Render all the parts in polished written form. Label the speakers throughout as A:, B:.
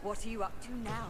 A: What are you up to now?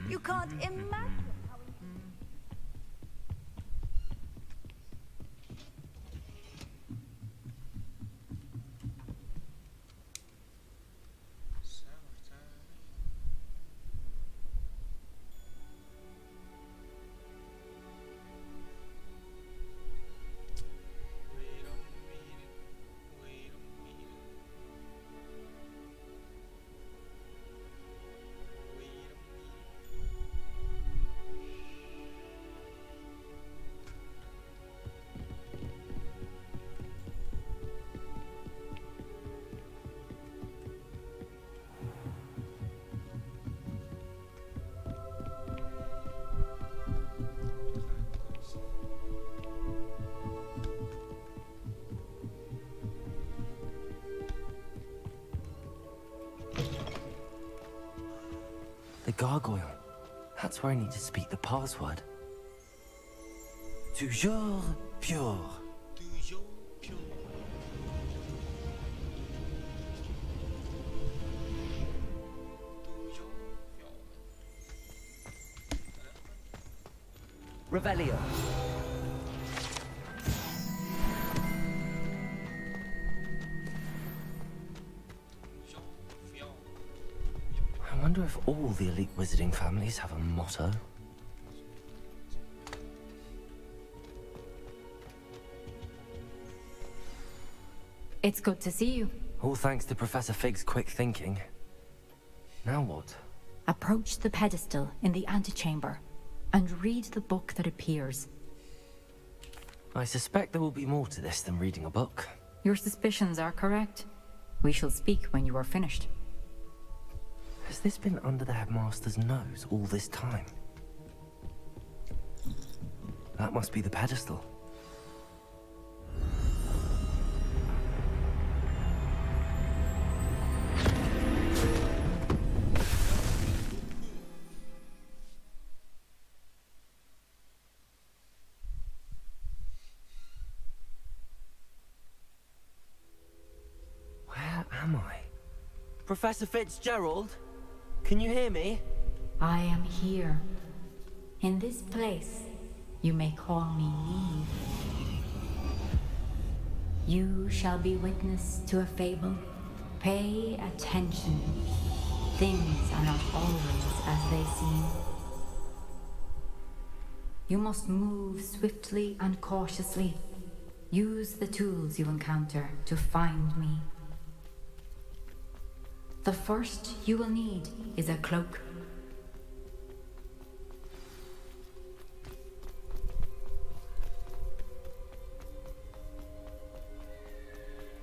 A: You can't imagine how
B: The gargoyle. That's where I need to speak the password. Toujours pure.
C: Toujours pure.
B: Revelio. I wonder if all the elite wizarding families have a motto.
D: It's good to see you.
B: All thanks to Professor Fig's quick thinking. Now what?
D: Approach the pedestal in the antechamber and read the book that appears.
B: I suspect there will be more to this than reading a book.
D: Your suspicions are correct. We shall speak when you are finished.
B: Has this been under the headmaster's nose all this time? That must be the pedestal. Where am I? Professor Fitzgerald? Can you hear me?
D: I am here. In this place, you may call me Neve. You shall be witness to a fable. Pay attention. Things are not always as they seem. You must move swiftly and cautiously. Use the tools you encounter to find me. The first you will need is a cloak.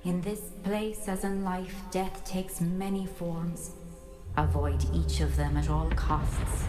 D: In this place, as in life, death takes many forms. Avoid each of them at all costs.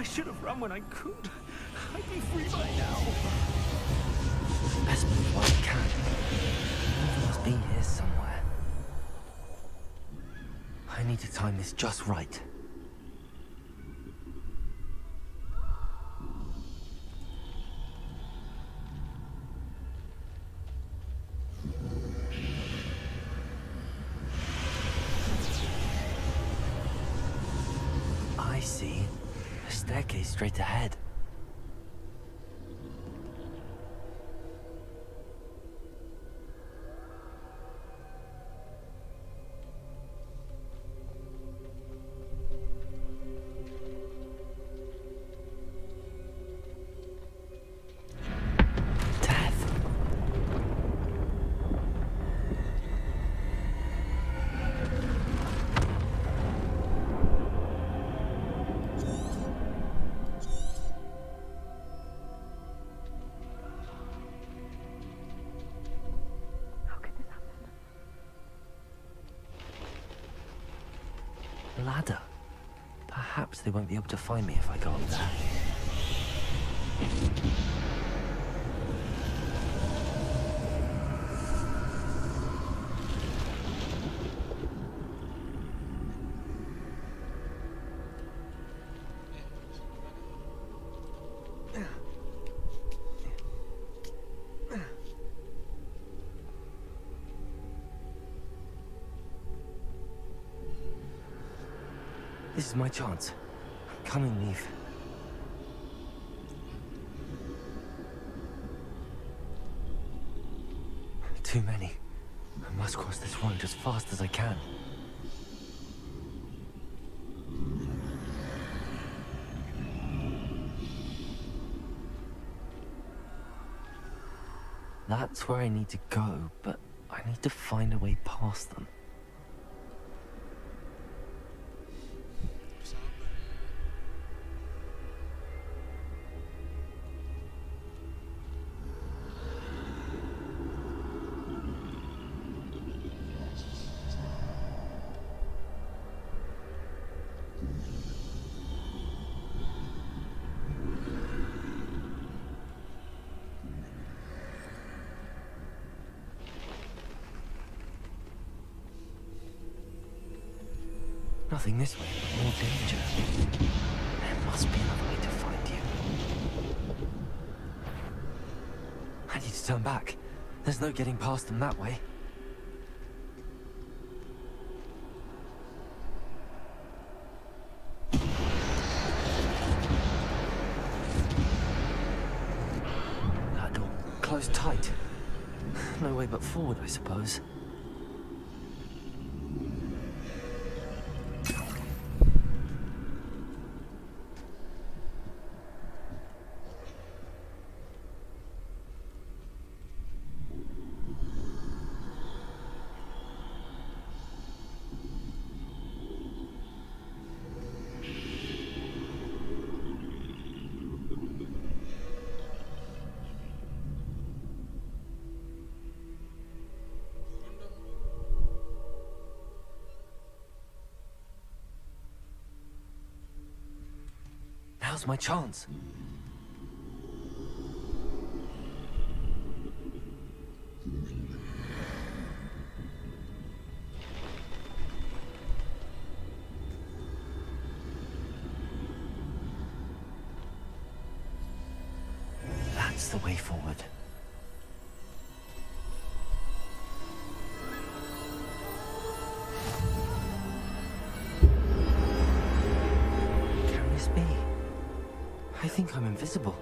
E: should have run when I could. I'd be free by now.
B: Best move while you can. He must be here somewhere. I need to time this just right. I see. A staircase straight ahead. Ladder. Perhaps they won't be able to find me if I go up there. This is my chance. Come and leave. Too many. I must cross this road as fast as I can. That's where I need to go, but I need to find a way past them. Nothing this way, but more danger. There must be another way to find you. I need to turn back. There's no getting past them that way. That door closed tight. No way but forward, I suppose. Now's my chance. That's the way forward. Can this be? I think I'm invisible.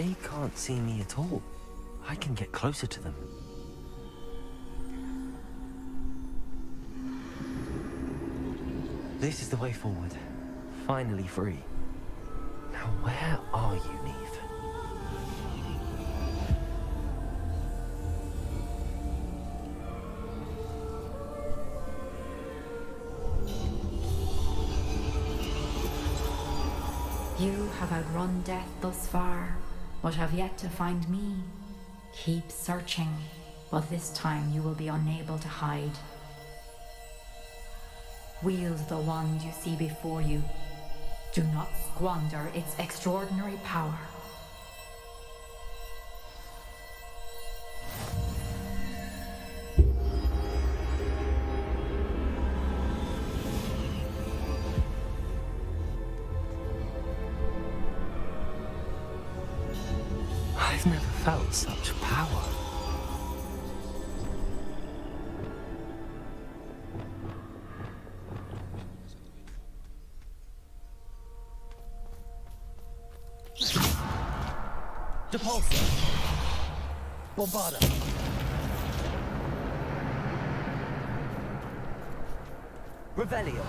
B: They can't see me at all. I can get closer to them. This is the way forward. Finally free. Now where are you, Neve?
D: You have outrun death thus far, but have yet to find me. Keep searching, but this time you will be unable to hide. Wield the wand you see before you. Do not squander its extraordinary power.
B: I've never felt such power.
E: Depulsor. Bombarda. Revelio.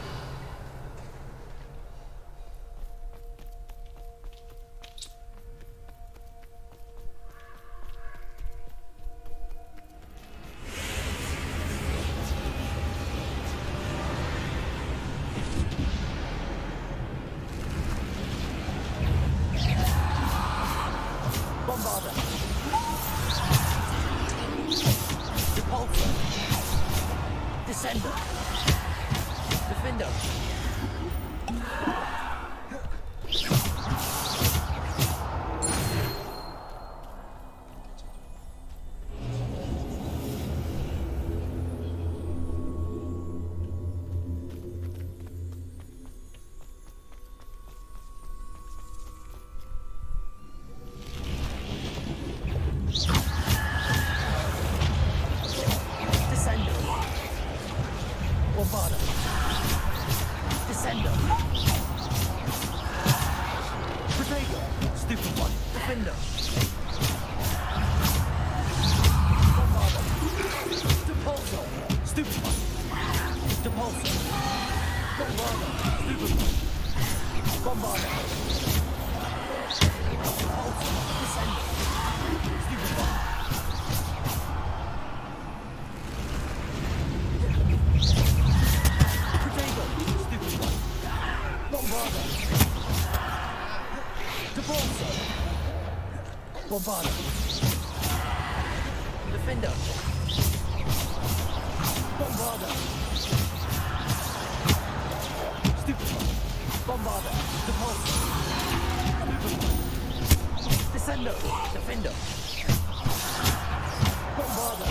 E: Bombarda. Depulsor. Descender. Defender. Descender. Bombarda. Descender. Protego. Stupid one. Defender. Bombarda. Depulsor. Stupid one. Depulsor. Bombarda. Stupid one. Bombarda. Depulsor. Descender. Stupid one. Protego. Stupid one. Bombarda. Depulsor. Bombarda. Defender. Bombarda. Stupid one. Bombarda. Depulsor. Stupid one. Descender. Defender. Bombarda.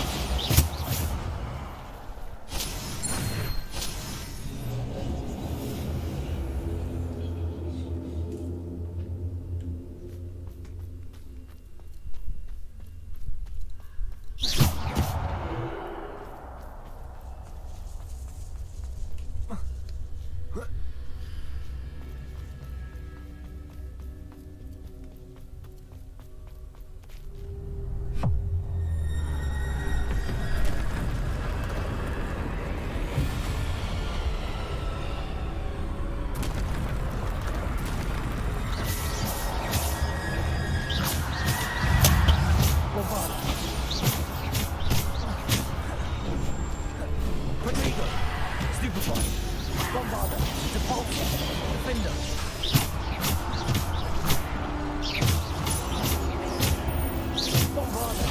E: Bombarda. Protego. Stupid one. Bombarda. Depulsor. Defender. Bombarda.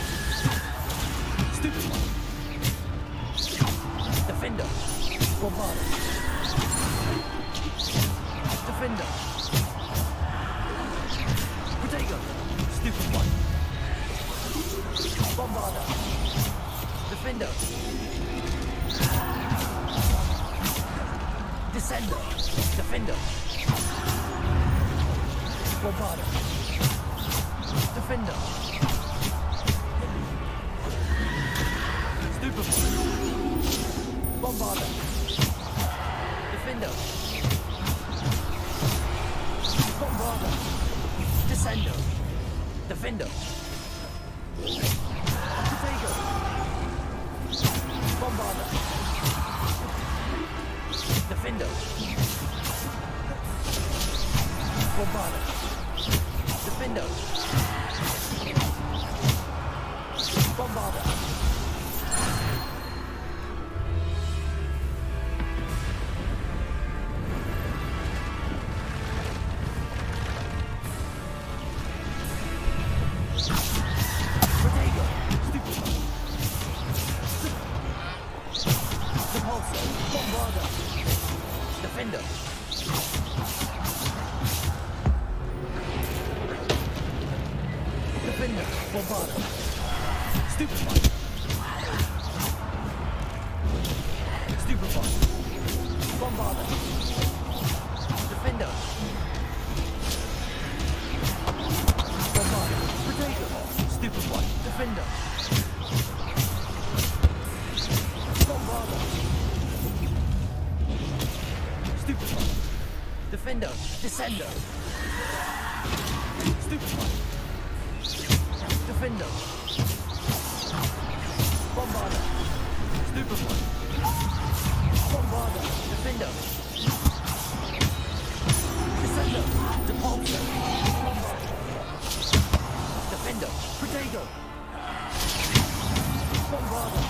E: Stupid one. Defender. Bombarda. Defender. Protego. Stupid one. Bombarda. Defender. Descender. Defender. Bombarda. Defender. Stupid. Bombarda. Defender. Bombarda. Descender. Defender.
B: Bombarder. Protego. Repulsor. Bombarder. Defender. Defender. Bombarder. Stupefy. Stupefy. Bombarder. Defender. Bombarder. Protego. Stupefy. Defender. Bombarder. Stupefy. Defender. Descender. Stupefy. Defender. Bombarder. Stupefy. Bombarder. Defender. Descender. Depulsor. Defender. Protego. Bombarder.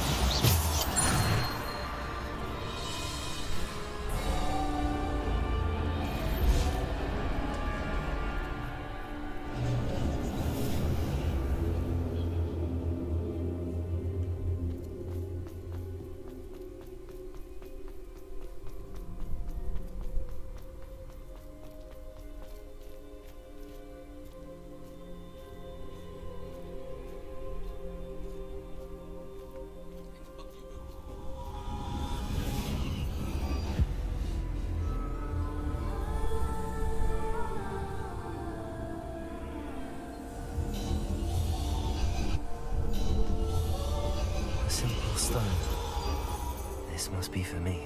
B: A simple stone. This must be for me.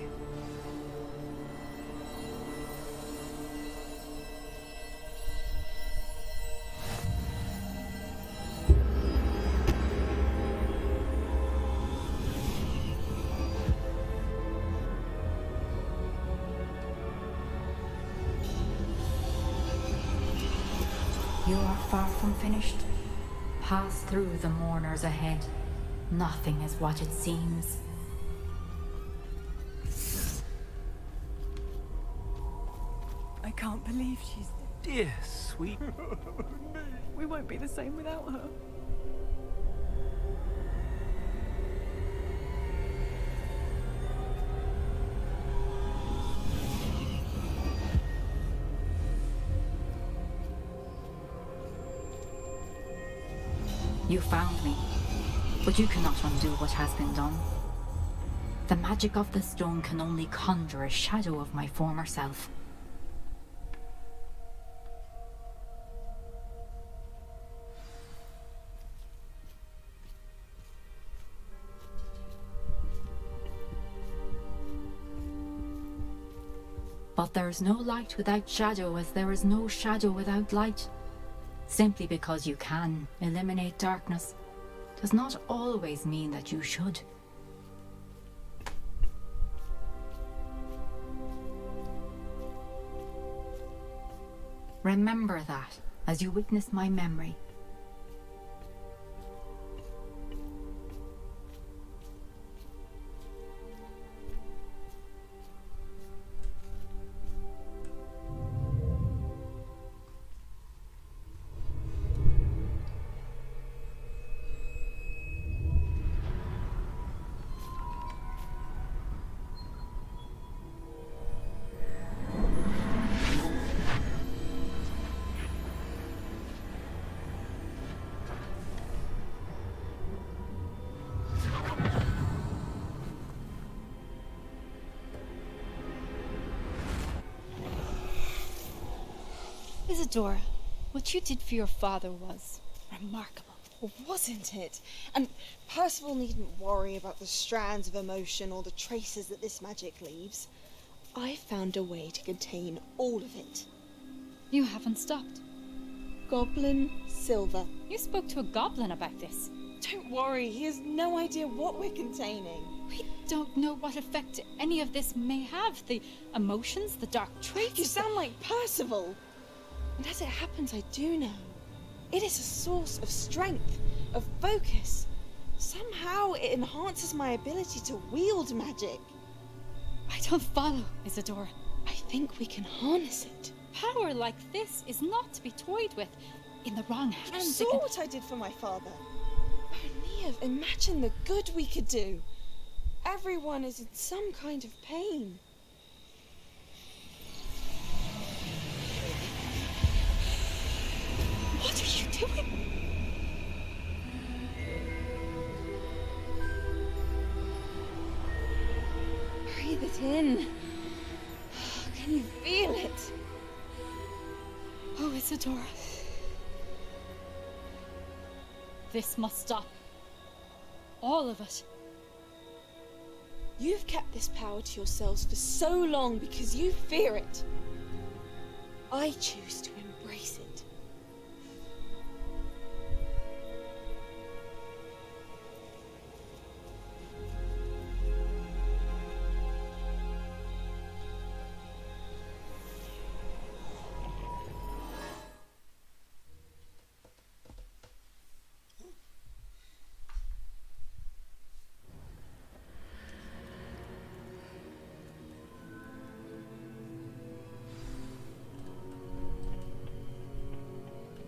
D: You are far from finished. Pass through the mourners ahead. Nothing is what it seems.
A: I can't believe she's
E: Dear sweet.
A: We won't be the same without her.
D: You found me, but you cannot undo what has been done. The magic of the stone can only conjure a shadow of my former self. But there is no light without shadow, as there is no shadow without light. Simply because you can eliminate darkness does not always mean that you should. Remember that as you witness my memory.
F: Isadora, what you did for your father was remarkable, wasn't it? And Percival needn't worry about the strands of emotion or the traces that this magic leaves. I found a way to contain all of it.
G: You haven't stopped.
F: Goblin Silver.
G: You spoke to a goblin about this.
F: Don't worry, he has no idea what we're containing.
G: We don't know what effect any of this may have. The emotions, the dark traits.
F: You sound like Percival. And as it happens, I do know. It is a source of strength, of focus. it enhances my ability to wield magic.
G: I don't follow, Isadora.
F: I think we can harness it.
G: Power like this is not to be toyed with. In the wrong
F: You
G: hands,
F: saw what I did for my father. Oh, Neve, imagine the good we could do. Everyone is in some kind of pain.
G: What are you doing?
F: Breathe it in. Can you feel it?
G: Oh, Isadora. This must stop. All of it.
F: You've kept this power to yourselves for so long because you fear it. I choose to embrace it.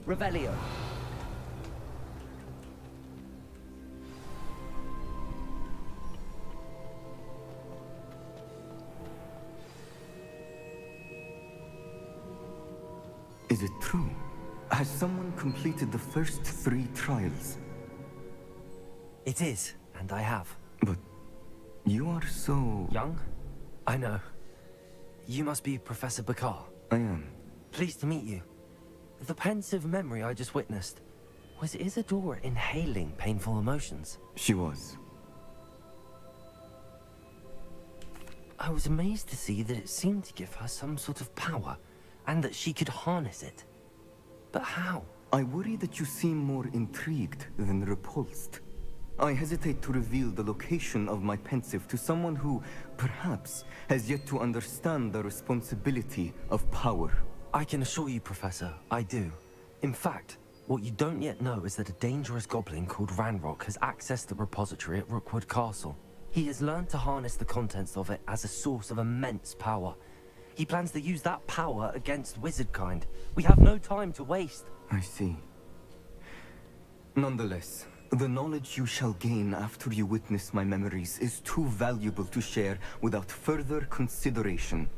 B: Revelio.
H: Is it true? Has someone completed the first 3 trials?
B: It is, and I have.
H: But you are so...
B: Young? I know. You must be Professor Bakar.
H: I am.
B: Pleased to meet you. The pensive memory I just witnessed, was Isadora inhaling painful emotions?
H: She was.
B: I was amazed to see that it seemed to give her some sort of power, and that she could harness it. But how?
H: I worry that you seem more intrigued than repulsed. I hesitate to reveal the location of my pensive to someone who, perhaps, has yet to understand the responsibility of power.
B: I can assure you, Professor, I do. In fact, what you don't yet know is that a dangerous goblin called Ranrock has accessed the repository at Rookwood Castle. He has learned to harness the contents of it as a source of immense power. He plans to use that power against wizardkind. We have no time to waste.
H: I see. Nonetheless, the knowledge you shall gain after you witness my memories is too valuable to share without further consideration.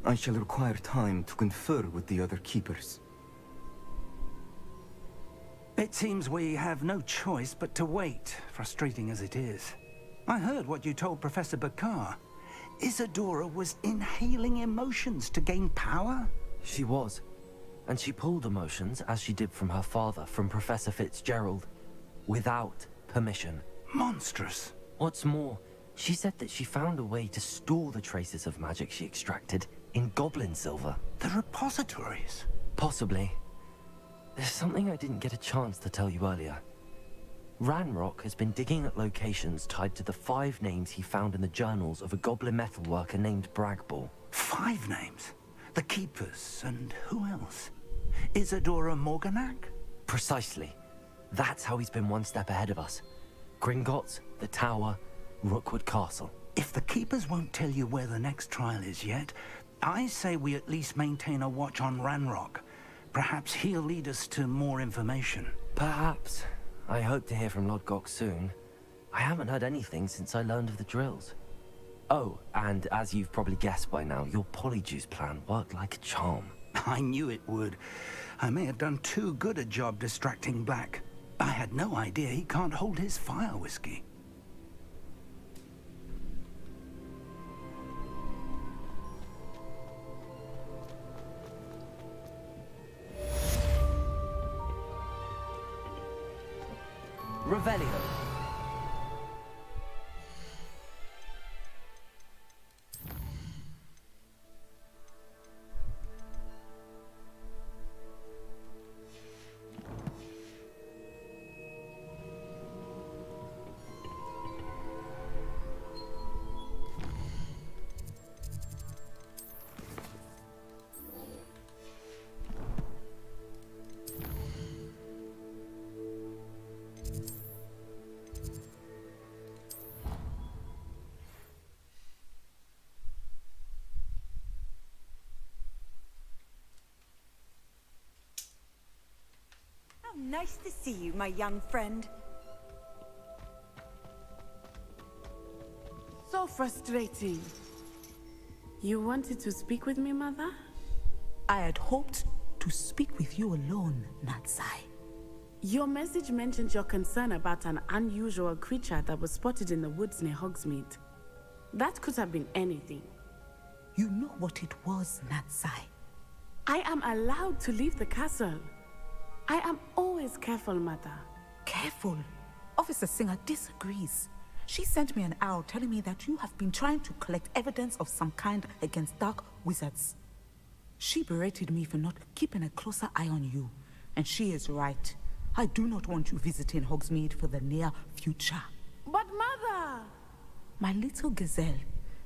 H: I shall require time to confer with the other keepers.
E: It seems we have no choice but to wait, frustrating as it is. I heard what you told Professor Bakar. Isadora was inhaling emotions to gain power?
B: She was. And she pulled emotions, as she did from her father, from Professor Fitzgerald, without permission.
E: Monstrous.
B: What's more, she said that she found a way to store the traces of magic she extracted in goblin silver.
E: The repositories?
B: Possibly. There's something I didn't get a chance to tell you earlier. Ranrock has been digging at locations tied to the 5 names he found in the journals of a goblin metalworker named Bragball.
E: 5 names? The Keepers, and who else? Isadora Morganac?
B: Precisely. That's how he's been one step ahead of us. Gringotts, the Tower, Rookwood Castle.
E: If the Keepers won't tell you where the next trial is yet, I say we at least maintain a watch on Ranrock. Perhaps he'll lead us to more information.
B: Perhaps. I hope to hear from Lodgok soon. I haven't heard anything since I learned of the drills. Oh, and as you've probably guessed by now, your polyjuice plan worked like a charm.
E: I knew it would. I may have done too good a job distracting Black. I had no idea he can't hold his fire whiskey.
B: Revelio.
A: Nice to see you, my young friend.
I: So frustrating. You wanted to speak with me, Mother?
J: I had hoped to speak with you alone, Natsai.
I: Your message mentioned your concern about an unusual creature that was spotted in the woods near Hogsmeade. That could have been anything.
J: You know what it was, Natsai.
I: I am allowed to leave the castle. I am always careful, Mother.
J: Careful. Officer Singer disagrees. She sent me an arrow telling me that you have been trying to collect evidence of some kind against dark wizards. She berated me for not keeping a closer eye on you. And she is right. I do not want you visiting Hogsmeade for the near future.
I: But Mother!
J: My little gazelle,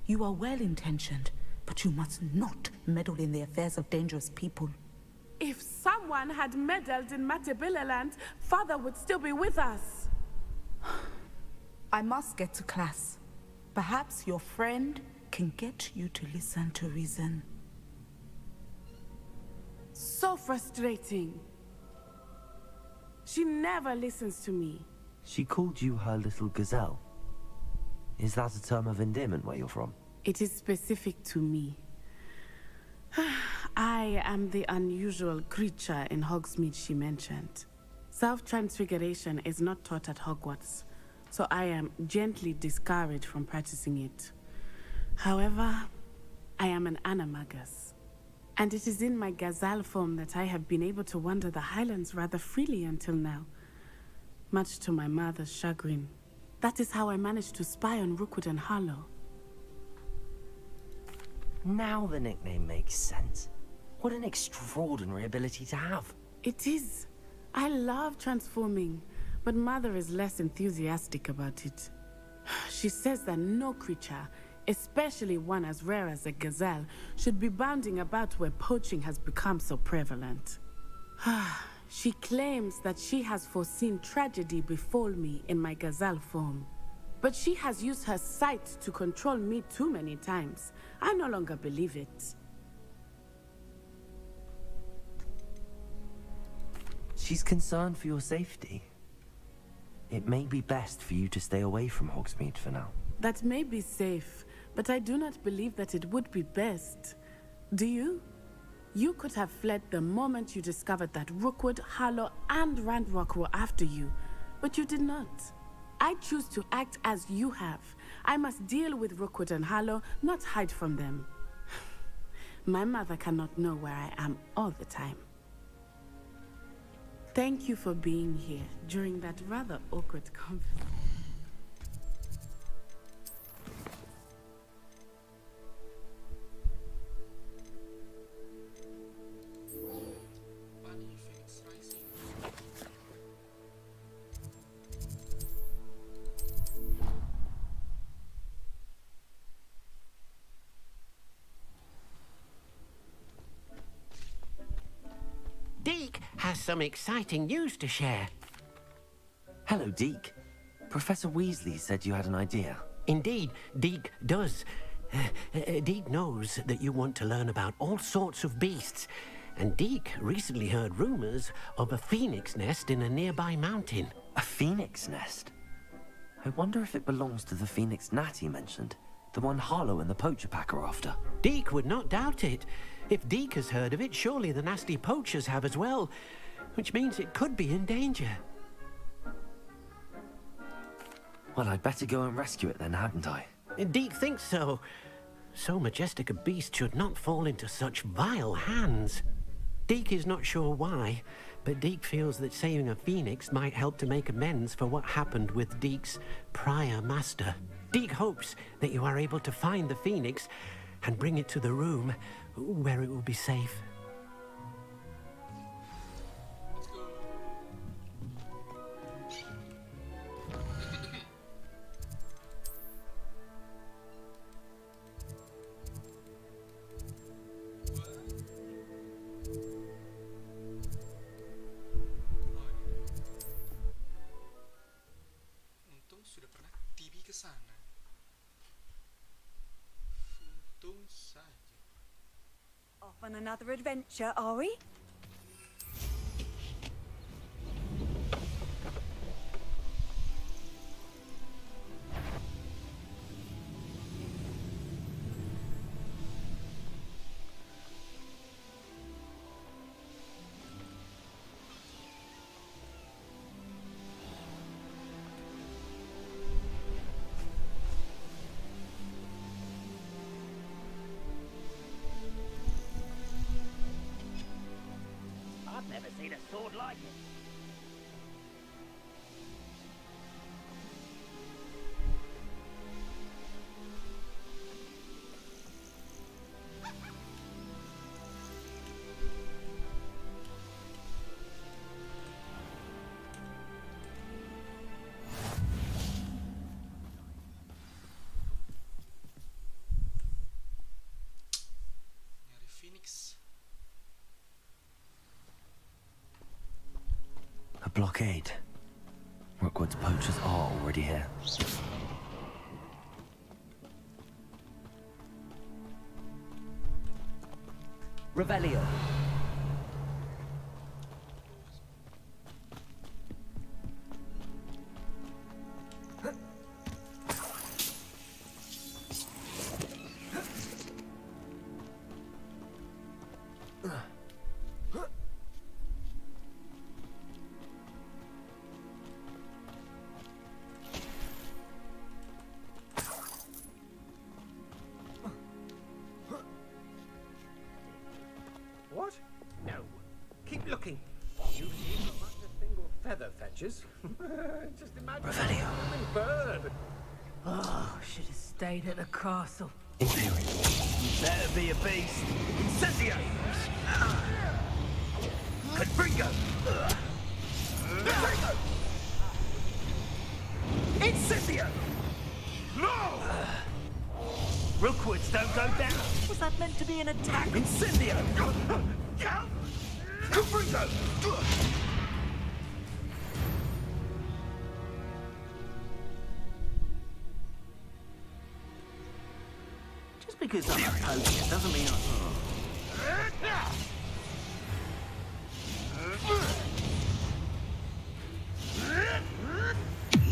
J: you are well-intentioned, but you must not meddle in the affairs of dangerous people.
I: If someone had meddled in Matabeleland, Father would still be with us.
J: I must get to class. Perhaps your friend can get you to listen to reason.
I: So frustrating. She never listens to me.
B: She called you her little gazelle. Is that a term of endearment where you're from?
I: It is specific to me. I am the unusual creature in Hogsmeade she mentioned. Self-transfiguration is not taught at Hogwarts, so I am gently discouraged from practicing it. However, I am an animagus, and it is in my gazelle form that I have been able to wander the Highlands rather freely until now, much to my mother's chagrin. That is how I managed to spy on Rookwood and Harlow.
B: Now the nickname makes sense. What an extraordinary ability to have.
I: It is. I love transforming, but Mother is less enthusiastic about it. She says that no creature, especially one as rare as a gazelle, should be bounding about where poaching has become so prevalent. She claims that she has foreseen tragedy befall me in my gazelle form. But she has used her sight to control me too many times. I no longer believe it.
B: She's concerned for your safety. It may be best for you to stay away from Hogsmeade for now.
I: That may be safe, but I do not believe that it would be best. Do you? You could have fled the moment you discovered that Rookwood, Harlow, and Ranrock were after you, but you did not. I choose to act as you have. I must deal with Rookwood and Harlow, not hide from them. My mother cannot know where I am all the time. Thank you for being here during that rather awkward conversation.
K: Deke has some exciting news to share.
B: Hello, Deke. Professor Weasley said you had an idea.
K: Indeed, Deke does. Deke knows that you want to learn about all sorts of beasts, and Deke recently heard rumors of a phoenix nest in a nearby mountain.
B: A phoenix nest? I wonder if it belongs to the phoenix gnat he mentioned, the one Harlow and the poacher pack are after.
K: Deke would not doubt it. If Deke has heard of it, surely the nasty poachers have as well, which means it could be in danger.
B: Well, I'd better go and rescue it then, hadn't I?
K: Deke thinks so. So majestic a beast should not fall into such vile hands. Deke is not sure why, but Deke feels that saving a phoenix might help to make amends for what happened with Deke's prior master. Deke hopes that you are able to find the phoenix and bring it to the room where it will be safe.
C: Untung sudah pernah TV ke sana. Untung saja.
A: Off on another adventure, are we?
B: blockade. Rookwood's poachers are already here.
L: Revelio.
M: What? No. Keep looking. You see how much a single feather fetches? Just imagine a blooming bird.
N: Oh, should have stayed at the castle.
B: Imperial.
E: Better be a beast. Incendio! Confringo! Incendio! No! Rookwoods don't go down. Was that meant to be an attack? Incendio! Confringo! Just because I'm a poacher doesn't mean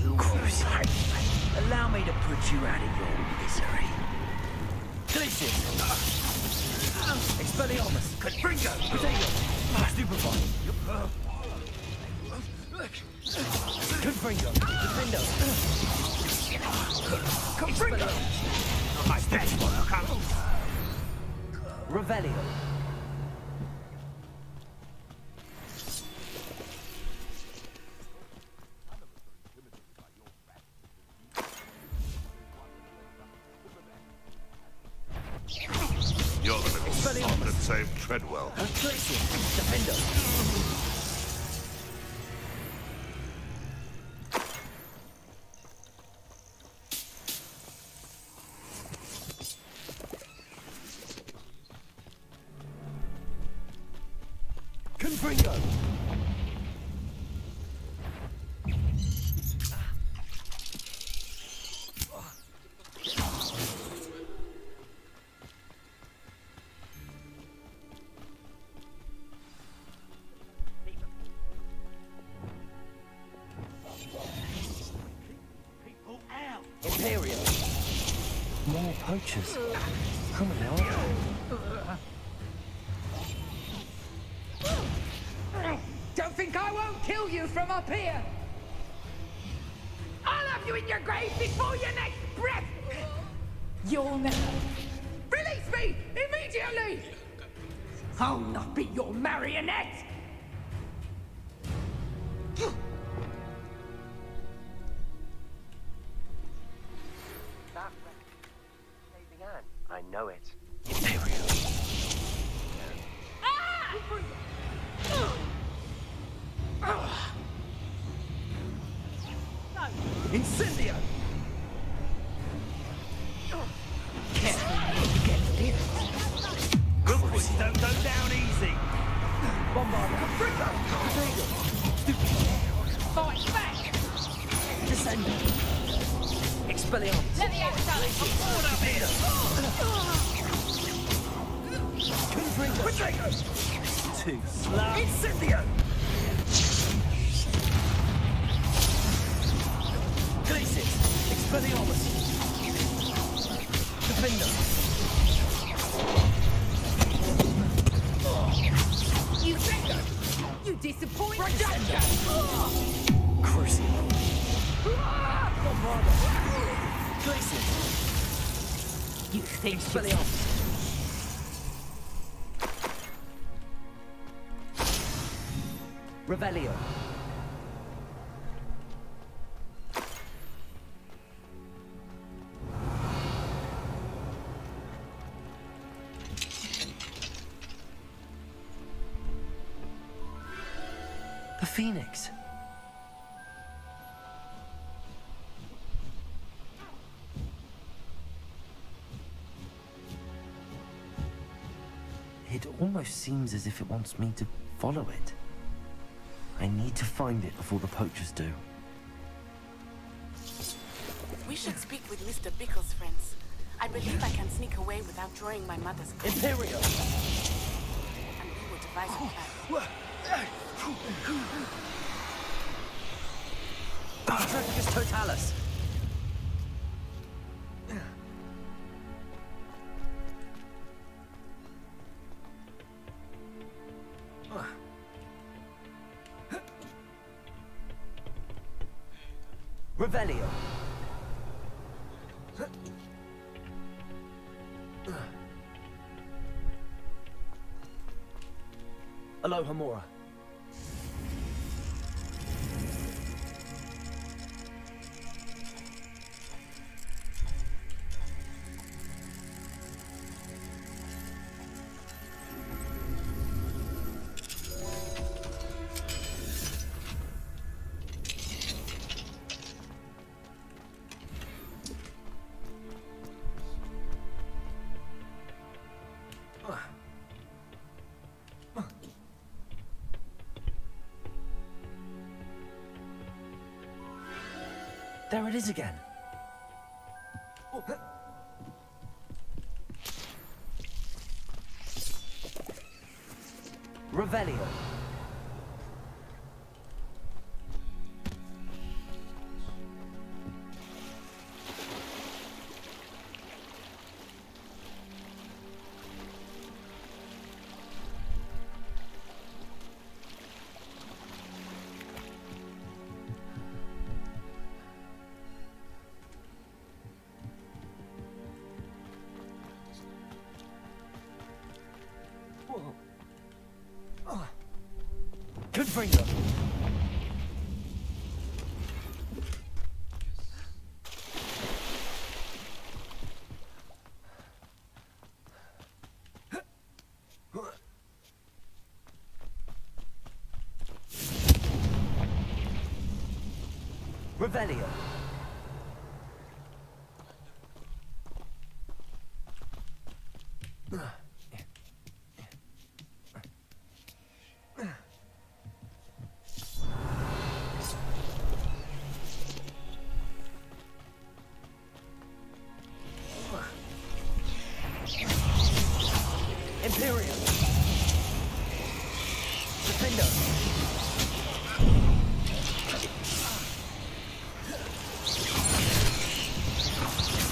E: You crucify. Allow me to put you out of your misery. Delicious. Expelliarmus. Confringo. Potato. Stupefy. Confringo. Defendo. Confringo. My best work. Revelio.
O: You're the little slot that saved Treadwell.
L: Defendo.
E: Confringo.
L: Imperial.
B: More poachers. Come on now.
N: Don't think I won't kill you from up here! I'll have you in your grave before your next breath! You'll never... Release me! Immediately! I'll not be your marionette!
K: I know it.
E: Incendio! Rookwoods don't go down easy. Bombard. Confringo.
N: Fight back!
L: Descendo. Expelliarmus.
N: Let me out, darling!
E: Forward up here. Confringo.
B: Too
E: Slow. Incendio! Glacis. Expelliarmus. Defender.
N: You beggar! You disappoint! Reduction!
B: Crucible.
E: Bombarder. Glacis.
N: You think
L: Expelliarmus. Revelio.
B: The Phoenix. It almost seems as if it wants me to follow it. I need to find it before the poachers do.
I: We should speak with Mr. Bickle's friends. I believe I can sneak away without drawing my mother's
L: Imperial!
I: And we will devise a plan.
L: Trafficus totalis! Revelio! Aloha Mora. There it is again. Revelio. Confringo. Revelio. Imperial. Defender.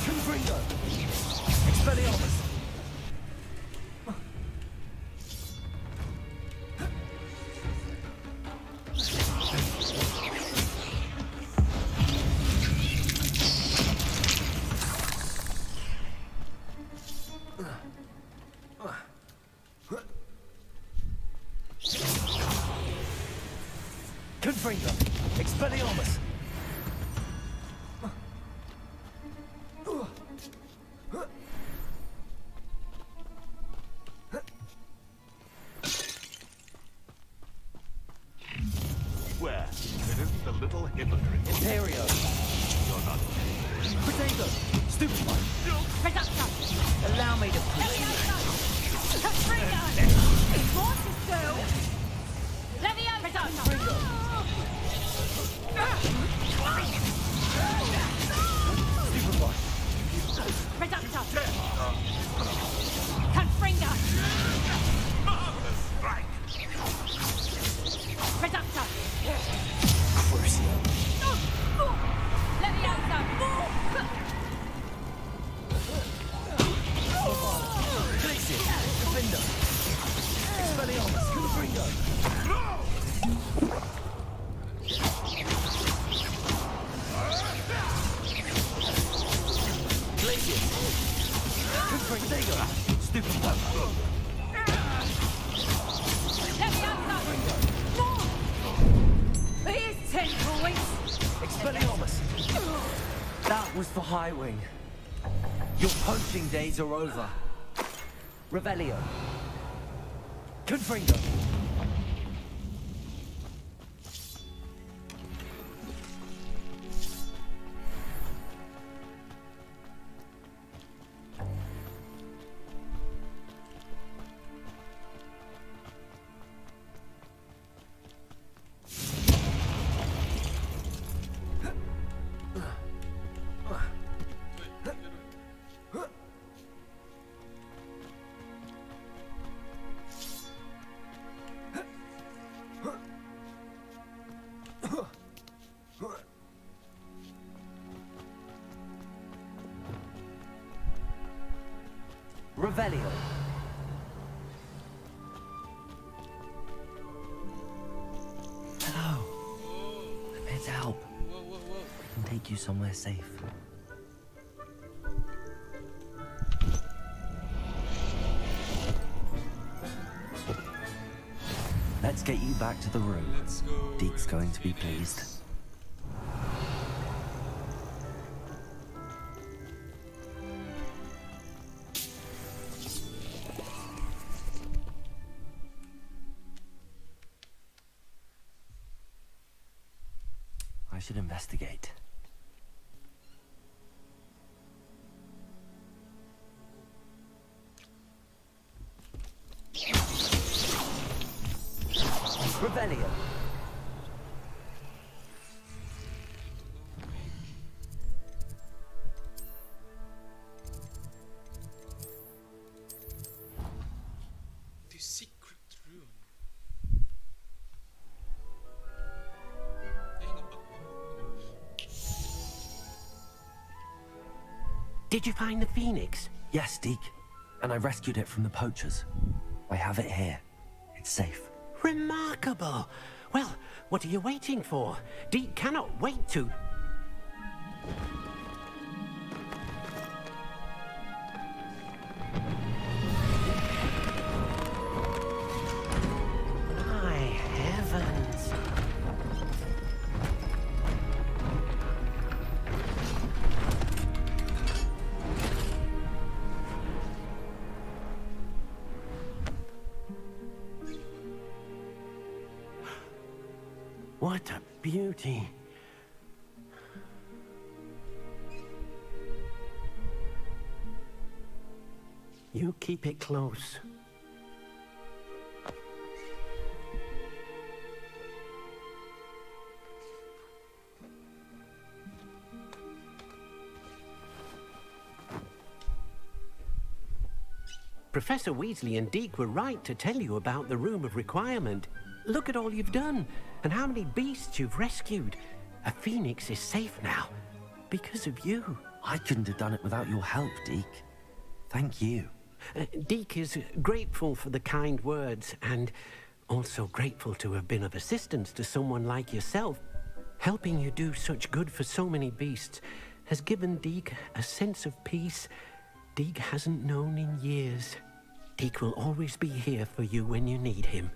L: Confringo. Expelliarmus. Confringo. Expelliarmus.
O: Where? It isn't a little hypocrite.
L: Imperio.
O: You're not.
L: Potato. Stupid one. Allow me to
B: That was for High Wing. Your poaching days are over.
L: Revelio.
B: Confringo. Revelio. Hello. I'm here to help. I can take you somewhere safe. Let's get you back to the room.
C: Let's go.
B: Deke's going to be pleased. I should investigate. Revelio.
C: The secret room.
K: Did you find the phoenix?
B: Yes, Deke. And I rescued it from the poachers. I have it here. It's safe.
K: Remarkable! Well, what are you waiting for? Deke cannot wait to... My heavens! What a beauty. You keep it close. Professor Weasley and Deke were right to tell you about the Room of Requirement. Look at all you've done, and how many beasts you've rescued. A phoenix is safe now, because of you.
B: I couldn't have done it without your help, Deke. Thank you.
K: Deke is grateful for the kind words, and also grateful to have been of assistance to someone like yourself. Helping you do such good for so many beasts has given Deke a sense of peace Deke hasn't known in years. Deke will always be here for you when you need him.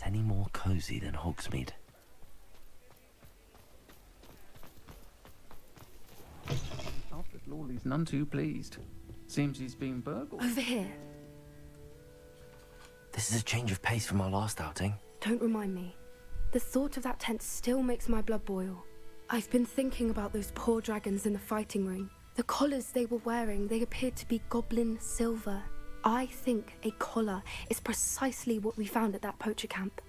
B: any more cozy than Hogsmeade.
P: Alfred Lawley's none too pleased. Seems he's been burgled.
Q: Over here.
B: This is a change of pace from our last outing.
Q: Don't remind me. The thought of that tent still makes my blood boil. I've been thinking about those poor dragons in the fighting ring. The collars they were wearing, they appeared to be goblin silver. I think a collar is precisely what we found at that poacher camp.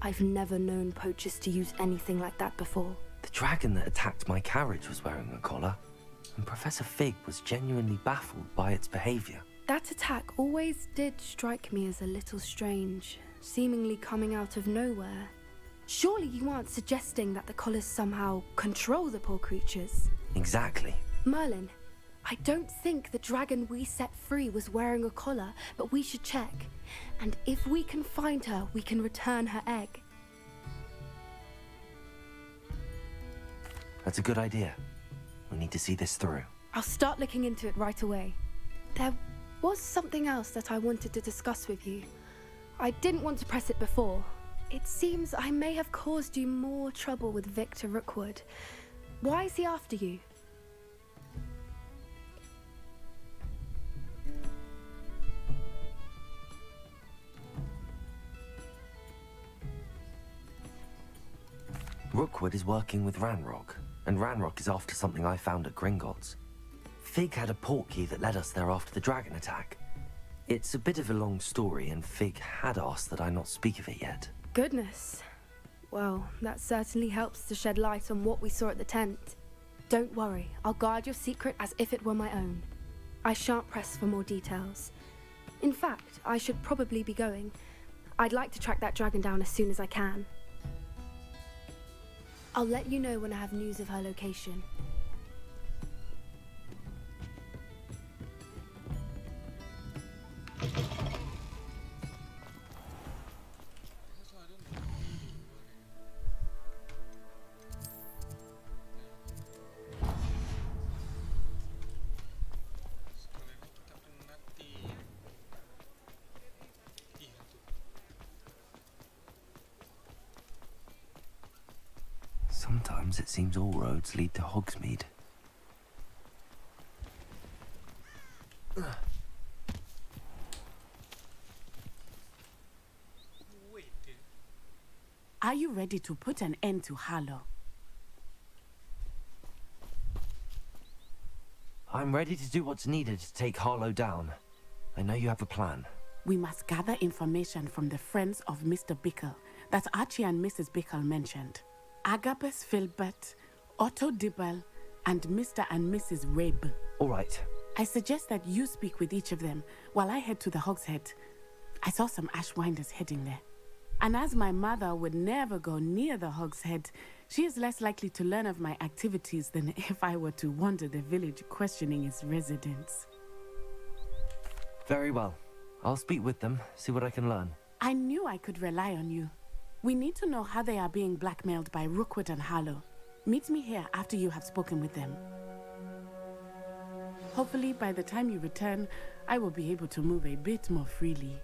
Q: I've never known poachers to use anything like that before.
B: The dragon that attacked my carriage was wearing a collar, and Professor Fig was genuinely baffled by its behavior.
Q: That attack always did strike me as a little strange, seemingly coming out of nowhere. Surely you aren't suggesting that the collars somehow control the poor creatures?
B: Exactly.
Q: Merlin, I don't think the dragon we set free was wearing a collar, but we should check. And if we can find her, we can return her egg.
B: That's a good idea. We need to see this through.
Q: I'll start looking into it right away. There was something else that I wanted to discuss with you. I didn't want to press it before. It seems I may have caused you more trouble with Victor Rookwood. Why is he after you?
B: Rookwood is working with Ranrock, and Ranrock is after something I found at Gringotts. Fig had a portkey that led us there after the dragon attack. It's a bit of a long story, and Fig had asked that I not speak of it yet.
Q: Goodness. Well, that certainly helps to shed light on what we saw at the tent. Don't worry, I'll guard your secret as if it were my own. I shan't press for more details. In fact, I should probably be going. I'd like to track that dragon down as soon as I can. I'll let you know when I have news of her location.
B: Sometimes it seems all roads lead to Hogsmeade.
I: Are you ready to put an end to Harlow?
B: I'm ready to do what's needed to take Harlow down. I know you have a plan.
I: We must gather information from the friends of Mr. Bickle that Archie and Mrs. Bickle mentioned. Agabus Filbert, Otto Dibble, and Mr. and Mrs. Rabe.
B: All right.
I: I suggest that you speak with each of them while I head to the Hogshead. I saw some Ashwinders heading there. And as my mother would never go near the Hogshead, she is less likely to learn of my activities than if I were to wander the village questioning its residents.
B: Very well. I'll speak with them, see what I can learn.
I: I knew I could rely on you. We need to know how they are being blackmailed by Rookwood and Harlow. Meet me here after you have spoken with them. Hopefully, by the time you return, I will be able to move a bit more freely.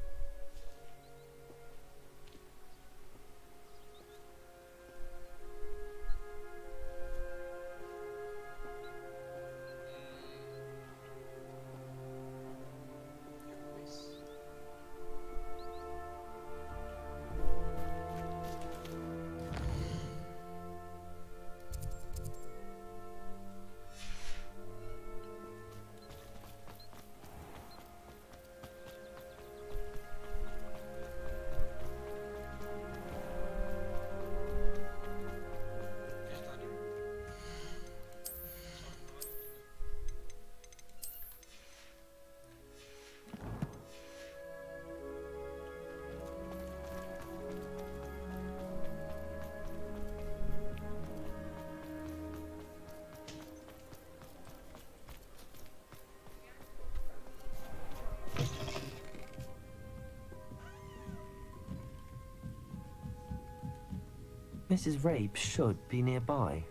B: Mrs. Rabe should be nearby.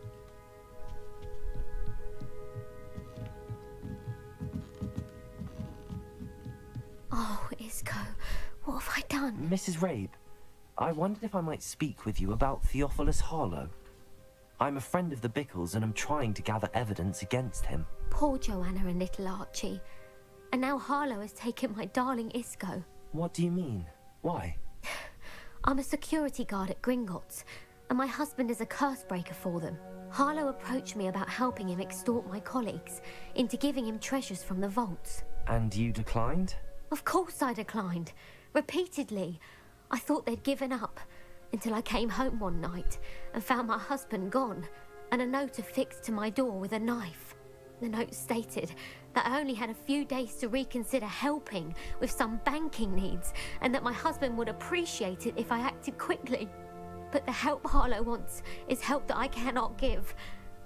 R: Oh, Isco, what have I done?
B: Mrs. Rabe, I wondered if I might speak with you about Theophilus Harlow. I'm a friend of the Bickles and I'm trying to gather evidence against him.
R: Poor Joanna and little Archie. And now Harlow has taken my darling Isco.
B: What do you mean? Why?
R: I'm a security guard at Gringotts, and my husband is a curse breaker for them. Harlow approached me about helping him extort my colleagues into giving him treasures from the vaults.
B: And you declined?
R: Of course I declined. Repeatedly. I thought they'd given up, until I came home one night and found my husband gone, and a note affixed to my door with a knife. The note stated that I only had a few days to reconsider helping with some banking needs, and that my husband would appreciate it if I acted quickly. But the help Harlow wants is help that I cannot give,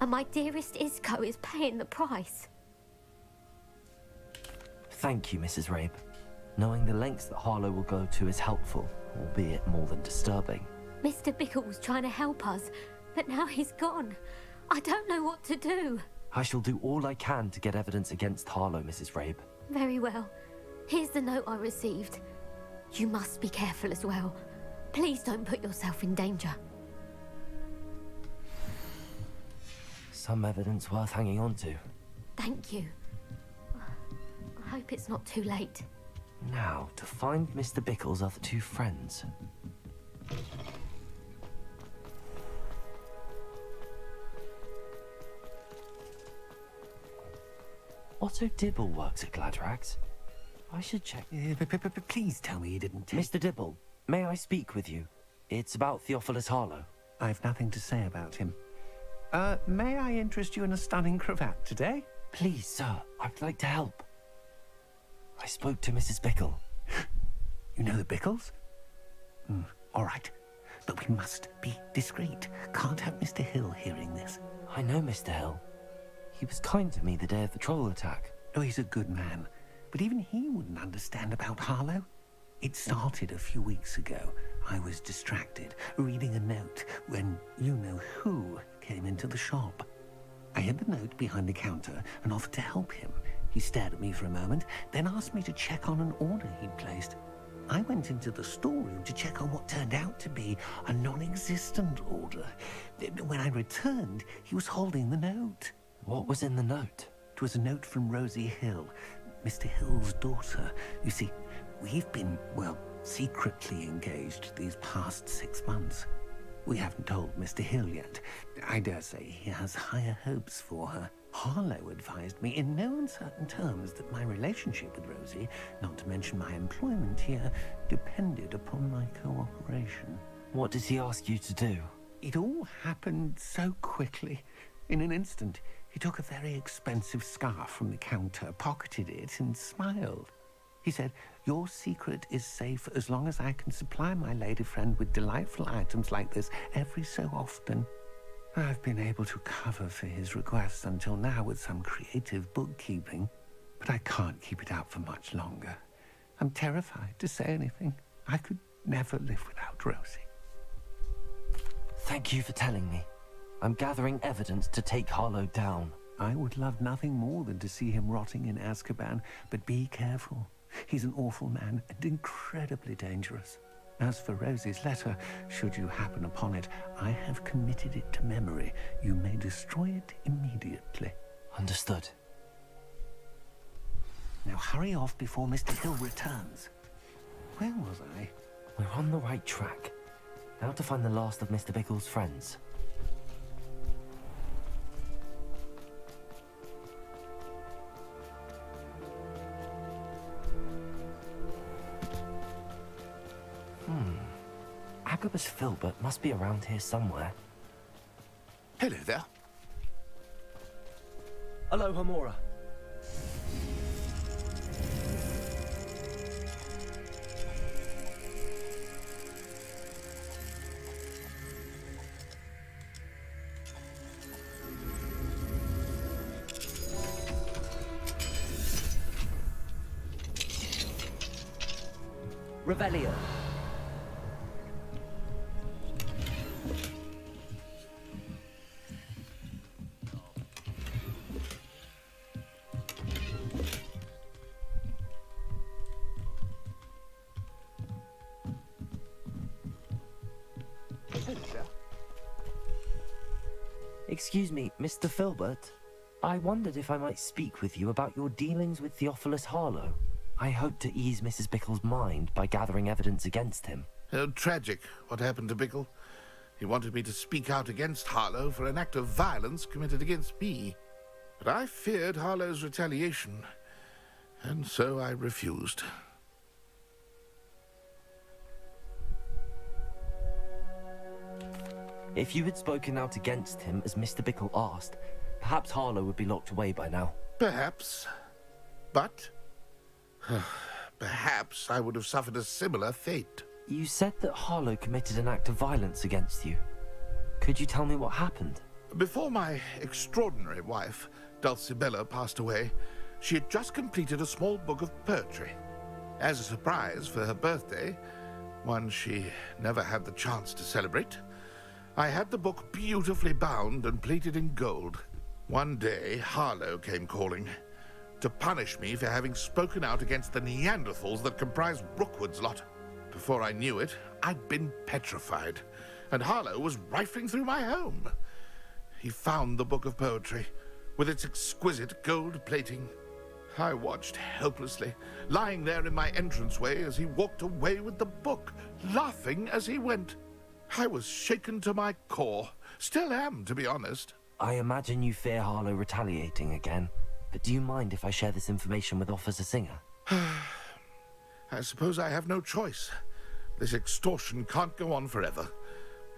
R: and my dearest Isco is paying the price.
B: Thank you, Mrs. Rabe. Knowing the lengths that Harlow will go to is helpful, albeit more than disturbing.
R: Mr. Bickle was trying to help us, but now he's gone. I don't know what to do.
B: I shall do all I can to get evidence against Harlow, Mrs. Rabe.
R: Very well. Here's the note I received. You must be careful as well. Please don't put yourself in danger.
B: Some evidence worth hanging on to.
R: Thank you. I hope it's not too late.
B: Now, to find Mr. Bickle's other two friends. Otto Dibble works at Gladrags. I should check.
M: Please tell me you didn't take...
B: Mr. Dibble, may I speak with you? It's about Theophilus Harlow.
M: I've nothing to say about him. May I interest you in a stunning cravat today?
B: Please, sir, I'd like to help. I spoke to Mrs. Bickle.
M: You know the Bickles? All right. But we must be discreet. Can't have Mr. Hill hearing this.
B: I know Mr. Hill. He was kind to me the day of the troll attack.
M: Oh, he's a good man. But even he wouldn't understand about Harlow. It started a few weeks ago. I was distracted, reading a note, when you-know-who came into the shop. I hid the note behind the counter and offered to help him. He stared at me for a moment, then asked me to check on an order he'd placed. I went into the storeroom to check on what turned out to be a non-existent order. When I returned, he was holding the note.
B: What was in the note?
M: It was a note from Rosie Hill, Mr. Hill's daughter. You see, we've been, well, secretly engaged these past 6 months. We haven't told Mr. Hill yet. I dare say he has higher hopes for her. Harlow advised me in no uncertain terms that my relationship with Rosie, not to mention my employment here, depended upon my cooperation.
B: What did he ask you to do?
M: It all happened so quickly. In an instant, he took a very expensive scarf from the counter, pocketed it, and smiled. He said, "Your secret is safe as long as I can supply my lady friend with delightful items like this every so often." I've been able to cover for his requests until now with some creative bookkeeping, but I can't keep it out for much longer. I'm terrified to say anything. I could never live without Rosie.
B: Thank you for telling me. I'm gathering evidence to take Harlow down.
M: I would love nothing more than to see him rotting in Azkaban, but be careful. He's an awful man and incredibly dangerous. As for Rosie's letter, should you happen upon it, I have committed it to memory. You may destroy it immediately.
B: Understood.
M: Now hurry off before Mr. Hill returns. Where was I?
B: We're on the right track. Now to find the last of Mr. Bickle's friends. Agabus Filbert must be around here somewhere.
O: Hello there.
L: Hello, Homora. Revelio.
B: Excuse me, Mr. Filbert. I wondered if I might speak with you about your dealings with Theophilus Harlow. I hope to ease Mrs. Bickle's mind by gathering evidence against him.
O: Oh, tragic what happened to Bickle. He wanted me to speak out against Harlow for an act of violence committed against me. But I feared Harlow's retaliation, and so I refused.
B: If you had spoken out against him as Mr. Bickle asked, perhaps Harlow would be locked away by now.
O: Perhaps. But perhaps I would have suffered a similar fate.
B: You said that Harlow committed an act of violence against you. Could you tell me what happened?
O: Before my extraordinary wife, Dulcibella, passed away, she had just completed a small book of poetry. As a surprise for her birthday, one she never had the chance to celebrate, I had the book beautifully bound and plated in gold. One day, Harlow came calling to punish me for having spoken out against the Neanderthals that comprised Rookwood's lot. Before I knew it, I'd been petrified, and Harlow was rifling through my home. He found the book of poetry, with its exquisite gold plating. I watched helplessly, lying there in my entranceway as he walked away with the book, laughing as he went. I was shaken to my core. Still am, to be honest.
B: I imagine you fear Harlow retaliating again, but do you mind if I share this information with Officer Singer?
O: I suppose I have no choice. This extortion can't go on forever.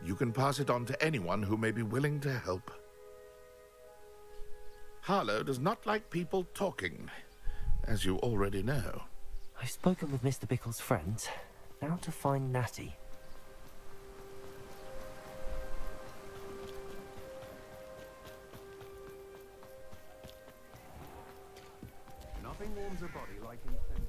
O: You can pass it on to anyone who may be willing to help. Harlow does not like people talking, as you already know.
B: I've spoken with Mr. Bickle's friends. Now to find Natty.
M: Nothing warms a body like incense.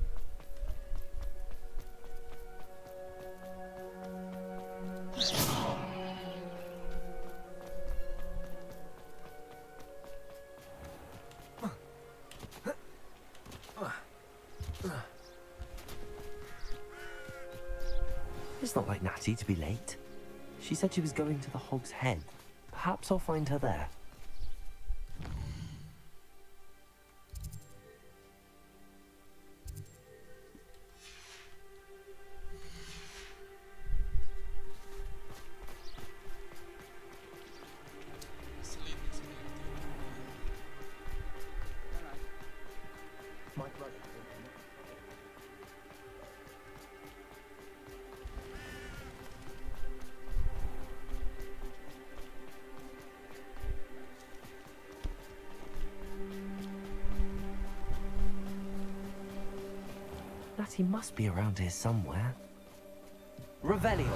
B: It's not like Natty to be late. She said she was going to the Hog's Head. Perhaps I'll find her there. Natty must be around here somewhere. Revelio!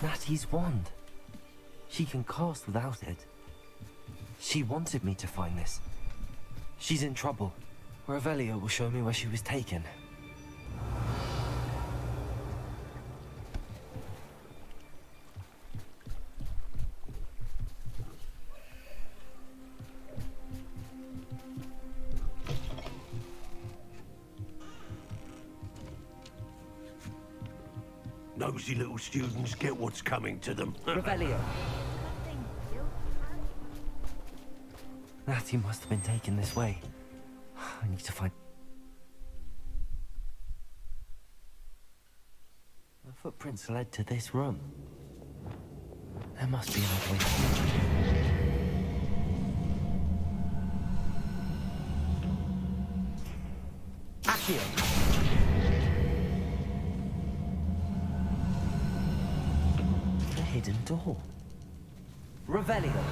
B: Natty's wand. She can cast without it. She wanted me to find this. She's in trouble. Revelio will show me where she was taken.
S: Nosy little students get what's coming to them.
L: Revelio.
B: Natty must have been taken this way. I need to find... The footprints led to this room. There must be another way. Akhirnya. The hidden door. Revelio.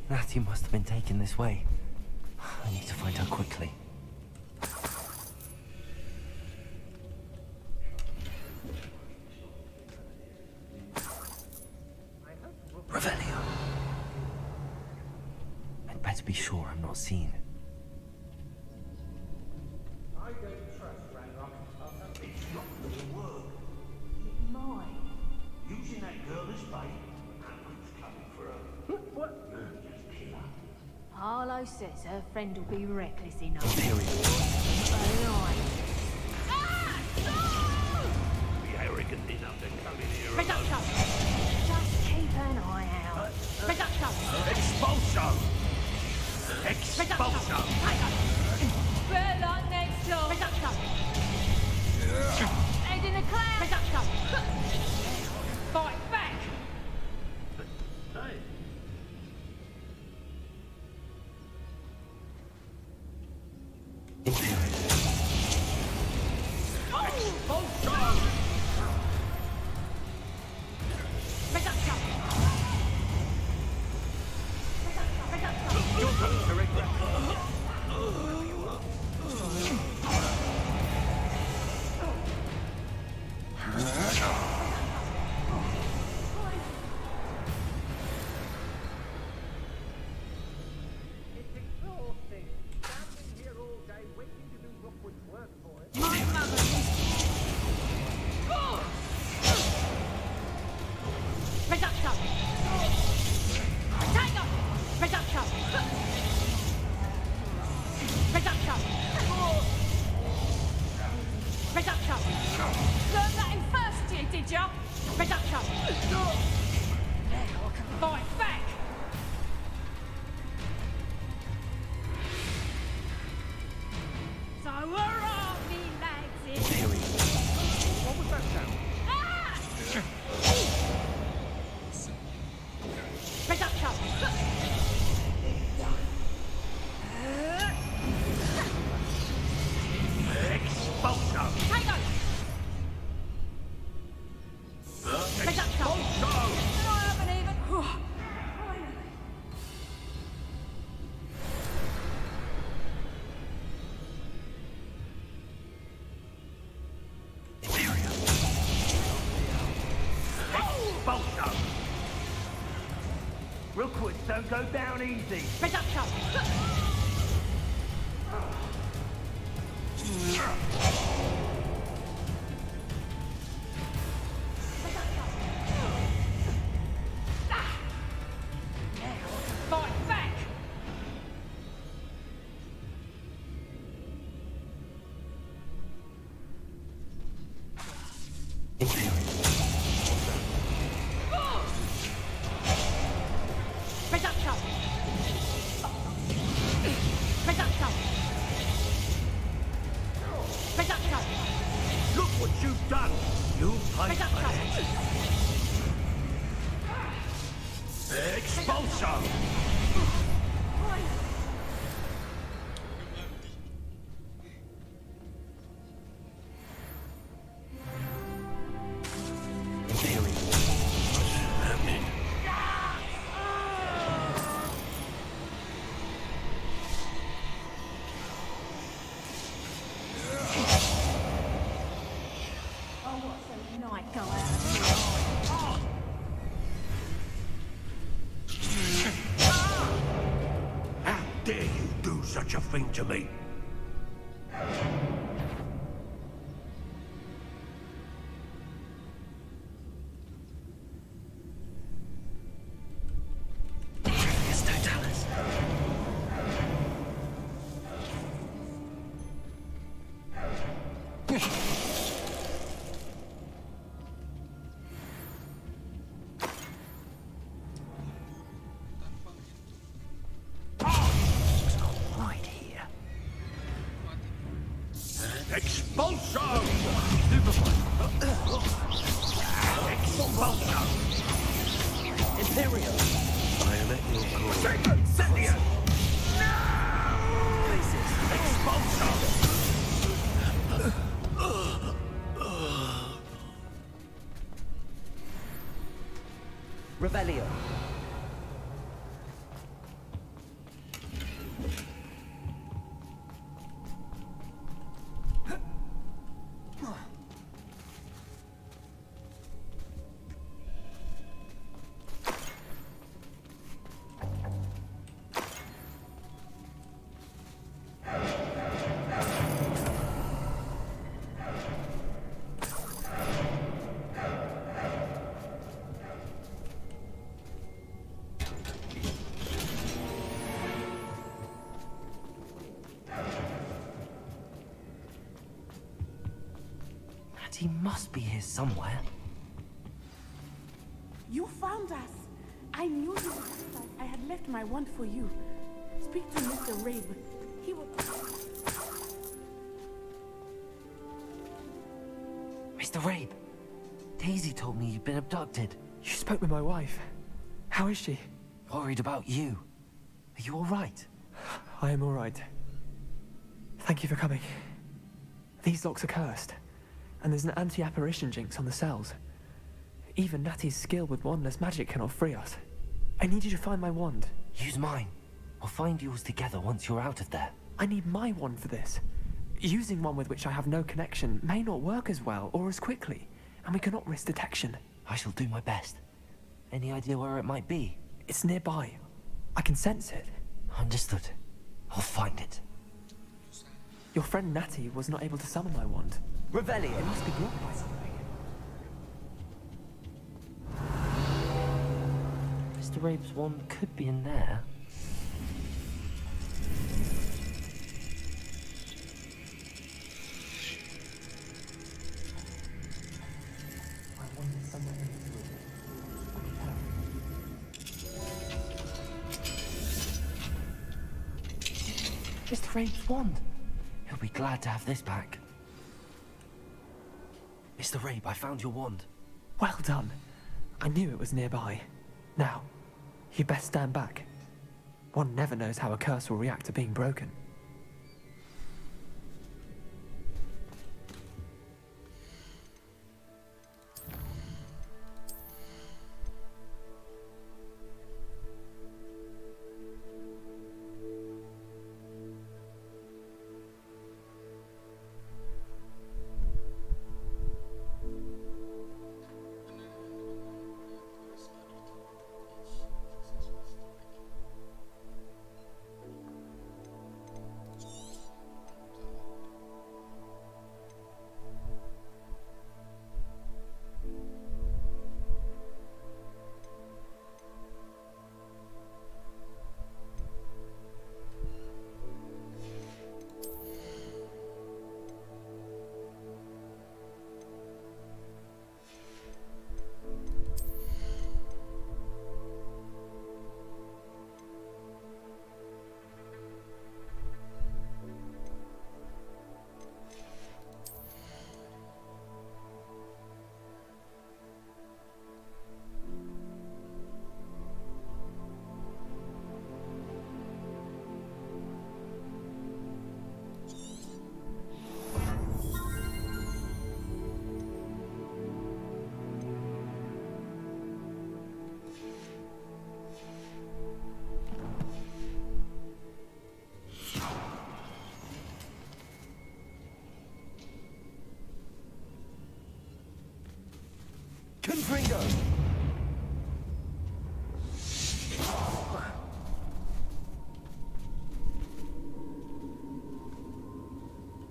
B: Natty must have been taken this way. I need to find her quickly. Revelio. I'd better be sure I'm not seen.
S: I don't trust Ranrock. It's not going to work.
N: Mine.
S: Using that girl as bait. Who's coming for her? What? Just kill her.
N: Harlow says her friend will be reckless enough.
S: Be arrogant enough to
N: did ya? Reduction! Now I can fight back! So where are me lads in?
M: What was that sound?
N: Reduction!
S: Expulso!
N: Tango! Reduction! I haven't even...
S: Expulso! Rookwoods don't go down easy.
N: Reduction! Fight back! Reduction! Reduction! Reduction!
S: Look what you've done! You pay for it. Expulso! How dare you do such a thing to me? Expulso! Expulso!
L: Imperial!
S: I am at your call. Setlia!
L: Revelio.
B: He must be here somewhere.
I: You found us. I knew you. I had left my wand for you. Speak to Mr. Rabe. He will...
B: Mr. Rabe, Daisy told me you've been abducted.
T: You spoke with my wife. How is she?
B: Worried about you. Are you all right?
T: I am all right. Thank you for coming. These locks are cursed, and there's an anti-apparition jinx on the cells. Even Natty's skill with wandless magic cannot free us. I need you to find my wand.
B: Use mine. We'll find yours together once you're out of there.
T: I need my wand for this. Using one with which I have no connection may not work as well or as quickly, and we cannot risk detection.
B: I shall do my best. Any idea where it might be?
T: It's nearby. I can sense it.
B: Understood. I'll find it.
T: Your friend Natty was not able to summon my wand.
L: Revelio.
T: It must be blocked by something.
B: Mr. Rabe's wand could be in there.
T: My
B: Mr. Rabe's wand. He'll be glad to have this back. Mr. Rabe, I found your wand.
T: Well done. I knew it was nearby. Now, you best stand back. One never knows how a curse will react to being broken.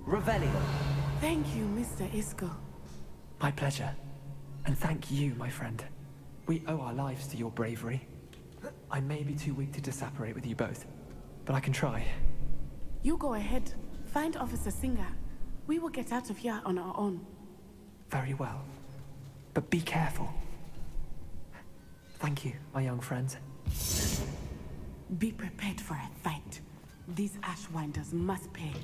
L: Revelio.
I: Thank you, Mr. Isco.
T: My pleasure. And thank you, my friend. We owe our lives to your bravery. I may be too weak to disapparate with you both, but I can try.
I: You go ahead. Find Officer Singer. We will get out of here on our own.
T: Very well. But be careful. Thank you, my young friends.
I: Be prepared for a fight. These Ashwinders must pay.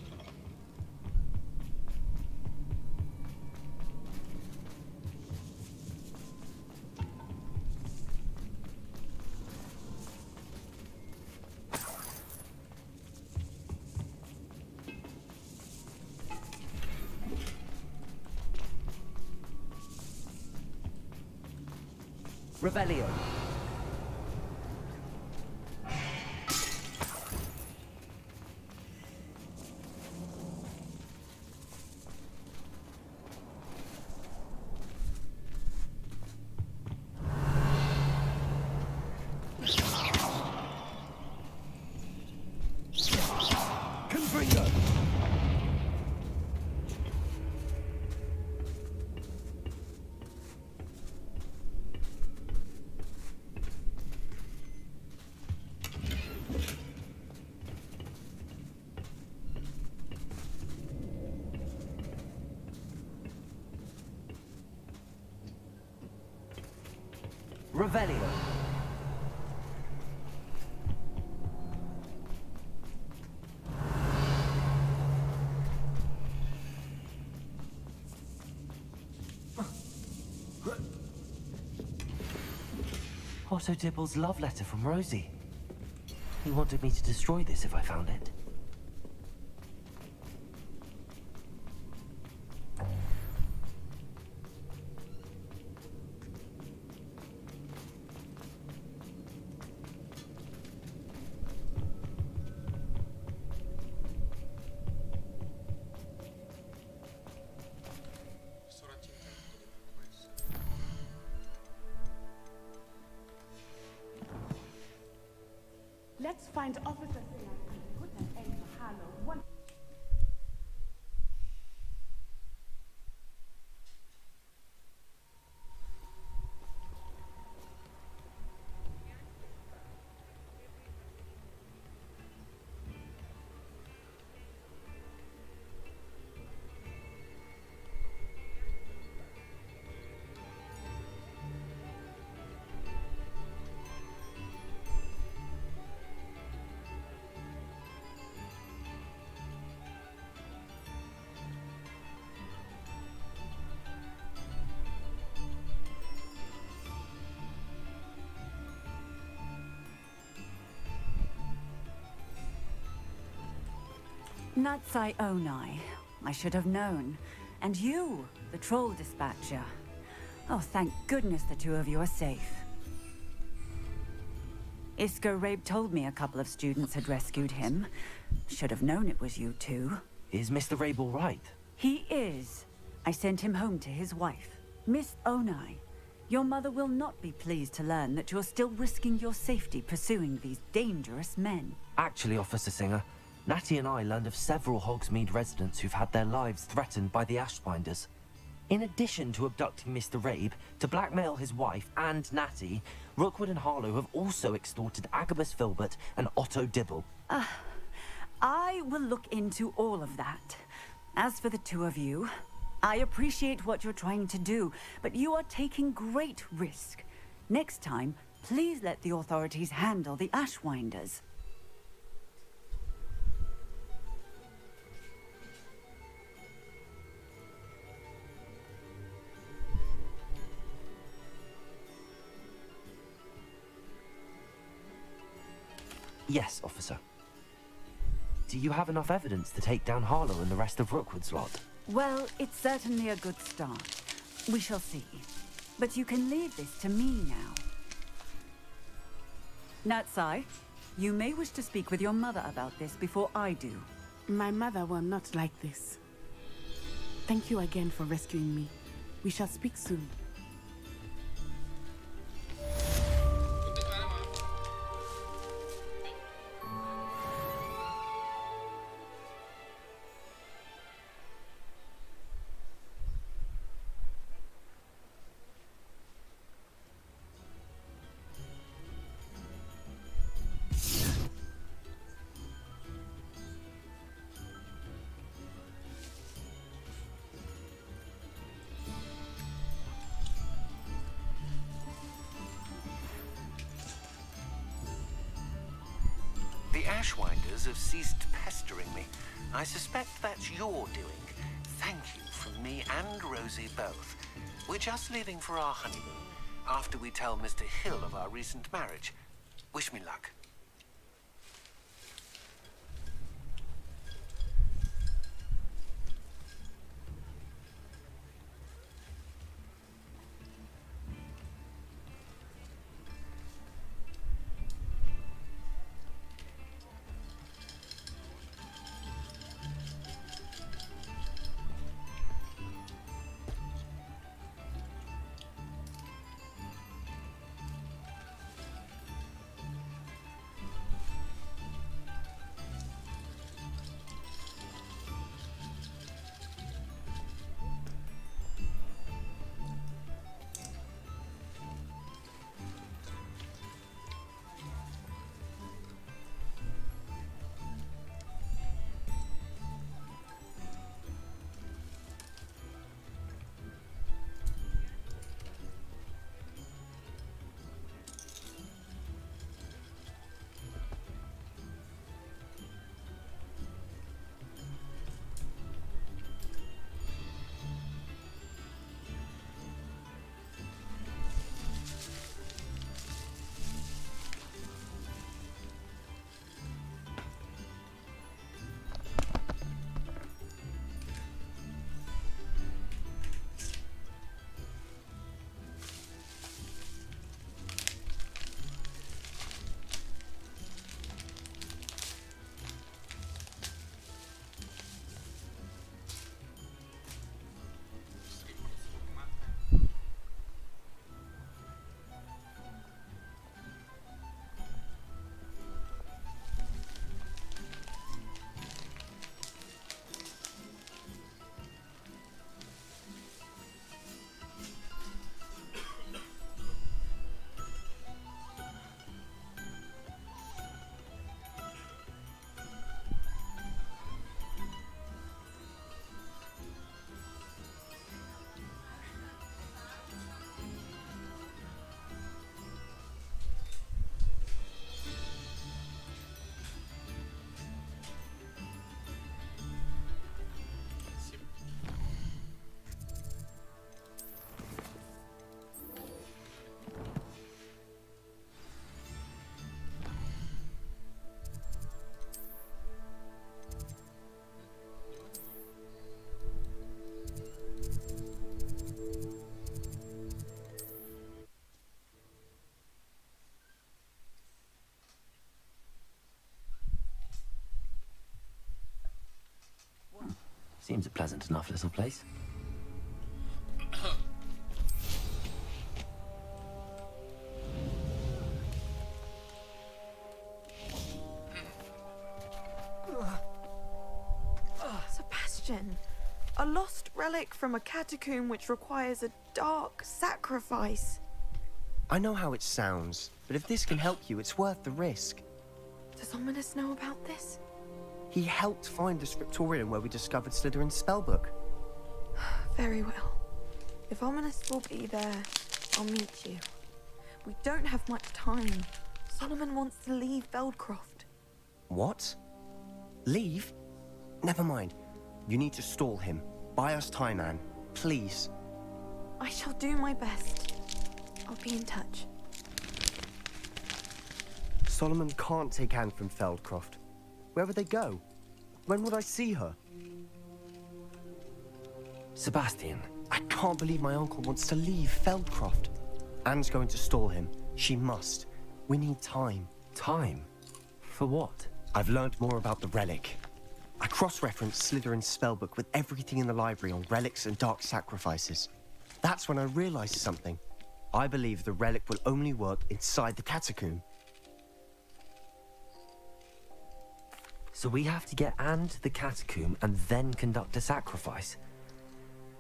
L: Revelio. Revelio.
B: Otto Dibble's love letter from Rosie. He wanted me to destroy this if I found it.
I: Let's find Officer Singer and put an end to Harlow once.
U: Natsai Onai. I should have known. And you, the troll dispatcher. Oh, thank goodness the two of you are safe. Isko Rabe told me a couple of students had rescued him. Should have known it was you two.
B: Is Mr. Rabe all right?
U: He is. I sent him home to his wife, Miss Onai. Your mother will not be pleased to learn that you're still risking your safety pursuing these dangerous men.
B: Actually, Officer Singer, Natty and I learned of several Hogsmeade residents who've had their lives threatened by the Ashbinders. In addition to abducting Mr. Rabe to blackmail his wife and Natty, Rookwood and Harlow have also extorted Agabus Filbert and Otto Dibble.
U: I will look into all of that. As for the two of you, I appreciate what you're trying to do, but you are taking great risk. Next time, please let the authorities handle the Ashwinders.
B: Yes, officer. Do you have enough evidence to take down Harlow and the rest of Rookwood's lot?
U: Well, it's certainly a good start. We shall see. But you can leave this to me now. Natsai, you may wish to speak with your mother about this before I do.
I: My mother will not like this. Thank you again for rescuing me. We shall speak soon.
V: The Ashwinders have ceased pestering me. I suspect that's your doing. Thank you from me and Rosie both. We're just leaving for our honeymoon after we tell Mr. Hill of our recent marriage. Wish me luck.
B: Seems a pleasant enough little place.
D: Sebastian, a lost relic from a catacomb which requires a dark sacrifice.
G: I know how it sounds, but if this can help you, it's worth the risk.
D: Does Ominous know about this?
G: He helped find the scriptorium where we discovered Slytherin's spellbook.
D: Very well. If Ominous will be there, I'll meet you. We don't have much time. Solomon wants to leave Feldcroft.
G: What? Leave? Never mind. You need to stall him. Buy us time, Anne. Please.
D: I shall do my best. I'll be in touch.
G: Solomon can't take Anne from Feldcroft. Where would they go? When would I see her?
B: Sebastian.
G: I can't believe my uncle wants to leave Feldcroft. Anne's going to stall him. She must. We need time.
B: Time? For what?
G: I've learned more about the relic. I cross-referenced Slytherin's spellbook with everything in the library on relics and dark sacrifices. That's when I realized something. I believe the relic will only work inside the catacomb.
B: So we have to get Anne to the catacomb and then conduct a sacrifice?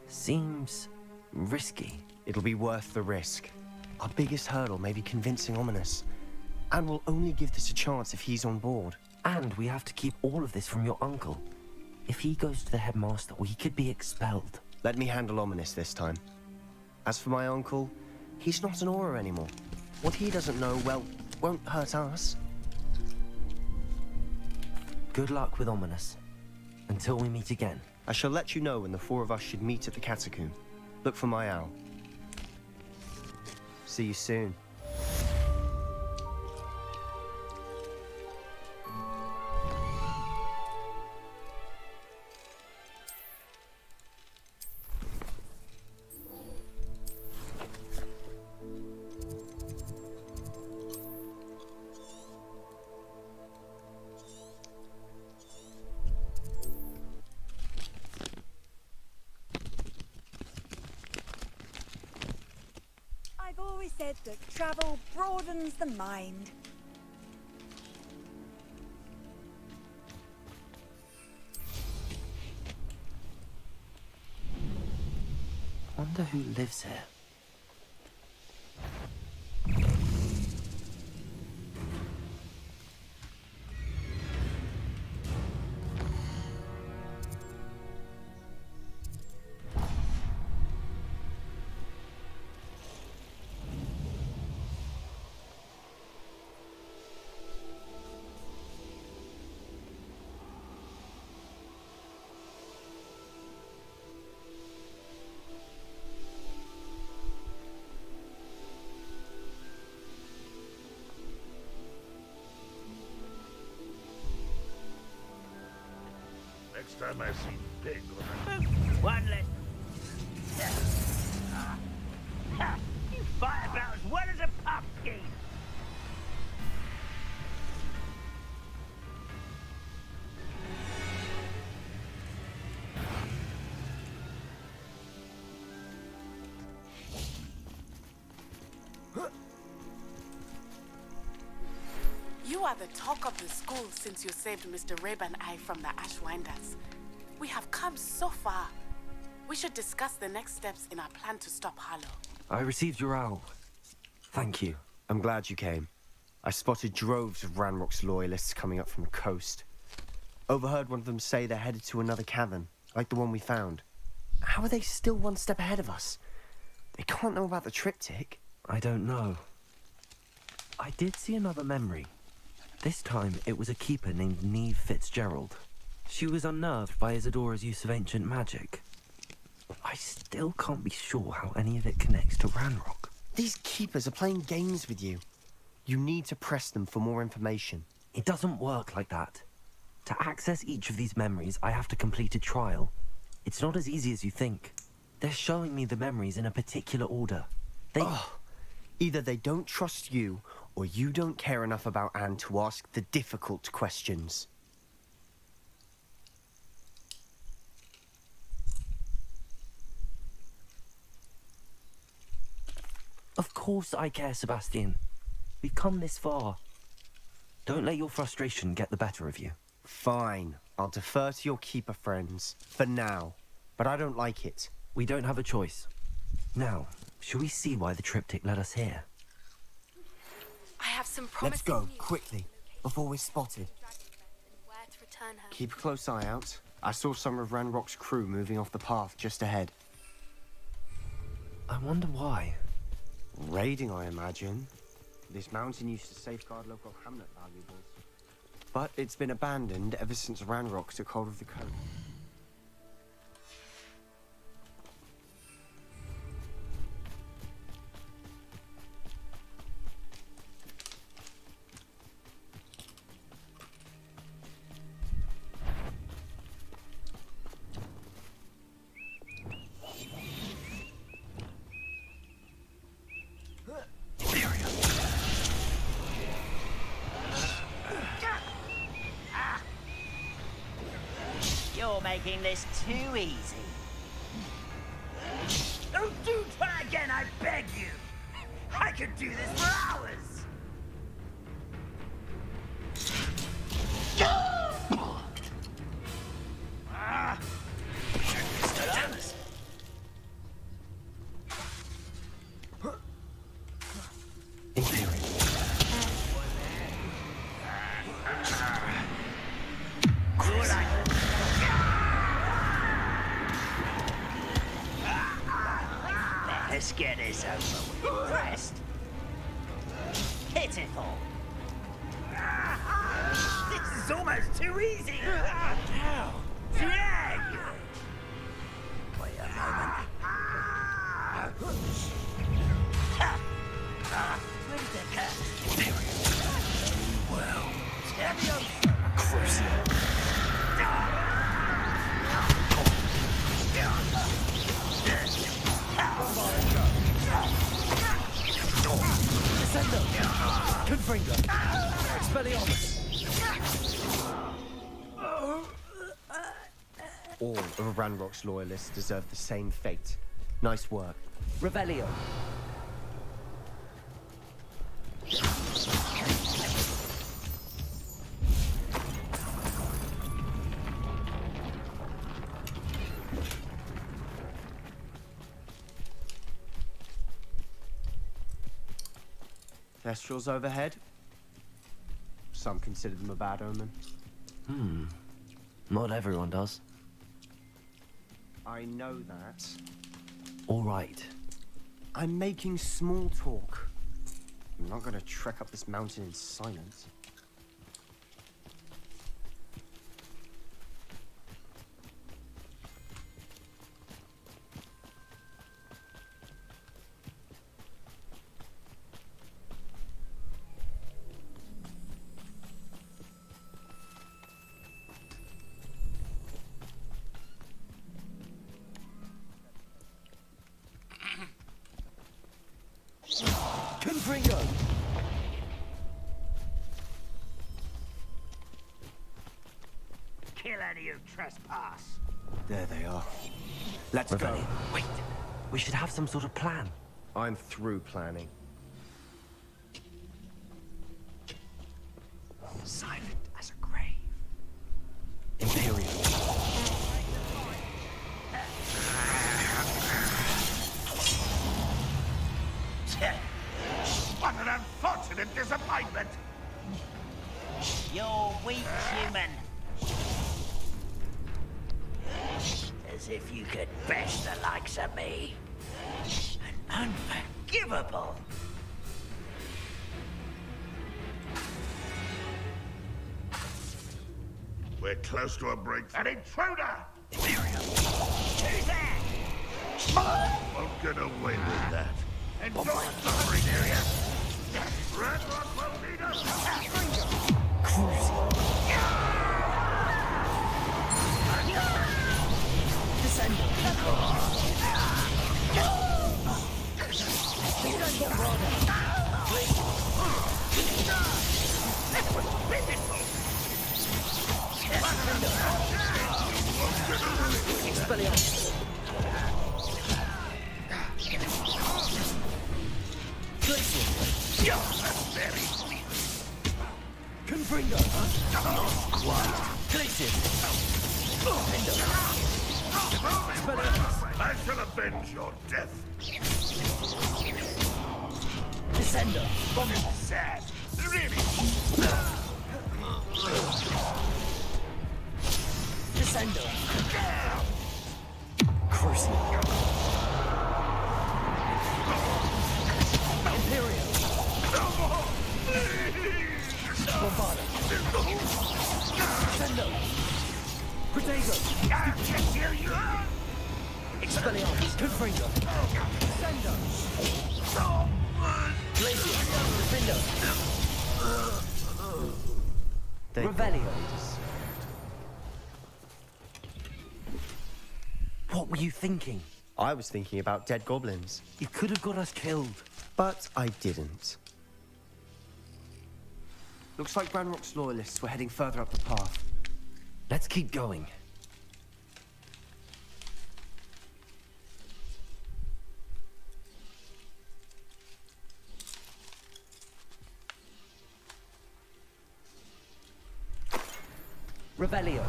B: Seems risky.
G: It'll be worth the risk. Our biggest hurdle may be convincing Ominous. Anne will only give this a chance if he's on board.
B: And we have to keep all of this from your uncle. If he goes to the headmaster, we could be expelled.
G: Let me handle Ominous this time. As for my uncle, he's not an Auror anymore. What he doesn't know, well, won't hurt us.
B: Good luck with Ominous. Until we meet again.
G: I shall let you know when the four of us should meet at the catacomb. Look for my owl. See you soon.
A: I've always said that travel broadens the mind.
B: Wonder who lives here.
S: Next time I see Pig,
N: One less. You fight about as well as a pumpkin.
I: You are the talk of the school since you saved Mr. Rabe and I from the Ashwinders. We have come so far. We should discuss the next steps in our plan to stop Harlow.
B: I received your owl. Thank you.
G: I'm glad you came. I spotted droves of Ranrock's loyalists coming up from the coast. Overheard one of them say they're headed to another cavern, like the one we found. How are they still one step ahead of us? They can't know about the triptych.
B: I don't know. I did see another memory. This time, it was a keeper named Neve Fitzgerald. She was unnerved by Isadora's use of ancient magic. I still can't be sure how any of it connects to Ranrock.
G: These keepers are playing games with you. You need to press them for more information.
B: It doesn't work like that. To access each of these memories, I have to complete a trial. It's not as easy as you think. They're showing me the memories in a particular order.
G: Either they don't trust you, or you don't care enough about Anne to ask the difficult questions.
B: Of course I care, Sebastian. We've come this far. Don't let your frustration get the better of you.
G: Fine. I'll defer to your keeper friends. For now. But I don't like it.
B: We don't have a choice. Now, shall we see why the triptych led us here?
Q: I have some promising
G: Let's go,
Q: news.
G: quickly, before we're spotted.
Q: Where to return her.
G: Keep a close eye out. I saw some of Ranrock's crew moving off the path just ahead.
B: I wonder why.
G: Raiding, I imagine. This mountain used to safeguard local hamlet valuables. But it's been abandoned ever since Ranrock took hold of the coast.
L: You're making this too easy. Oh, do try again, I beg you! I could do this for hours! Ah! Let's get this over with. Rest. Pitiful. This is almost too easy. Ow. Drag. Wait a moment. Where did that go? Very well. Crucial.
B: Confringo! Expelliarmus!
G: All of Ranrock's loyalists deserve the same fate. Nice work.
L: Revelio.
G: Thestrals overhead. Some consider them a bad omen.
B: Not everyone does.
G: I know that.
B: All right.
G: I'm making small talk. I'm not gonna trek up this mountain in silence.
B: Confringo!
L: Kill any who trespass.
G: There they are. Let's
B: Revelio.
G: go.
B: Wait. We should have some sort of plan.
G: I'm through planning.
L: Silent as a grave.
B: Imperial.
O: What an unfortunate disappointment!
L: You're weak, human. As if you could bash the likes of me. An unforgivable.
O: We're close to a breakthrough. An intruder!
L: Who's that?
O: Won't get away with that. And don't suffering area! Ranrock will need us!
B: Confringo! Not quite. Glacier!
O: I shall avenge your death.
B: Descender!
O: Sad. Really?
B: Descender! Crucial! Imperial! Bombarda! Descender! Protego! Expelliarmus! Confringo! Descender! Glacier! Defender! Revelio! What were you thinking?
G: I was thinking about dead goblins.
B: You could have got us killed.
G: But I didn't. Looks like Ranrock's loyalists were heading further up the path.
B: Let's keep going. Revelio.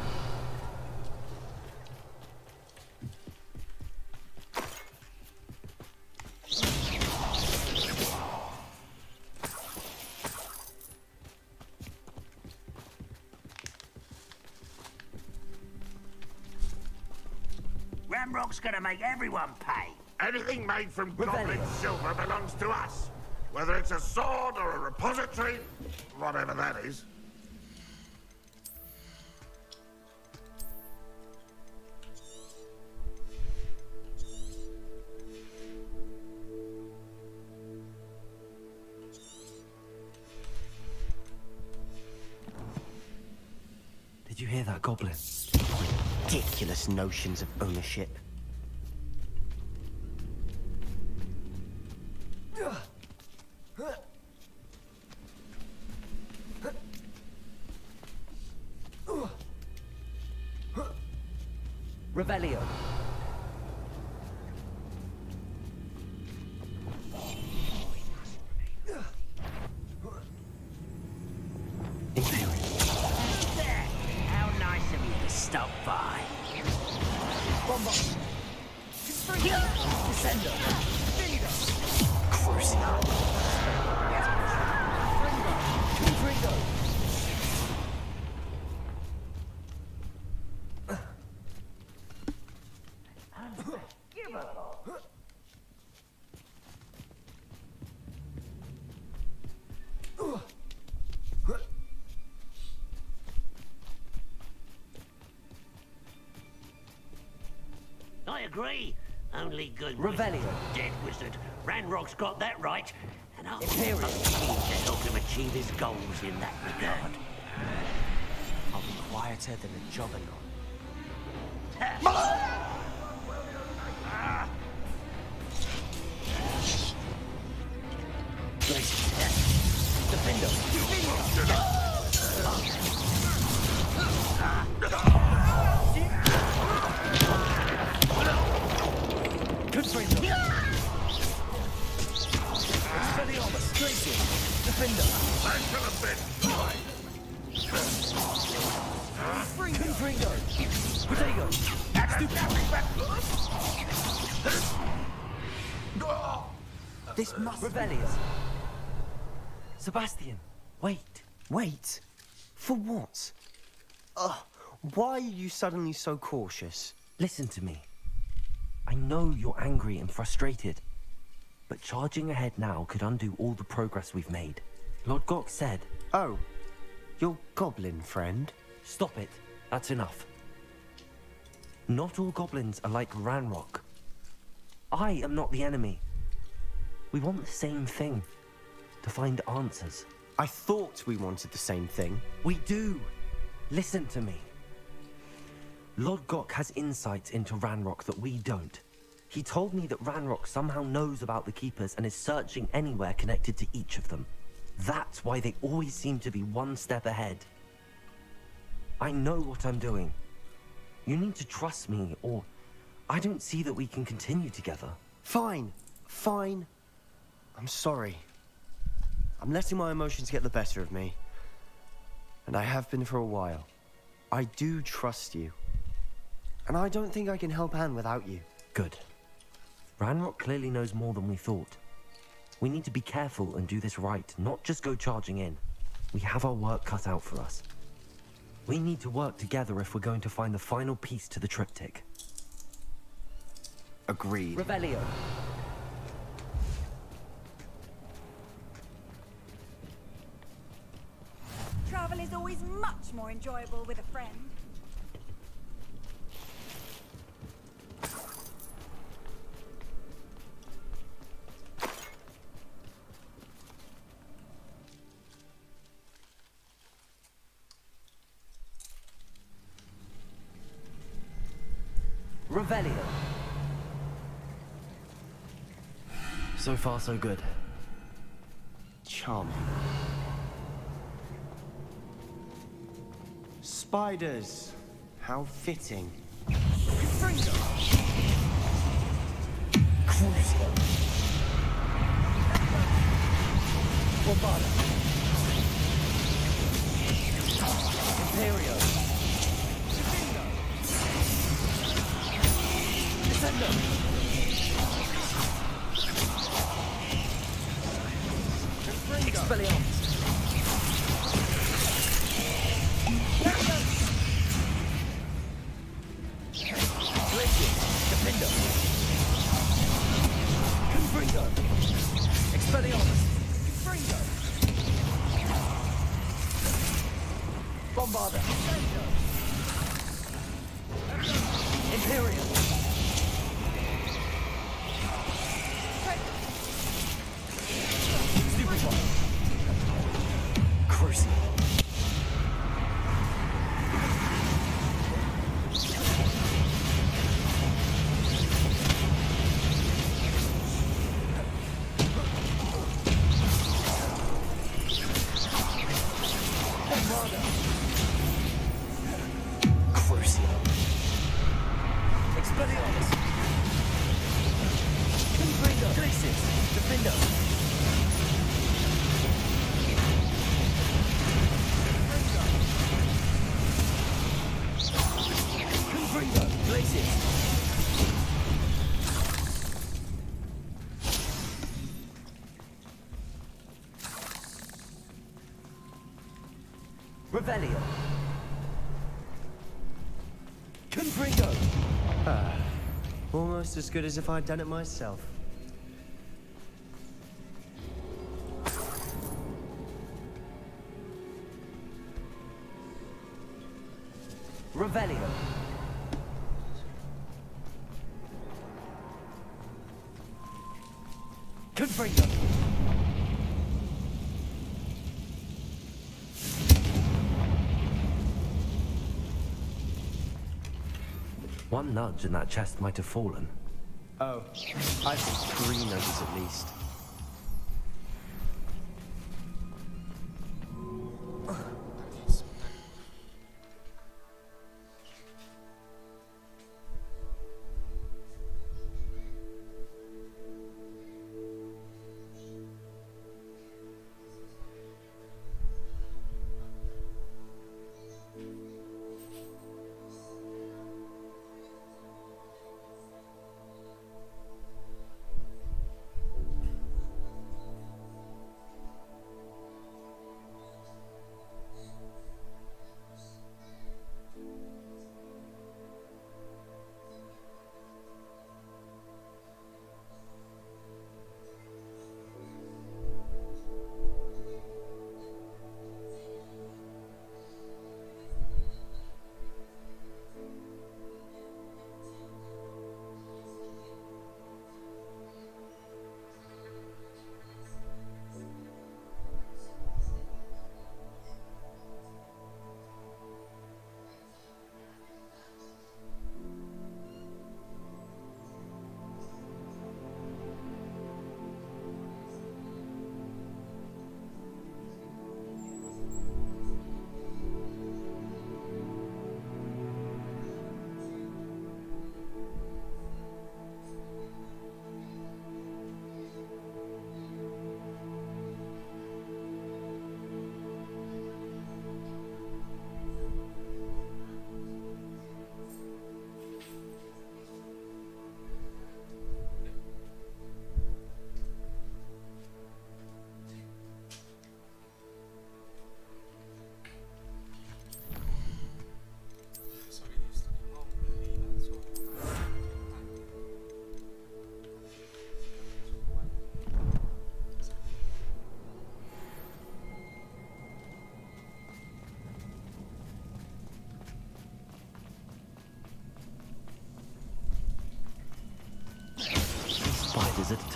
L: Ranrock's gonna make everyone pay.
O: Anything made from goblin silver belongs to us. Whether it's a sword or a repository, whatever that is.
B: Did you hear that, Goblin?
G: Ridiculous notions of ownership.
B: Revelio.
L: How nice of you to stop by.
B: Descender. Crucial. Confringo.
L: I agree. Only good
B: Revelio.
L: wizard, dead wizard. Ranrock's got that right. And I'll
B: Imperial.
L: I'm keen to help him achieve his goals in that regard.
G: I'll be quieter than a juggernaut.
B: Defender. Confringo. Expelliarmus. Glacier. Defender.
O: I shall avenge.
B: Confringo. Protego. This must Rebellious. Sebastian, wait.
G: Wait? For what? Why are you suddenly so cautious?
B: Listen to me. I know you're angry and frustrated, but charging ahead now could undo all the progress we've made. Lord Gok said...
G: Oh, your goblin friend?
B: Stop it. That's enough. Not all goblins are like Ranrock. I am not the enemy. We want the same thing. To find answers.
G: I thought we wanted the same thing.
B: We do. Listen to me. Lord Gok has insights into Ranrock that we don't. He told me that Ranrock somehow knows about the Keepers and is searching anywhere connected to each of them. That's why they always seem to be one step ahead. I know what I'm doing. You need to trust me, or I don't see that we can continue together.
G: Fine. I'm sorry. I'm letting my emotions get the better of me. And I have been for a while. I do trust you. And I don't think I can help Anne without you.
B: Good. Ranrock clearly knows more than we thought. We need to be careful and do this right, not just go charging in. We have our work cut out for us. We need to work together if we're going to find the final piece to the triptych.
G: Agreed.
B: Revelio.
A: Travel is always much more enjoyable with a friend.
B: Revelio. So far, so good.
G: Charming. Spiders. How fitting.
B: Crucio. Bovada. Imperio. Defendo. Expelliarmus. Defendo. Confringo. Expelliarmus. Confringo. Bombarda. Imperial. Superball. Crucial. Revelio. Confringo.
G: Almost as good as if I'd done it myself.
B: Revelio. Confringo. One nudge and that chest might have fallen.
G: Oh, I think 3 nudges at least.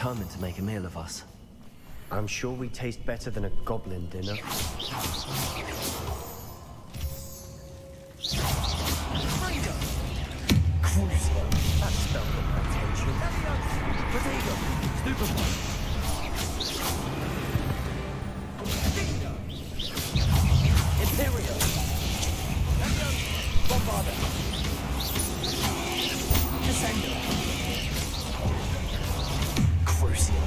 B: determined to make a meal of us.
G: I'm sure we taste better than a goblin dinner. Crucio. That spelled got my attention. Potato. Stupefy. Imperial. Bombarder. Descender. Crucio.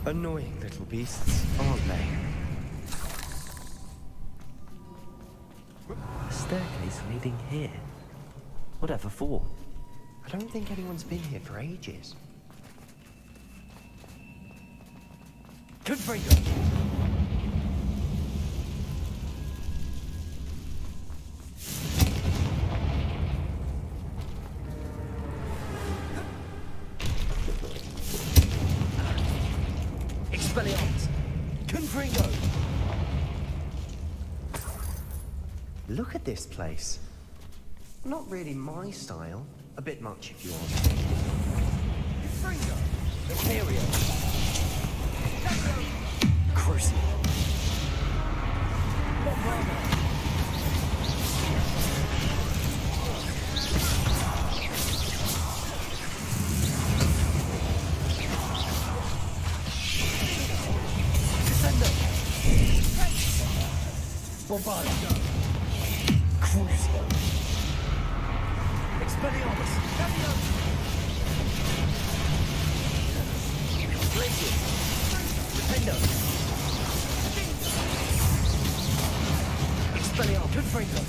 G: Annoying little beasts, aren't they?
B: A staircase leading here. Whatever for?
G: I don't think anyone's been here for ages. Confringo! Expelliarmus! Confringo! Look at this place. Not really my style. A bit much, if you ask me. Confringo! Imperio! Crucio! Bombarder! Bombarder! Crucio! Expelliarmus! Glacier! Defender! Expelliarmus! Confringo!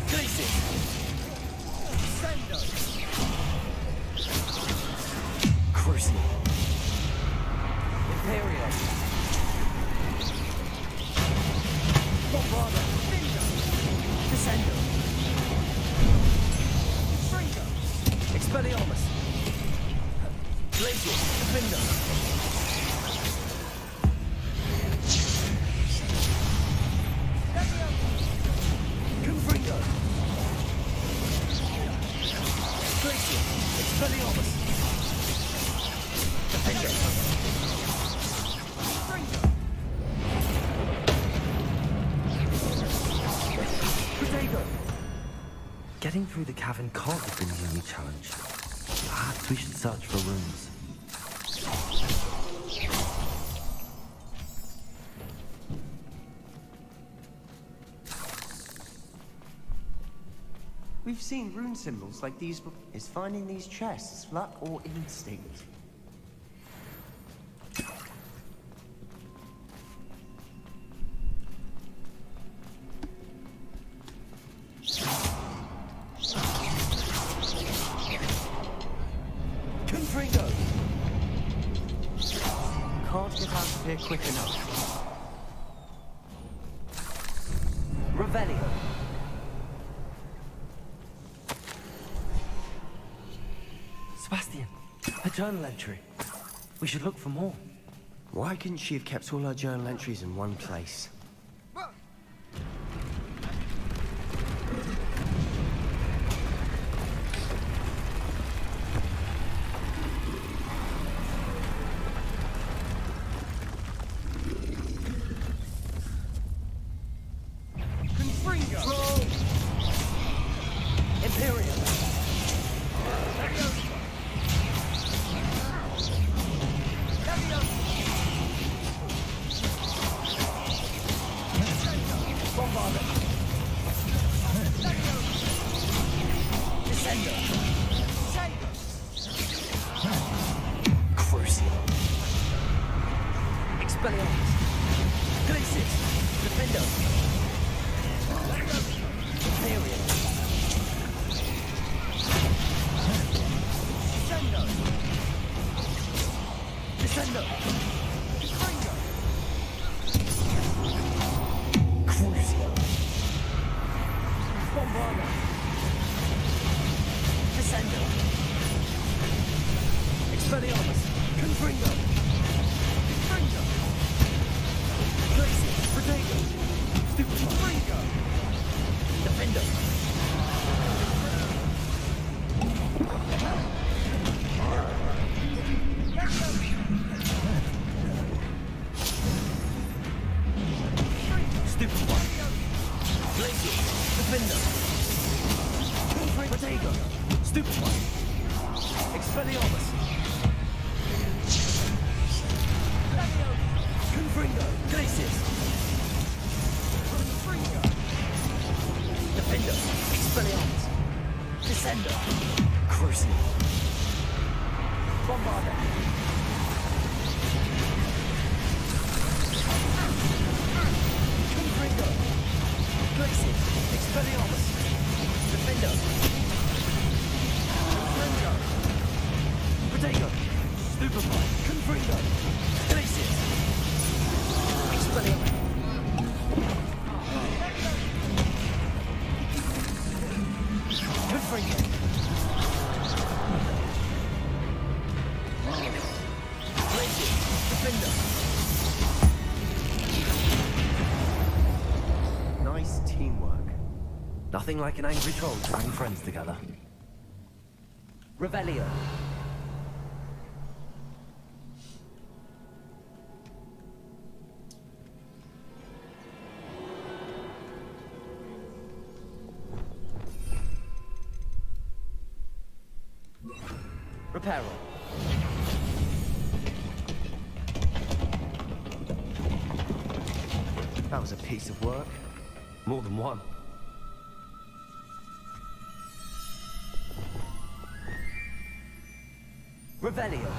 G: Glacier! Descendo! Crucio! Imperial! Bombarder! Descendo! Confringo! Expelliarmus! Glacier! Defender! Confringo! Glacier! Expelliarmus! Defender!
B: Getting through the cavern can't have been the only challenge. Perhaps we should search for rooms.
G: We've seen rune symbols like these before. Is finding these chests luck or instinct? Confringo! Can't get out of here quick enough. Revelio!
B: Sebastian, a journal entry. We should look for more.
G: Why couldn't she have kept all her journal entries in one place? Expelliarmus!
B: Confringo! Confringo! Crazy! Potato! Stupid Confringo! Defender! Stupid one! Lazy! Defender! Potato! Stupid one! Expelliarmus! Confringo! Glacius! Confringo! Defender! Expelliarmus! Descender! Crucible! Bombarder! Confringo! Glacius! Expelliarmus! Defender! Confringo! Potato! Stupefy! Confringo! Glacius! Expelliarmus! Confringo! Glacius! Defender!
G: Nice teamwork.
B: Nothing like an angry troll to bring friends together. Revelio. Reparo.
G: That was a piece of work.
B: More than one. Revelio.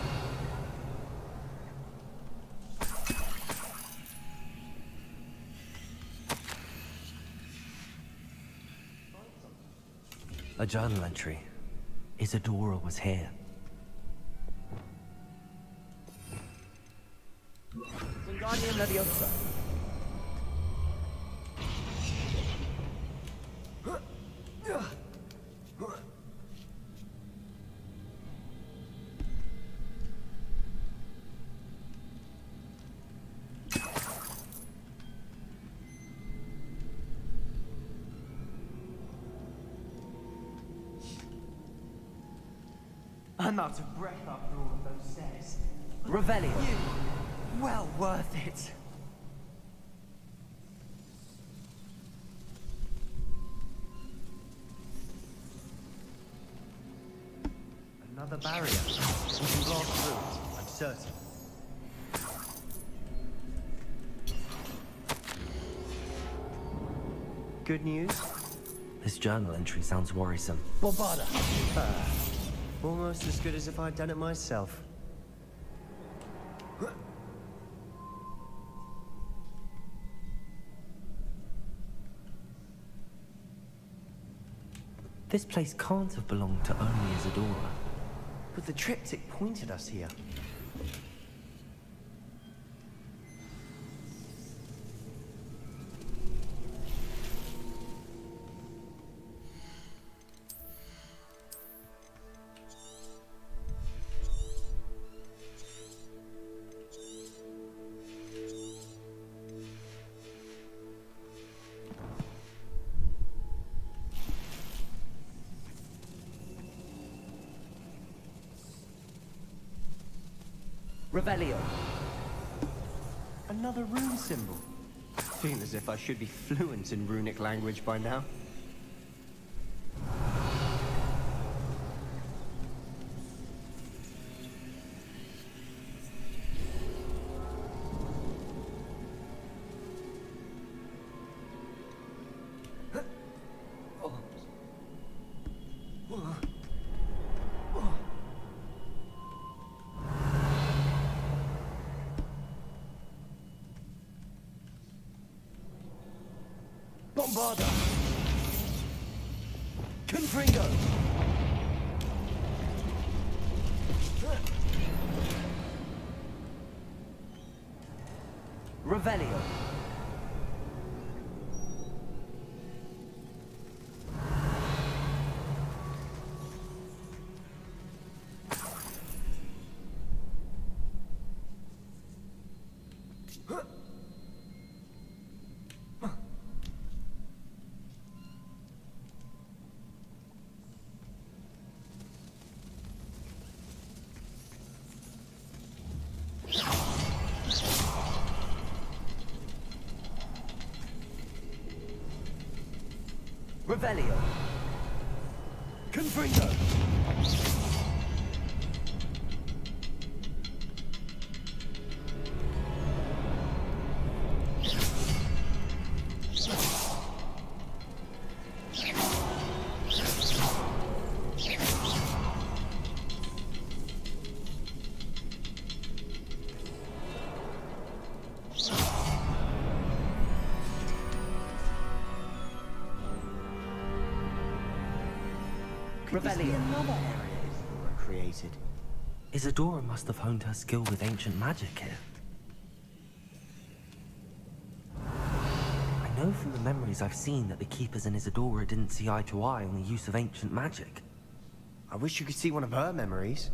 B: A journal entry. Isadora was here. Wingardium Leviosa.
T: I'm out of breath after all of those stairs.
B: Revelio.
T: Well worth it.
G: Another barrier. We can blast through it, I'm certain. Good news?
B: This journal entry sounds worrisome.
G: Bombarda! Almost as good as if I'd done it myself.
B: This place can't have belonged to only Isadora.
G: But the triptych pointed us here.
B: Revelio.
G: Another rune symbol. Feel as if I should be fluent in runic language by now.
B: Bombarda! Confringo! Revelio. Revelio.
F: Confringo.
G: Could this be another area Isadora created?
B: Isadora must have honed her skill with ancient magic here. I know from the memories I've seen that the Keepers and Isadora didn't see eye to eye on the use of ancient magic.
G: I wish you could see one of her memories.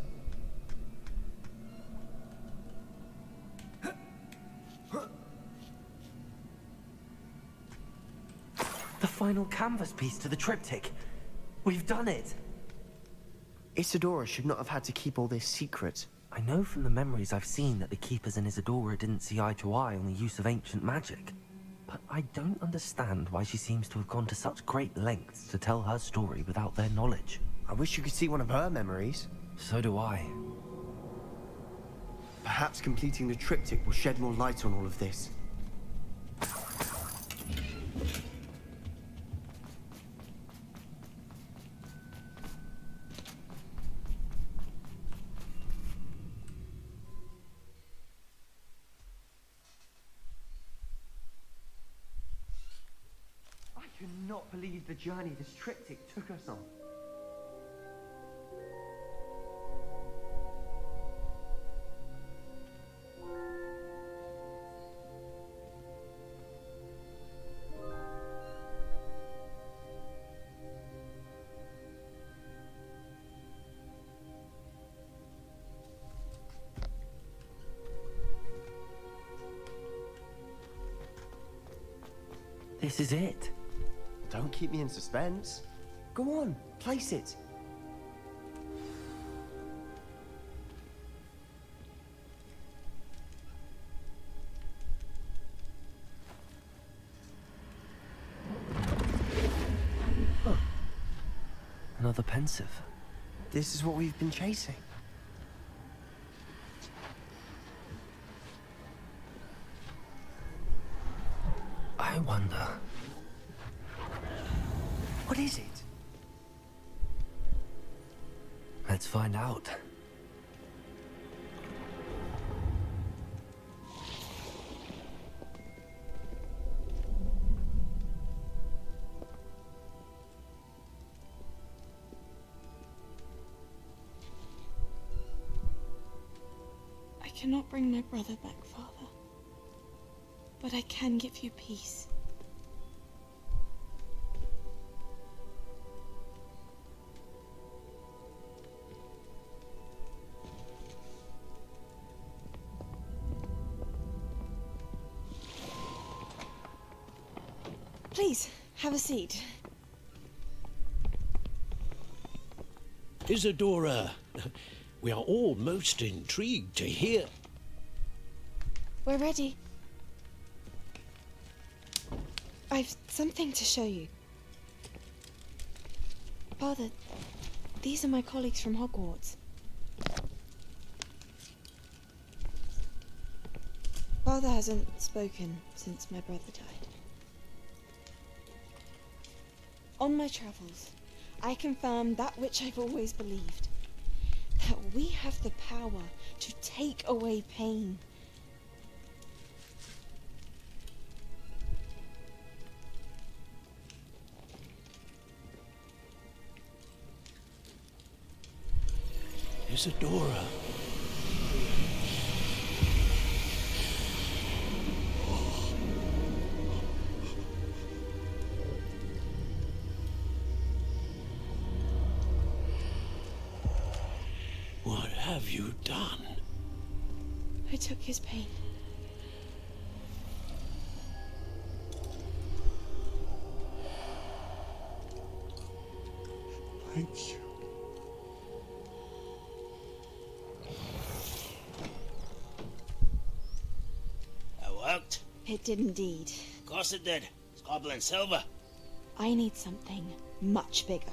B: The final canvas piece to the triptych. We've done it!
G: Isadora should not have had to keep all this secret.
B: I know from the memories I've seen that the Keepers and Isadora didn't see eye to eye on the use of ancient magic. But I don't understand why she seems to have gone to such great lengths to tell her story without their knowledge.
G: I wish you could see one of her memories.
B: So do I.
G: Perhaps completing the triptych will shed more light on all of this.
T: I cannot believe the journey this triptych took us on.
B: This is it.
G: Don't keep me in suspense. Go on, place it.
B: Huh. Another pensive.
G: This is what we've been chasing.
B: I wonder.
G: What is it?
B: Let's find out.
H: I cannot bring my brother back, Father. But I can give you peace. Please, have a seat.
L: Isadora, we are all most intrigued to hear.
H: We're ready. I've something to show you. Father, these are my colleagues from Hogwarts. Father hasn't spoken since my brother died. On my travels, I confirm that which I've always believed. That we have the power to take away pain.
L: Isadora. What have you done?
H: I took his pain.
O: hates you.
L: That worked.
H: It did indeed.
L: Of course it did. It's goblin silver.
H: I need something much bigger.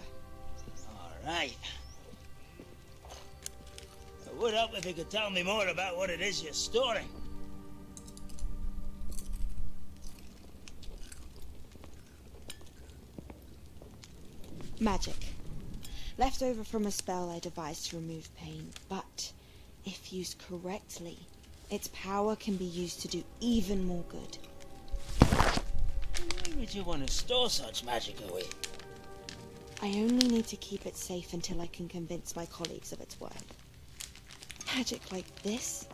L: All right. It would help if you could tell me more about what it is you're storing.
H: Magic. Left over from a spell I devised to remove pain, but if used correctly, its power can be used to do even more good.
L: Why would you want to store such magic away?
H: I only need to keep it safe until I can convince my colleagues of its worth. Magic like this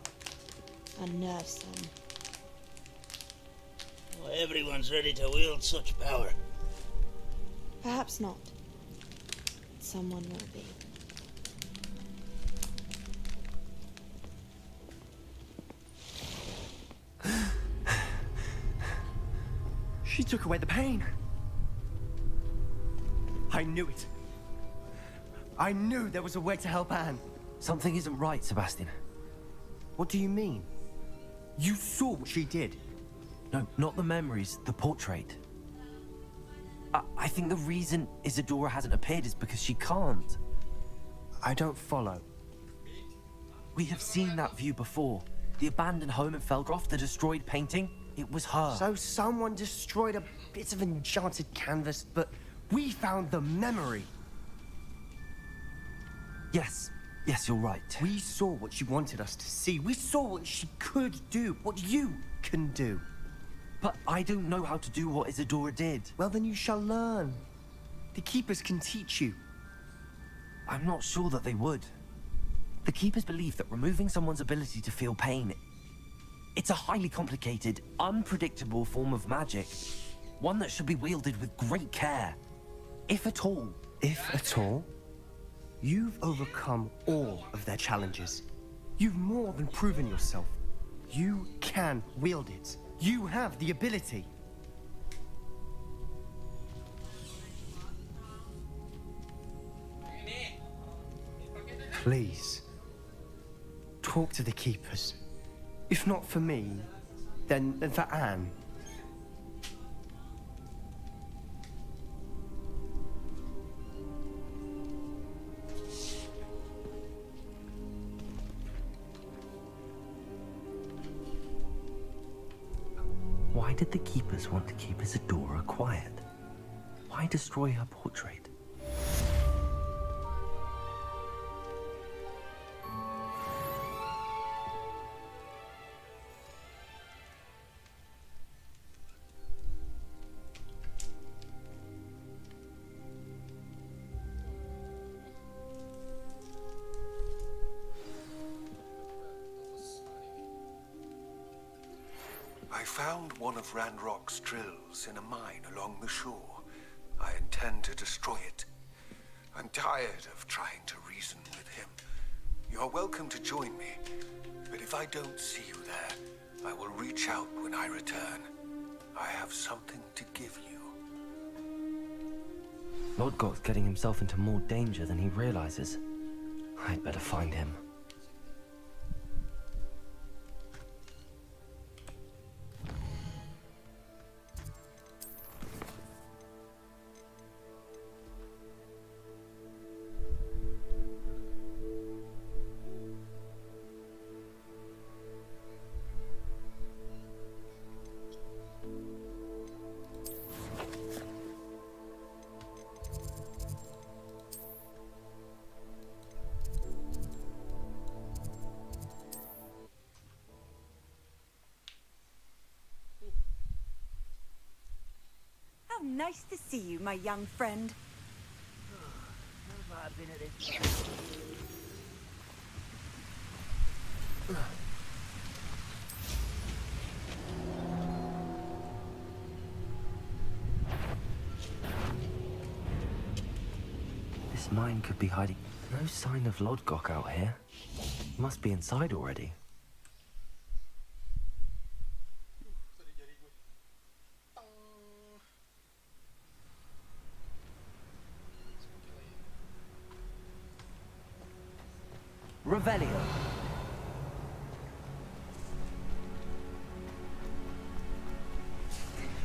H: unnerves them.
L: Well, everyone's ready to wield such power.
H: Perhaps not. Someone will be.
G: She took away the pain. I knew it. I knew there was a way to help Anne.
B: Something isn't right, Sebastian.
G: What do you mean? You saw what she did.
B: No, not the memories, the portrait. I think the reason Isadora hasn't appeared is because she can't.
G: I don't follow.
B: We have seen that view before. The abandoned home in Felgroth, the destroyed painting, it was her.
G: So someone destroyed a bit of enchanted canvas, but we found the memory.
B: Yes, you're right.
G: We saw what she wanted us to see. We saw what she could do, what you can do.
B: But I don't know how to do what Isadora did.
G: Well, then you shall learn. The Keepers can teach you.
B: I'm not sure that they would. The Keepers believe that removing someone's ability to feel pain, it's a highly complicated, unpredictable form of magic. One that should be wielded with great care. If at all.
G: If at all? You've overcome all of their challenges. You've more than proven yourself. You can wield it. You have the ability. Please, talk to the Keepers. If not for me, then for Anne.
B: Why did the Keepers want to keep Isadora quiet? Why destroy her portrait?
V: I found one of Ranrock's drills in a mine along the shore. I intend to destroy it. I'm tired of trying to reason with him. You're welcome to join me, but if I don't see you there, I will reach out when I return. I have something to give you.
B: Lodgok's getting himself into more danger than he realizes. I'd better find him.
A: How nice to see you, my young friend.
B: This mine could be hiding. No sign of Lodgok out here. He must be inside already. Revelio.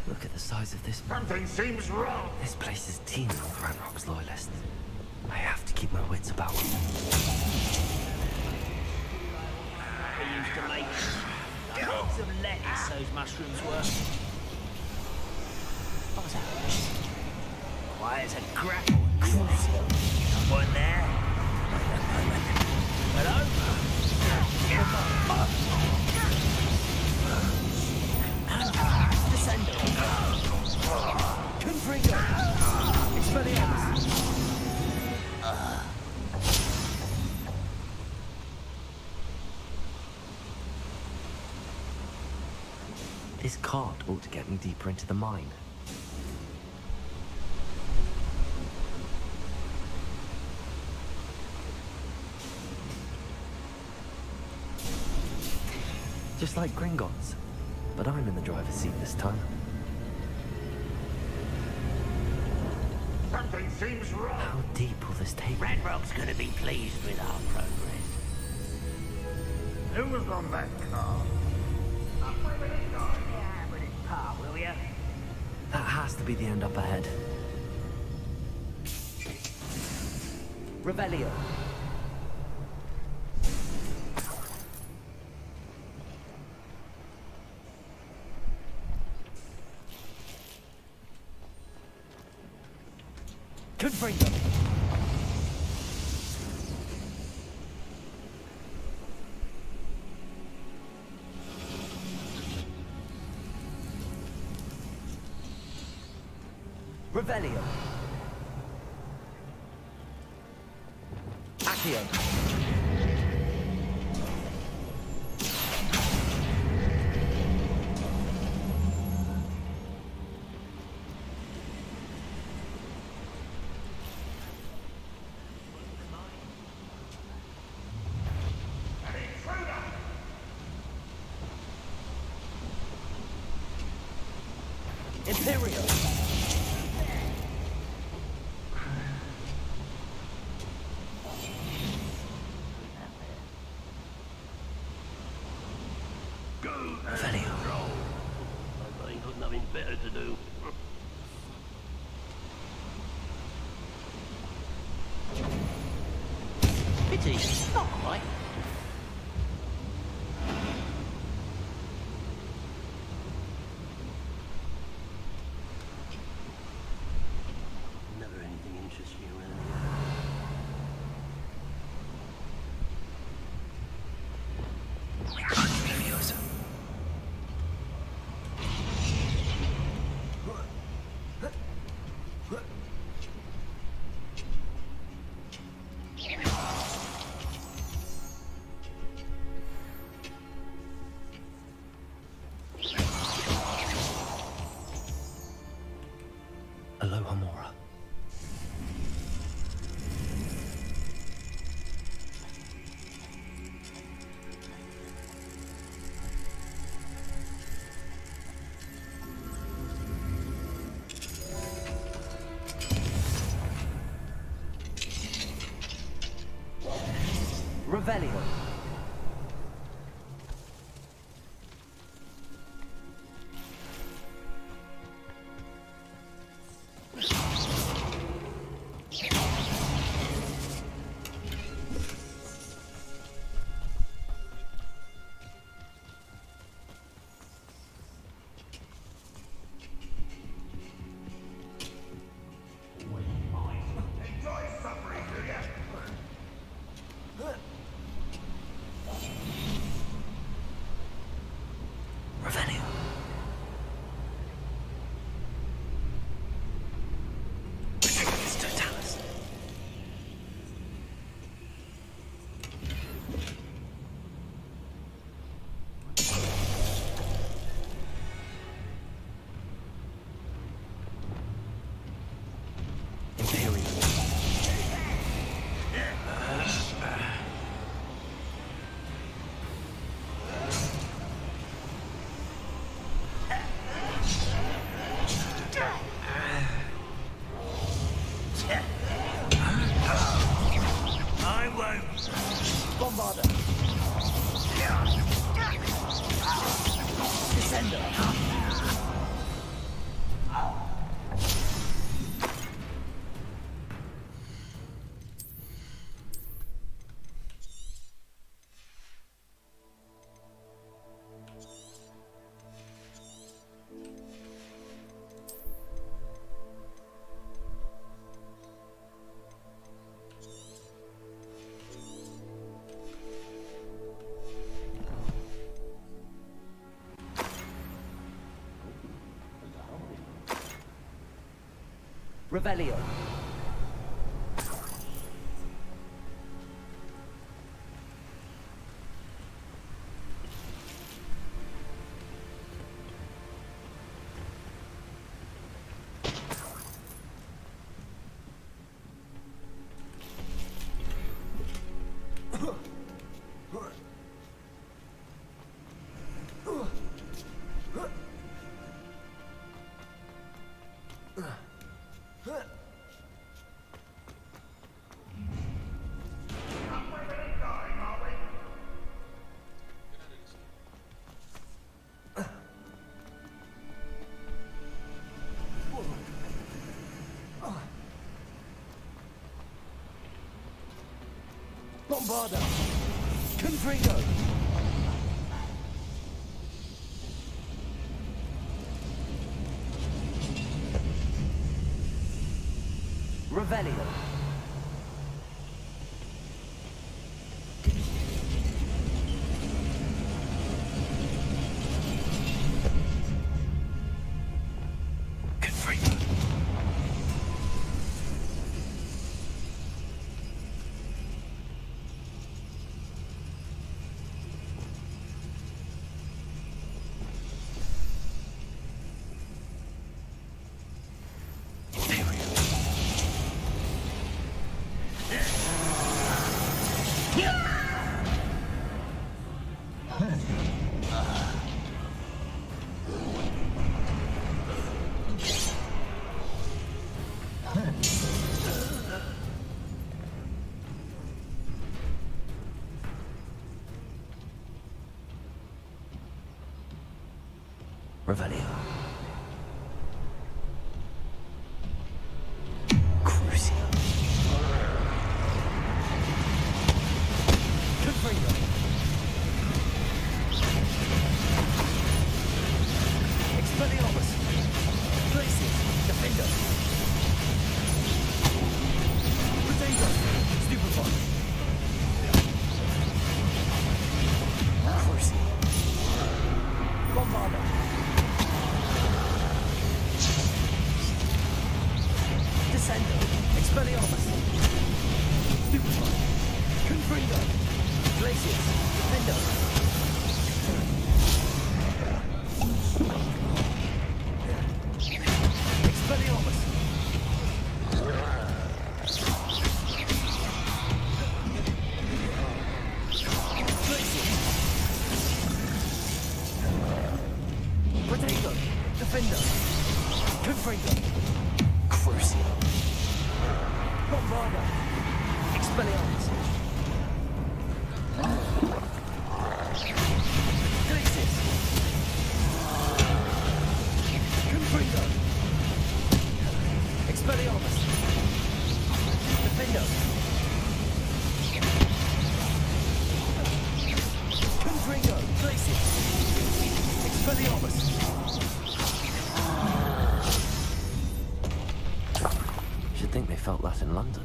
B: Look at the size of this.
S: Something seems wrong.
B: This place is teeming with Ranrock's loyalists. I have to keep my wits about me.
L: We used to make some lettuce, those mushrooms were. What's that? Why, it's a grapple. Someone there? Hello? Descendo. Confringo. Expelliarmus.
B: This cart ought to get me deeper into the mine. Just like Gringotts, but I'm in the driver's seat this time.
S: Something seems wrong.
B: How deep will this take me?
L: Ranrock's gonna be pleased with our progress.
S: Who was on that car?
L: Yeah, with his pa, will ya?
B: That has to be the end up ahead. Revelio. Confringo. Revelio. Accio. Imperial. Revelio.
S: I ain't got nothing better to do.
L: Pity, not quite.
S: Never anything interests me around
B: Aloha Mora. Revelio.
S: Enjoy suffering, do ya?
B: Revelio. Bombarda! Confringo! Revelio! Confringo! Revelio. Crucio. Confringo. Expelliarmus. Glacius. Defender. Potato. Stupefy. Crucio. Bombarda. Descendo. Expelliarmus. Stupefy. Confringo. Glacius. Defender. Expelliarmus. Glacius. Potato. Defender. Confringo. Crucio. Bombarda. Expelliarmus. Glacius. Confringo. Expelliarmus. Defender. Confringo. Glacius. Expelliarmus. You'd think they felt that in London.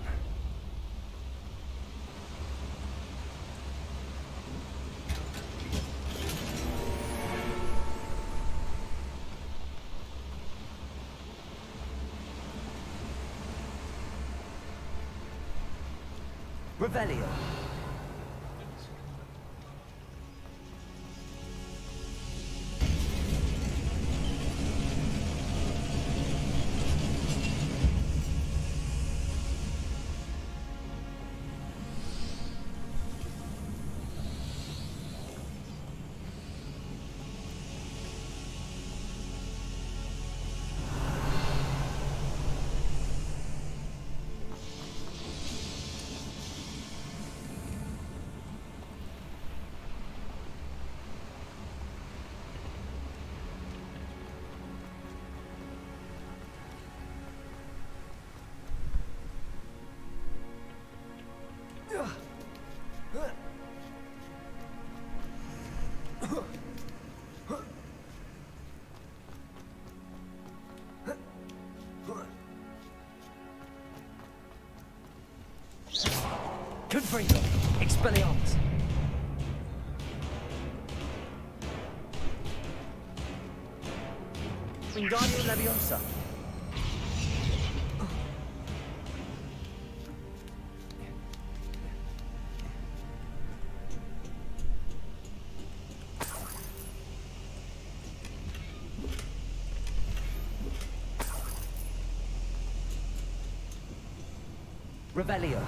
B: Revelio. Confringo. Expelliarmus. Wingardium Leviosa. Revelio.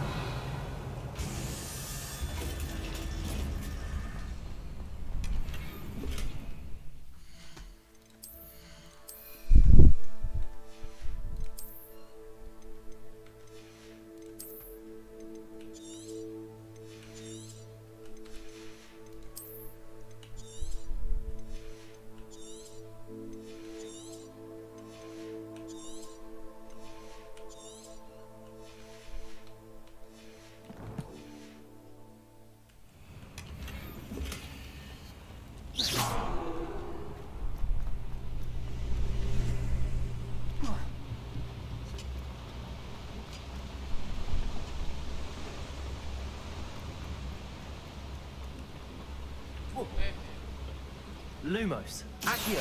B: Lumos. Accio.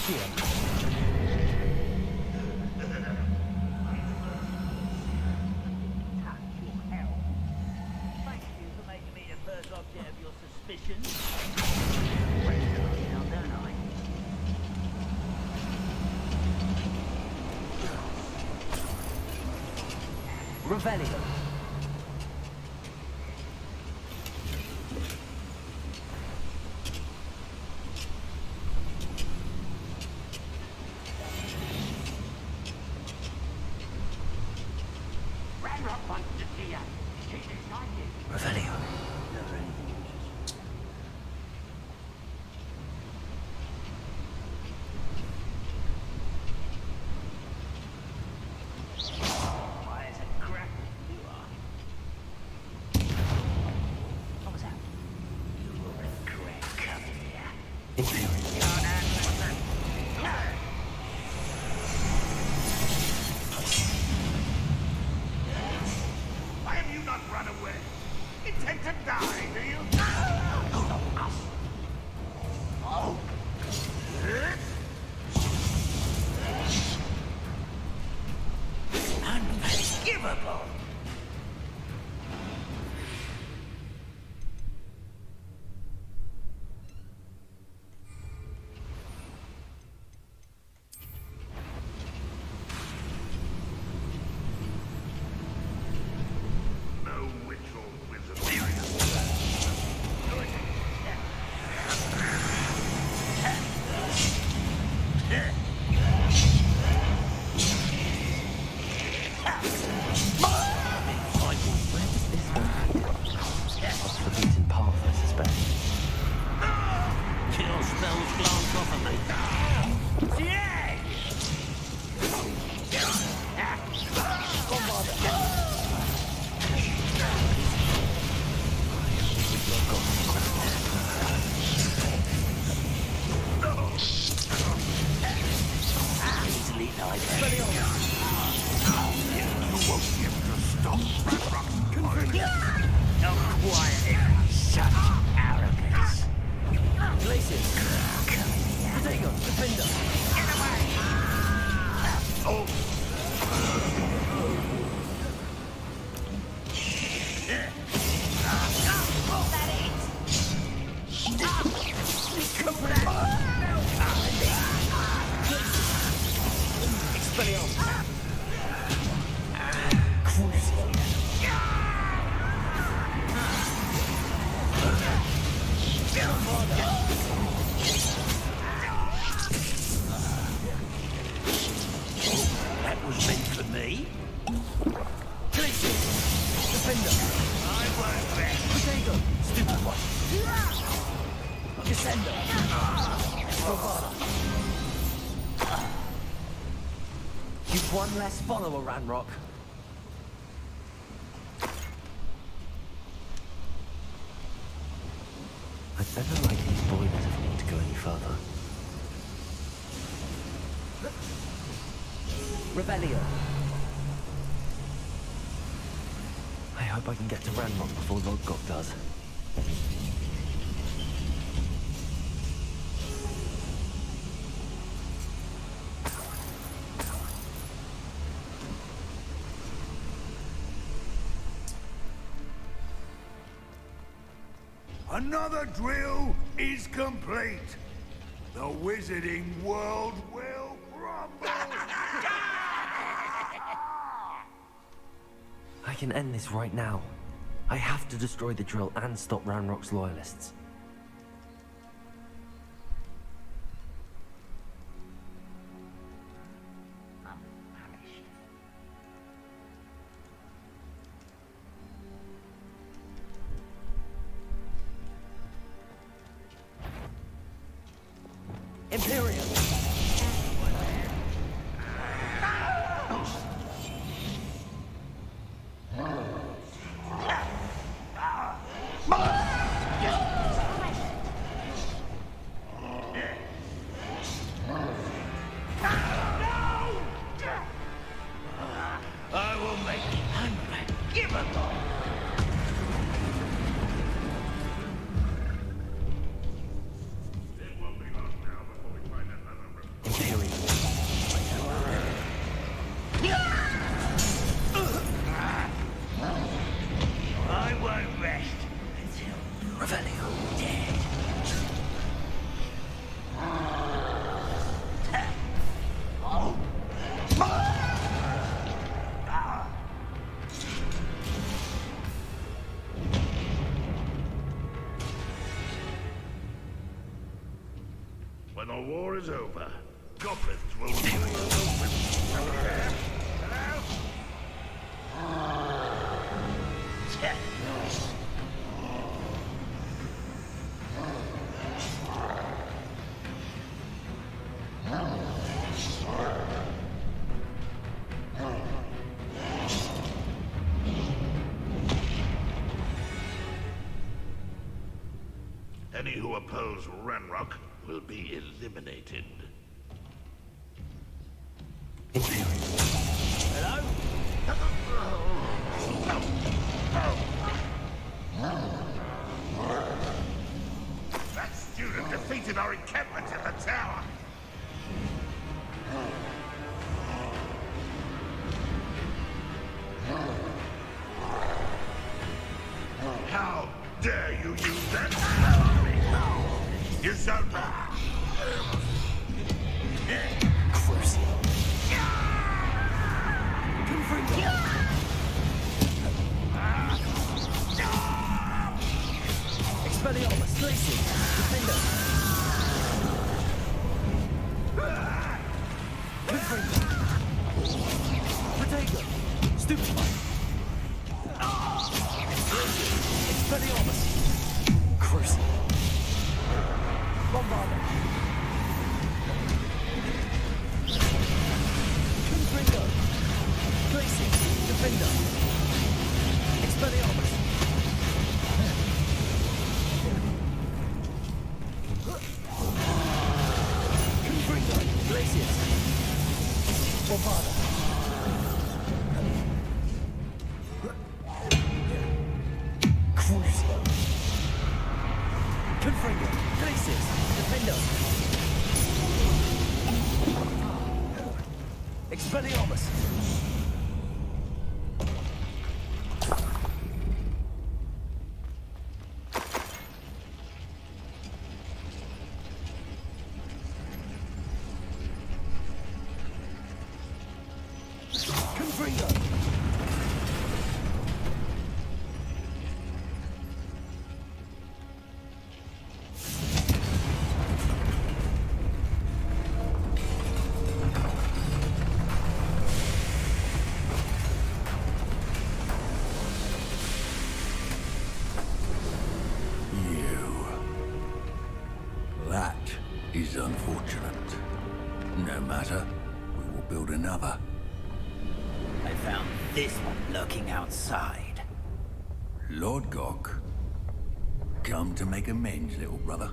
L: Thank you for making me the first object of your suspicions. Now, don't I?
B: Revelio.
L: Ranrock wants to see us. She's excited.
B: Revelio.
L: Never anything uses. Why is it crap you are? What was that? You will regret coming here.
B: Imperial.
L: Can't handle that.
S: Why have you not run away? Intend to die, do you? Oh.
L: Unforgivable.
S: No witch or wizard.
B: Off the beaten path, I suspect.
L: Kill spells glance off of me. Yeah! Easily died.
S: You won't be able to stop Ranrock.
L: No quiet. Such arrogance.
B: Glacius. Potato. Defender.
L: Get away!
S: Oh.
L: Pull that
B: Expelliarmus.
L: That was meant for me.
B: Defender.
L: I won't rest.
B: Potato. Stupid one. Descender. You've one less follower, Ranrock. I'd better light these boilers if we need to go any further. Revelio. I hope I can get to Ranrock before Lodgok does.
S: Another drill is complete. The wizarding world will crumble.
B: I can end this right now. I have to destroy the drill and stop Ranrock's loyalists. Imperium!
L: I will make it unforgivable.
S: It won't be long now before we find that When the war is over, goblins will rule the open. Hello? Any who oppose Ranrock will be eliminated. Hello? That student defeated our encampment in the tower. How dare you use that spell on me? You shall not.
B: Cruise. Confringo. Expelliarmus, Glacier, Defender. Confringo. Protego. Stupefy. Expelliarmus. Cruise. Bombarder. Confringo. Glacier, Defender. Expelliarmus. Confringo. Glacier. Bombarder. Cruiser. Confringo. Glacier. Defender. Expelliarmus. Confringo.
F: That is unfortunate. No matter, we will build another.
L: I found this one lurking outside.
F: Lord Gok, come to make amends, little brother.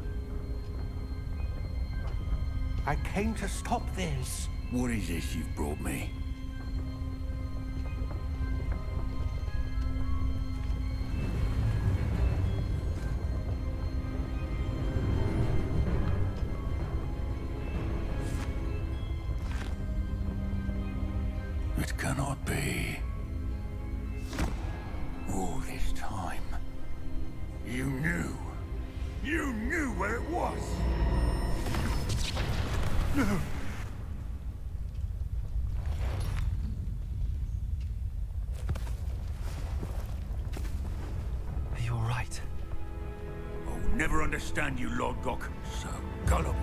M: I came to stop this.
F: What is this you've brought me? It cannot be. All this time, you knew. You knew where it was. No.
B: Are you all right?
F: I'll never understand you, Lord Gok. So gullible.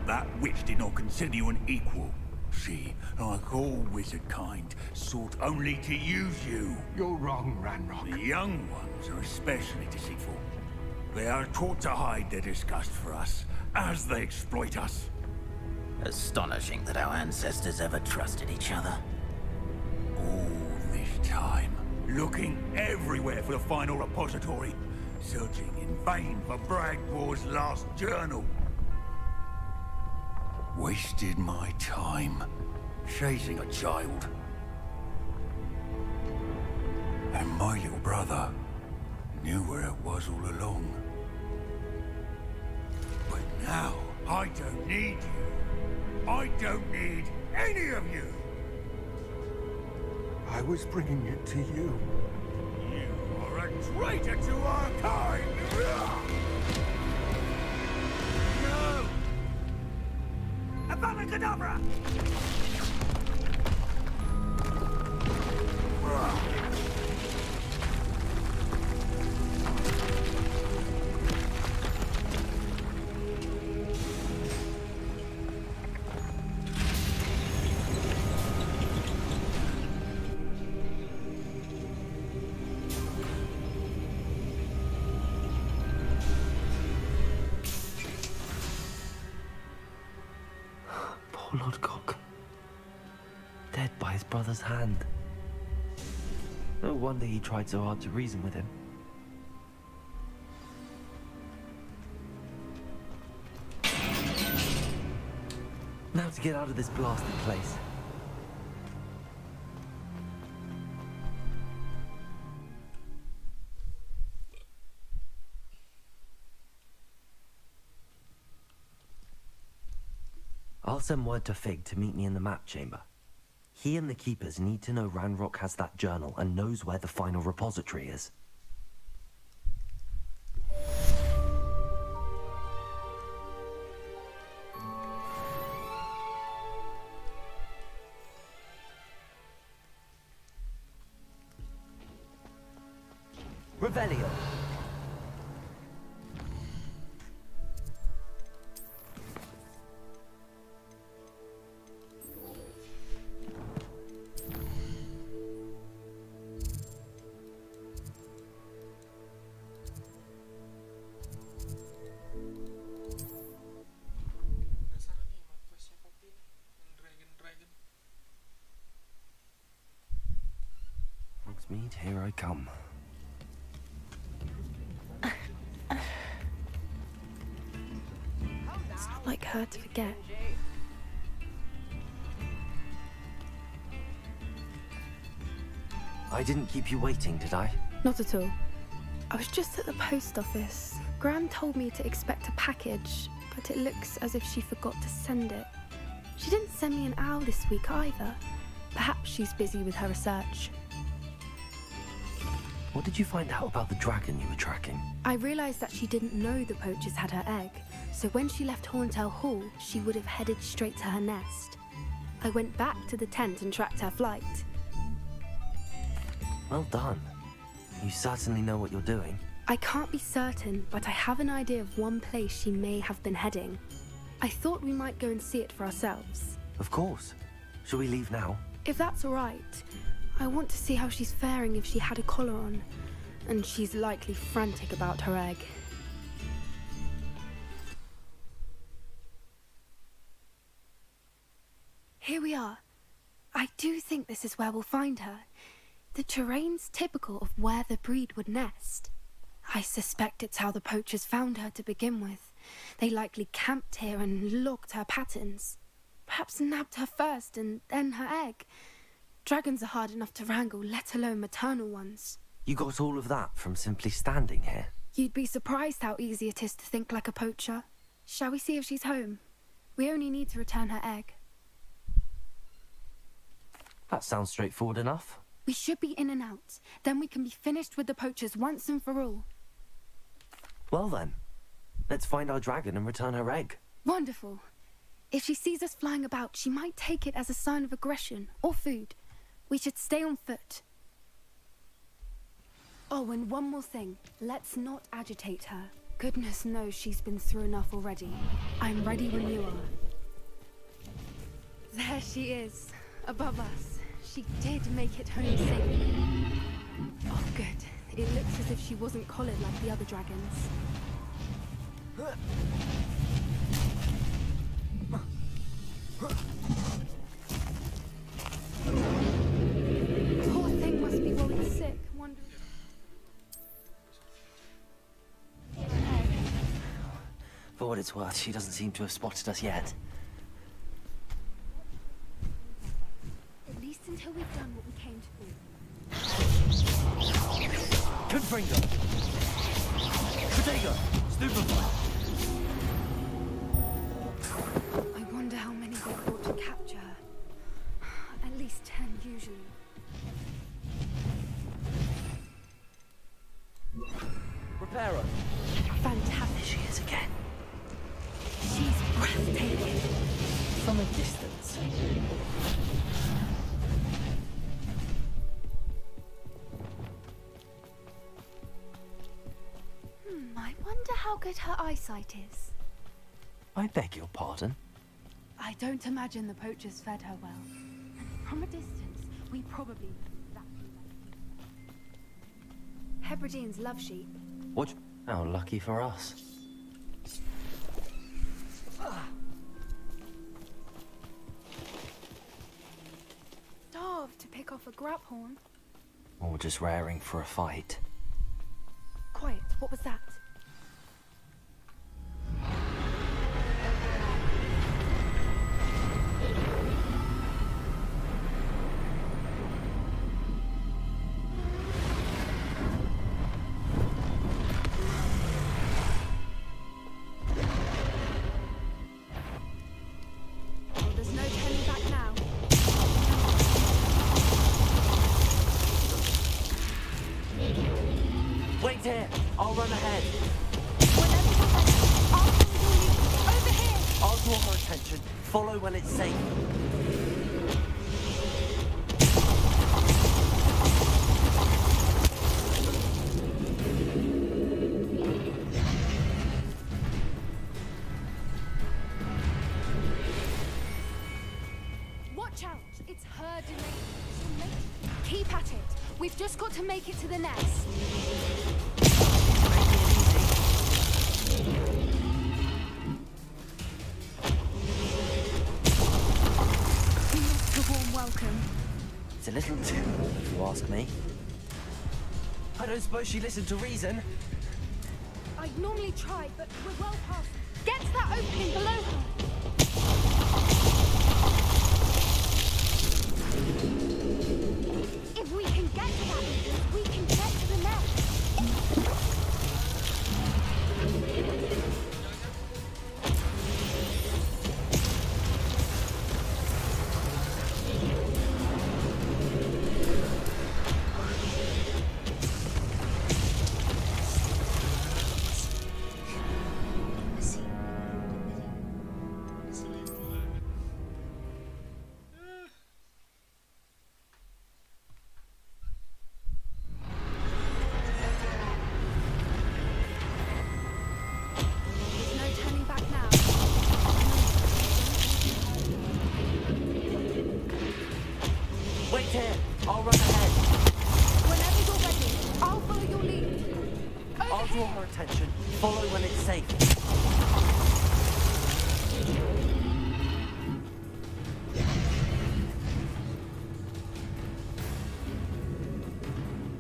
F: That witch did not consider you an equal. She, like all wizard kind, sought only to use you.
M: You're wrong, Ranrock.
F: The young ones are especially deceitful. They are taught to hide their disgust for us, as they exploit us.
L: Astonishing that our ancestors ever trusted each other.
F: All this time, looking everywhere for the final repository, searching in vain for Bragbor's last journal. Wasted my time chasing a child. And my little brother knew where it was all along. But now, I don't need you. I don't need any of you.
M: I was bringing it to you.
F: You are a traitor to our kind! No! Avada Kedavra!
B: Poor Lodgok. Dead by his brother's hand. No wonder he tried so hard to reason with him. Now to get out of this blasted place. I'll send word to Fig to meet me in the map chamber. He and the keepers need to know Ranrock has that journal and knows where the final repository is. Revelio. Hogsmeade, here I come.
Q: It's not like her to forget.
B: I didn't keep you waiting, did I?
Q: Not at all. I was just at the post office. Gran told me to expect a package, but it looks as if she forgot to send it. She didn't send me an owl this week either. Perhaps she's busy with her research.
B: What did you find out about the dragon you were tracking?
Q: I realised that she didn't know the poachers had her egg, so when she left Horntail Hall, she would have headed straight to her nest. I went back to the tent and tracked her flight.
B: Well done. You certainly know what you're doing.
Q: I can't be certain, but I have an idea of one place she may have been heading. I thought we might go and see it for ourselves.
B: Of course. Shall we leave now?
Q: If that's all right. I want to see how she's faring if she had a collar on. And she's likely frantic about her egg. Here we are. I do think this is where we'll find her. The terrain's typical of where the breed would nest. I suspect it's how the poachers found her to begin with. They likely camped here and logged her patterns. Perhaps nabbed her first and then her egg. Dragons are hard enough to wrangle, let alone maternal ones.
B: You got all of that from simply standing here?
Q: You'd be surprised how easy it is to think like a poacher. Shall we see if she's home? We only need to return her egg.
B: That sounds straightforward enough.
Q: We should be in and out. Then we can be finished with the poachers once and for all.
B: Well then, let's find our dragon and return her egg.
Q: Wonderful. If she sees us flying about, she might take it as a sign of aggression or food. We should stay on foot. Oh, and one more thing. Let's not agitate her. Goodness knows she's been through enough already. I'm ready when you are. There she is, above us. She did make it home safe. Oh, good. It looks as if she wasn't collared like the other dragons. Poor thing must be really sick. Wondering.
B: For what it's worth, she doesn't seem to have spotted us yet.
Q: At least until we've done what we came to do.
B: Confringo! Protego! Stupefy!
Q: I wonder how many they brought to capture her. At least 10 usually.
B: Reparo!
Q: Fantastic.
B: There she is again.
Q: She's breathtaking.
B: From a distance.
Q: I wonder how good her eyesight is.
B: I beg your pardon?
Q: I don't imagine the poachers fed her well. From a distance, we probably know exactly. Hebrideans love sheep.
B: What? How lucky for us.
Q: pick off a grab horn.
B: Or just raring for a fight.
Q: Quiet, what was that? Well, there's no turning back now.
B: Wait here! I'll run ahead.
Q: Whenever you're ready, I'll follow your lead. Over here!
B: I'll draw her attention. Follow when it's safe.
Q: Watch out! It's her domain. Keep at it. We've just got to make it to the nest. Not a warm welcome.
B: It's a little too warm, if you ask me. I don't suppose she listened to reason.
Q: I'd normally try, but we're well past. Get to that opening below her. If we can get to that entrance, we can get to the nest. There's no turning back now.
B: Wait here! I'll run ahead.
Q: Whenever you're ready, I'll follow your lead.
B: I'll draw her attention. Follow when it's safe.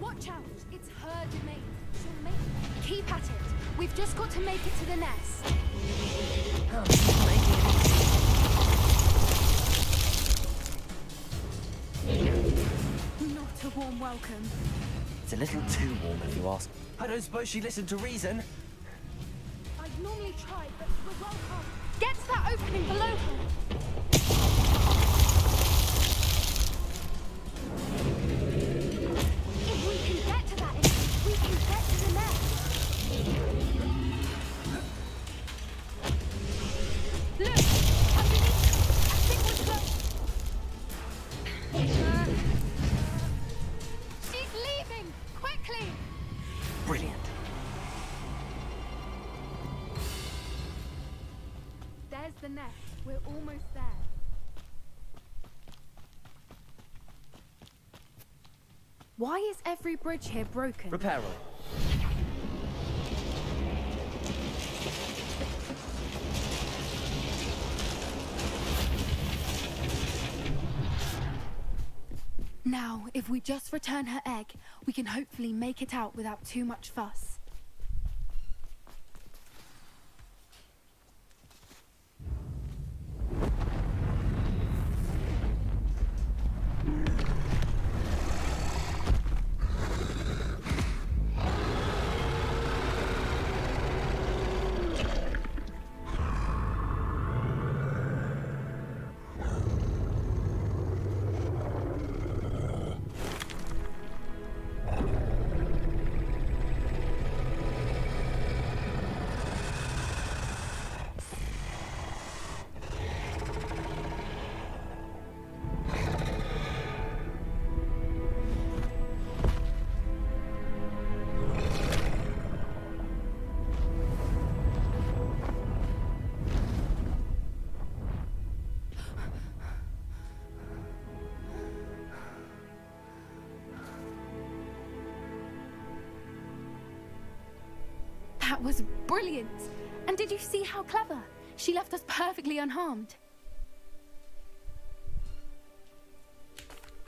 Q: Watch out! It's her domain. She'll make it. Keep at it. We've just got to make it to the nest. Not a warm welcome.
B: It's a little too warm, if you ask. I don't suppose she listened to reason.
Q: I'd normally try, but we're well past. Get to that opening below her. If we can get to that entrance, we can get to the nest. Look! Underneath! I think we're close. She's leaving! Quickly!
B: Brilliant.
Q: There's the nest. We're almost there. Why is every bridge here broken?
B: Repair her.
Q: Now, if we just return her egg, we can hopefully make it out without too much fuss. That was brilliant! And did you see how clever? She left us perfectly unharmed.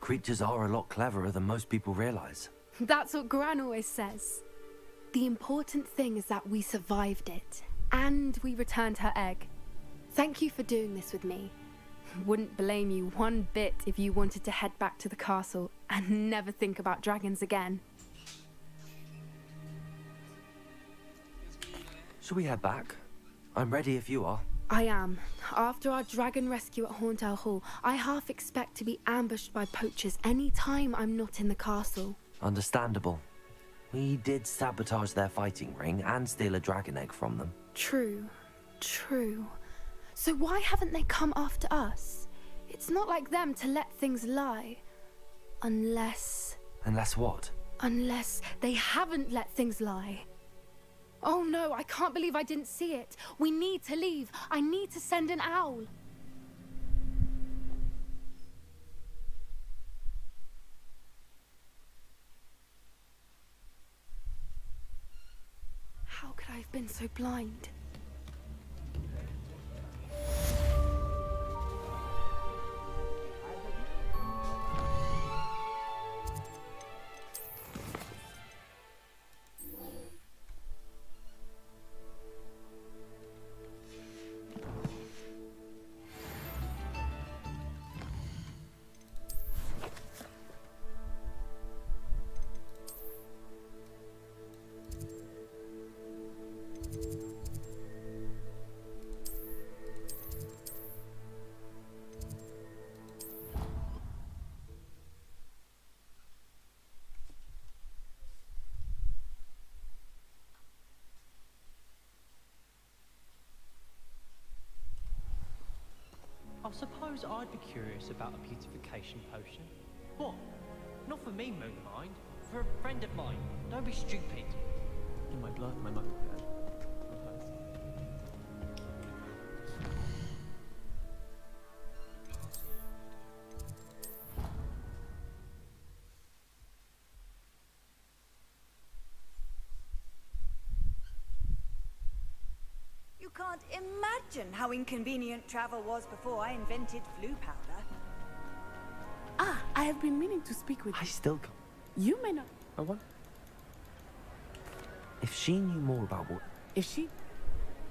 B: Creatures are a lot cleverer than most people realize.
Q: That's what Gran always says. The important thing is that we survived it, and we returned her egg. Thank you for doing this with me. Wouldn't blame you one bit if you wanted to head back to the castle and never think about dragons again.
B: Shall we head back? I'm ready if you are.
Q: I am. After our dragon rescue at Hauntel Hall, I half expect to be ambushed by poachers any time I'm not in the castle.
B: Understandable. We did sabotage their fighting ring and steal a dragon egg from them.
Q: True. So why haven't they come after us? It's not like them to let things lie. Unless...
B: Unless what?
Q: Unless they haven't let things lie. Oh no, I can't believe I didn't see it. We need to leave. I need to send an owl. How could I have been so blind?
L: I suppose I'd be curious about a beautification potion. What? Not for me, Moonmind. For a friend of mine. Don't be stupid.
T: In my blood, my mother.
A: You can't imagine how inconvenient travel was before I invented flu powder.
I: Ah, I have been meaning to speak with you.
B: I still can't.
I: You may not.
B: I want... If she knew more about what...
I: If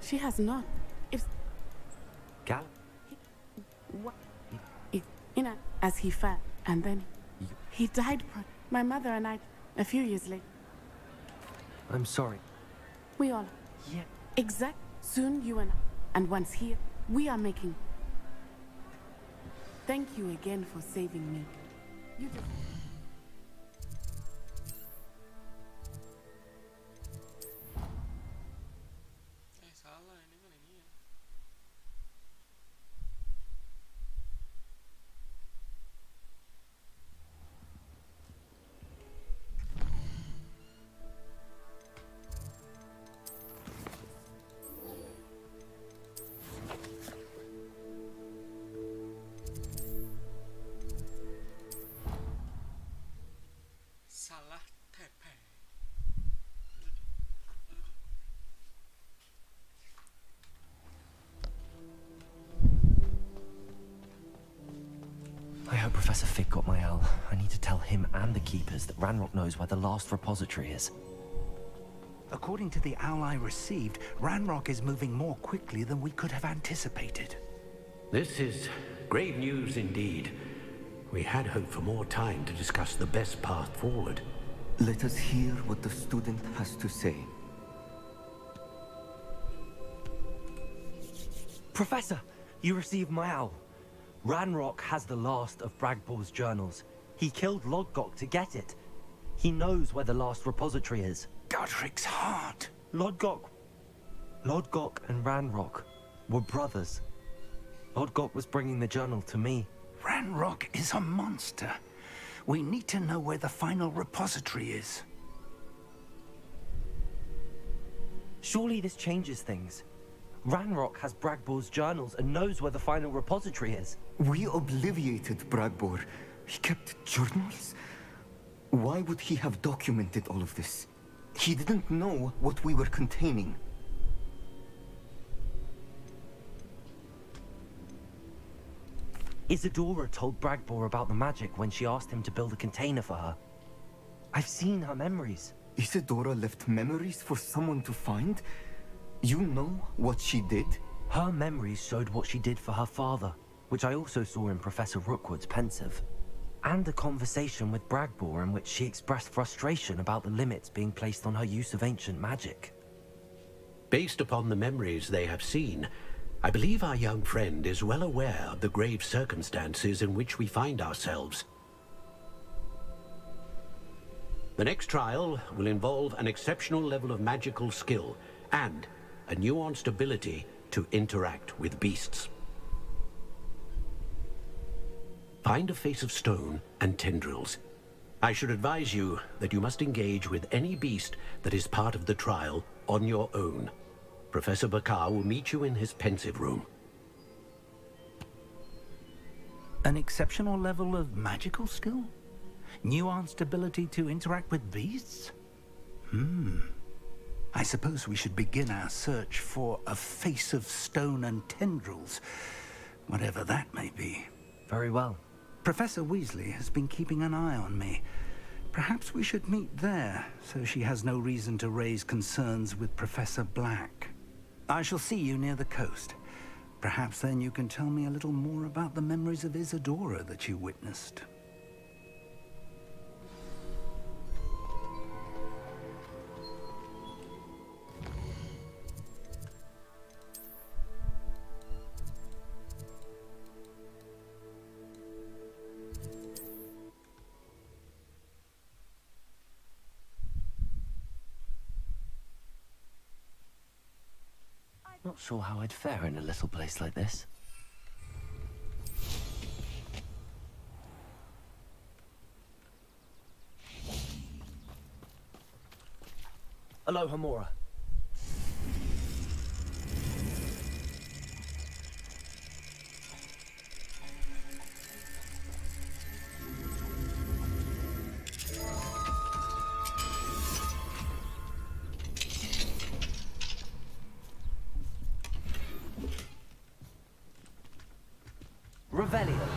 I: she has not. If...
B: Gal?
I: What? As he fell, and then he died. My mother and I, a few years later.
B: I'm sorry.
I: We all.
B: Yeah.
I: Exact. Soon you and I. And once here, we are making. Thank you again for saving me. You just...
C: Salah ini kan ini ya. Salah tepe.
B: I hope Professor Fig got my owl. I need to tell him and the keepers that Ranrock knows where the last repository is.
F: According to the owl I received, Ranrock is moving more quickly than we could have anticipated.
K: This is grave news indeed. We had hoped for more time to discuss the best path forward.
E: Let us hear what the student has to say.
B: Professor, you received my owl. Ranrock has the last of Bragbor's journals. He killed Lodgok to get it. He knows where the last repository is.
F: Godric's heart.
B: Lodgok and Ranrock were brothers. Lodgok was bringing the journal to me.
F: Ranrock is a monster. We need to know where the final repository is.
B: Surely this changes things. Ranrock has Bragbor's journals and knows where the final repository is.
E: We obliviated Bragbor. He kept journals? Why would he have documented all of this? He didn't know what we were containing.
B: Isadora told Bragbor about the magic when she asked him to build a container for her. I've seen her memories.
E: Isadora left memories for someone to find? You know what she did?
B: Her memories showed what she did for her father, which I also saw in Professor Rookwood's pensive. And a conversation with Bragbor in which she expressed frustration about the limits being placed on her use of ancient magic.
K: Based upon the memories they have seen, I believe our young friend is well aware of the grave circumstances in which we find ourselves. The next trial will involve an exceptional level of magical skill and a nuanced ability to interact with beasts. Find a face of stone and tendrils. I should advise you that you must engage with any beast that is part of the trial on your own. Professor Bakar will meet you in his pensive room.
S: An exceptional level of magical skill? Nuanced ability to interact with beasts? I suppose we should begin our search for a face of stone and tendrils, whatever that may be.
B: Very well.
S: Professor Weasley has been keeping an eye on me. Perhaps we should meet there, so she has no reason to raise concerns with Professor Black. I shall see you near the coast. Perhaps then you can tell me a little more about the memories of Isadora that you witnessed.
B: Not sure how I'd fare in a little place like this. Aloha, Mora. Revelio.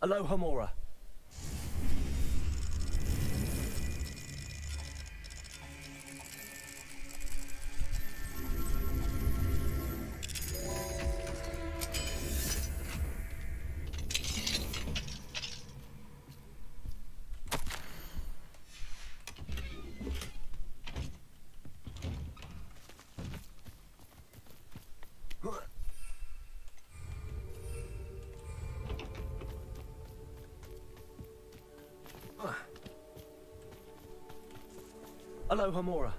B: Aloha, Mora. Aloha, Mora.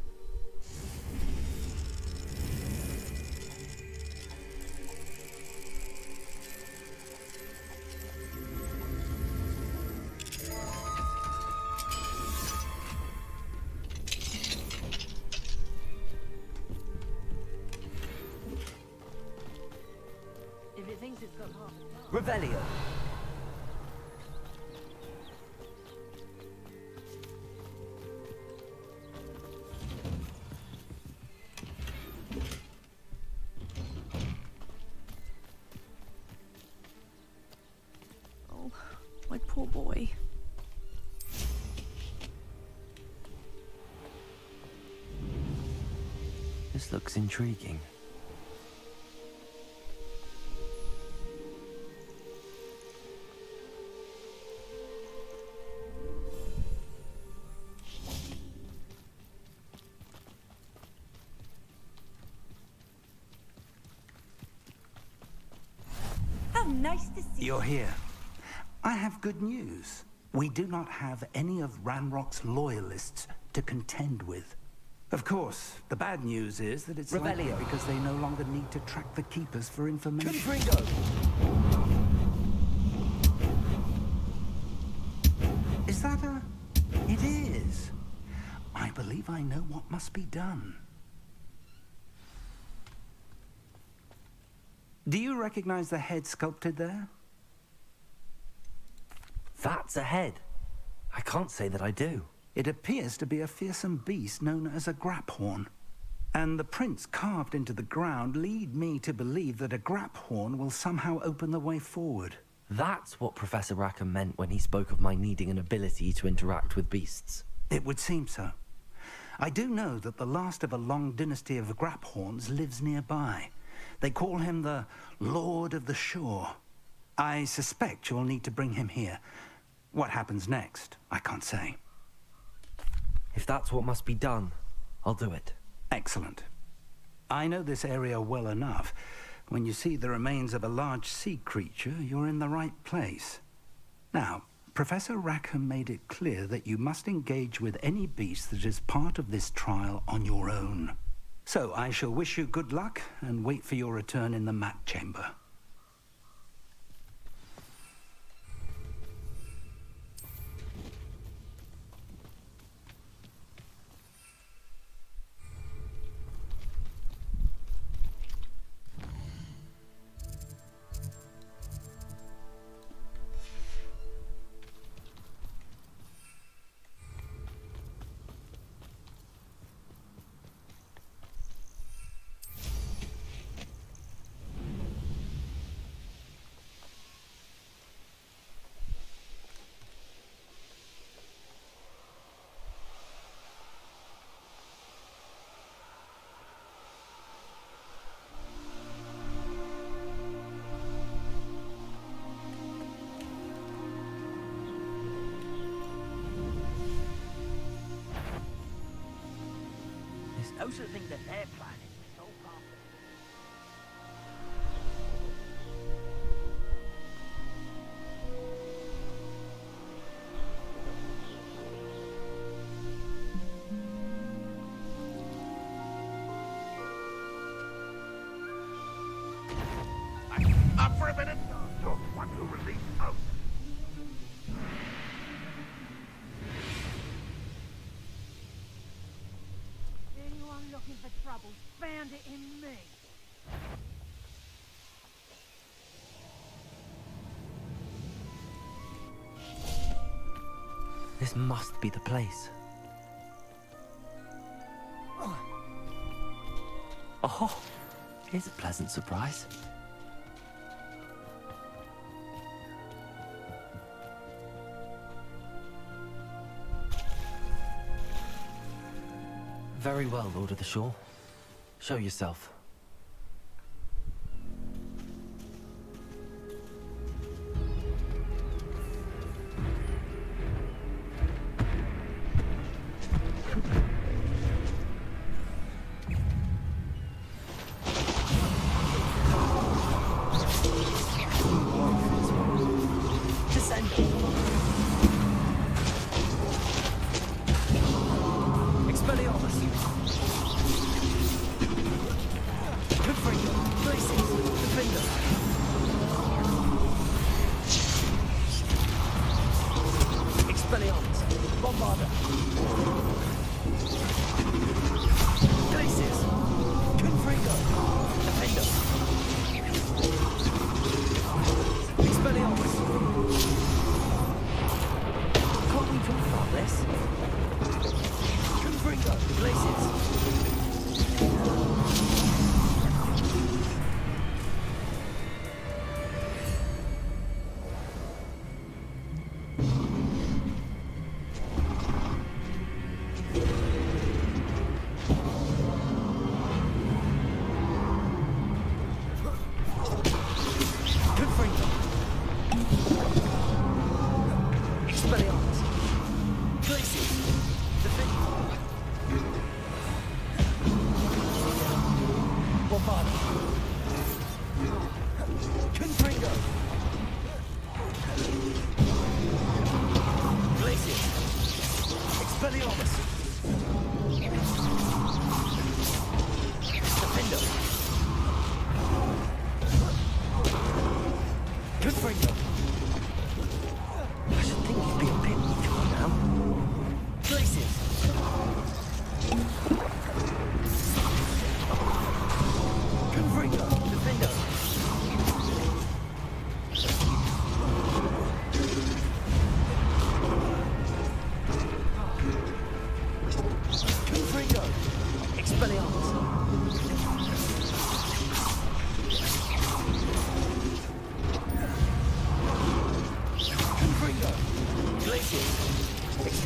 A: If it thinks it's got half a
B: Revelio.
D: My poor boy.
B: This looks intriguing.
A: How nice to see
S: You're here. I have good news. We do not have any of Ranrock's loyalists to contend with. Of course, the bad news is that it's likely
B: Revelio.
S: because they no longer need to track the Keepers for information.
B: Confringo.
S: Is that a... It is. I believe I know what must be done. Do you recognize the head sculpted there?
B: That's a head. I can't say that I do.
S: It appears to be a fearsome beast known as a graphorn. And the prints carved into the ground lead me to believe that a graphorn will somehow open the way forward.
B: That's what Professor Rackham meant when he spoke of my needing an ability to interact with beasts.
S: It would seem so. I do know that the last of a long dynasty of graphorns lives nearby. They call him the Lord of the Shore. I suspect you'll need to bring him here. What happens next, I can't say.
B: If that's what must be done, I'll do it.
S: Excellent. I know this area well enough. When you see the remains of a large sea creature, you're in the right place. Now, Professor Rackham made it clear that you must engage with any beast that is part of this trial on your own. So I shall wish you good luck and wait for your return in the mat chamber.
L: Those are the things that they're planning. It's all part of it.
O: Up for a minute? Don't want to release out.
L: Anyone looking for trouble found it in me.
B: This must be the place. Oh, here's a pleasant surprise. Very well, Lord of the Shore. Show yourself.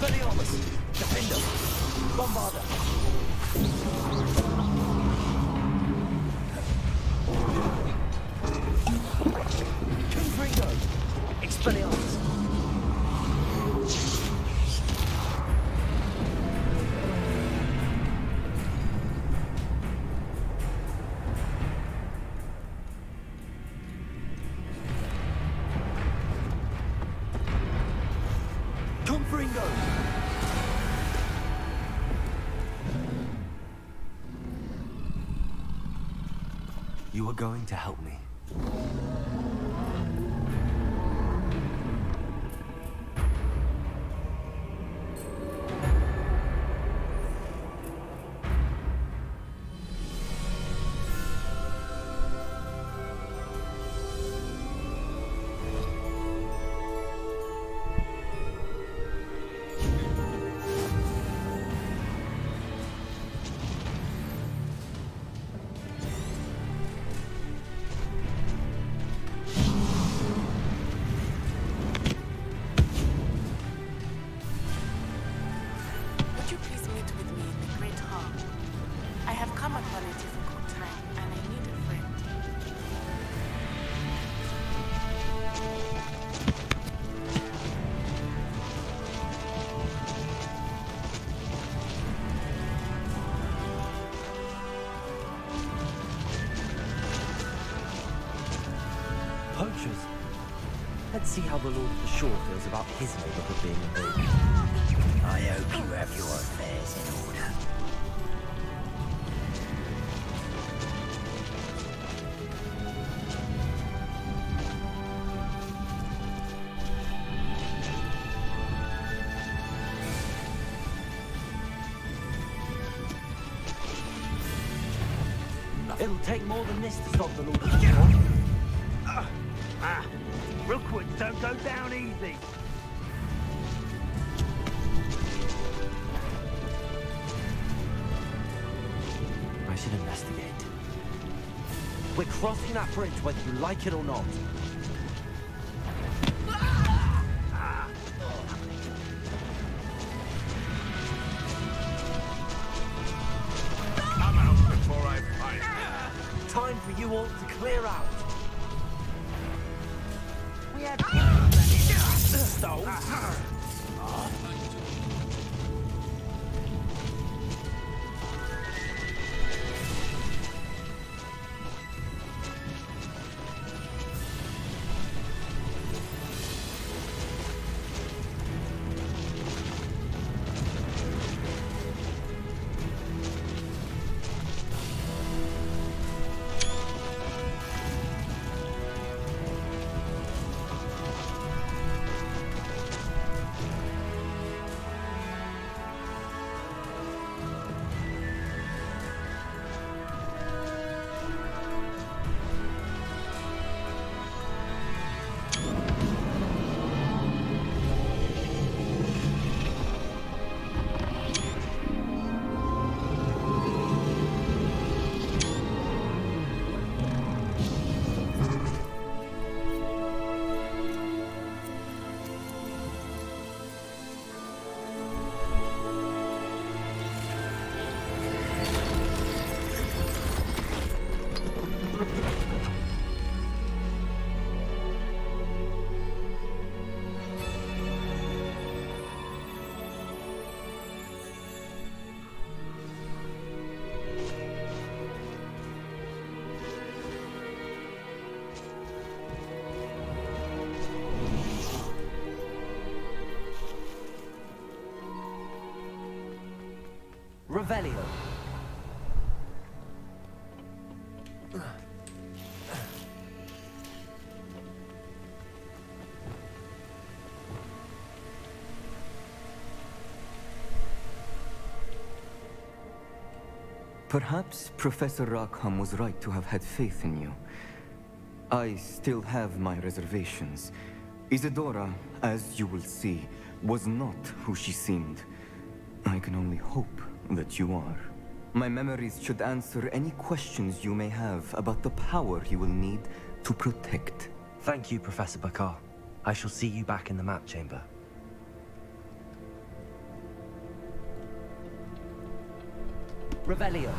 B: Expelliarmus! Defender! Bombarder! Confringo! Expelliarmus! Confringo! You are going to help me.
I: Would you please meet with me in the Great Hall? I have come upon a difficult time, and I need a friend.
B: Poachers. Let's see how the Lord of the Shore feels about his neighborhood being invaded.
L: I hope you have your affairs in order.
B: It'll take more than this to stop the Lord of the Shore.
L: Rookwoods don't go down easy.
B: I should investigate. We're crossing that bridge whether you like it or not.
O: Come out before I find you.
B: Time for you all to clear out.
L: We have
B: Stole. Revelio.
E: Perhaps Professor Rackham was right to have had faith in you. I still have my reservations. Isadora, as you will see, was not who she seemed. I can only hope that you are. My memories should answer any questions you may have about the power you will need to protect.
B: Thank you, Professor Bakar. I shall see you back in the map chamber.
J: Revelio.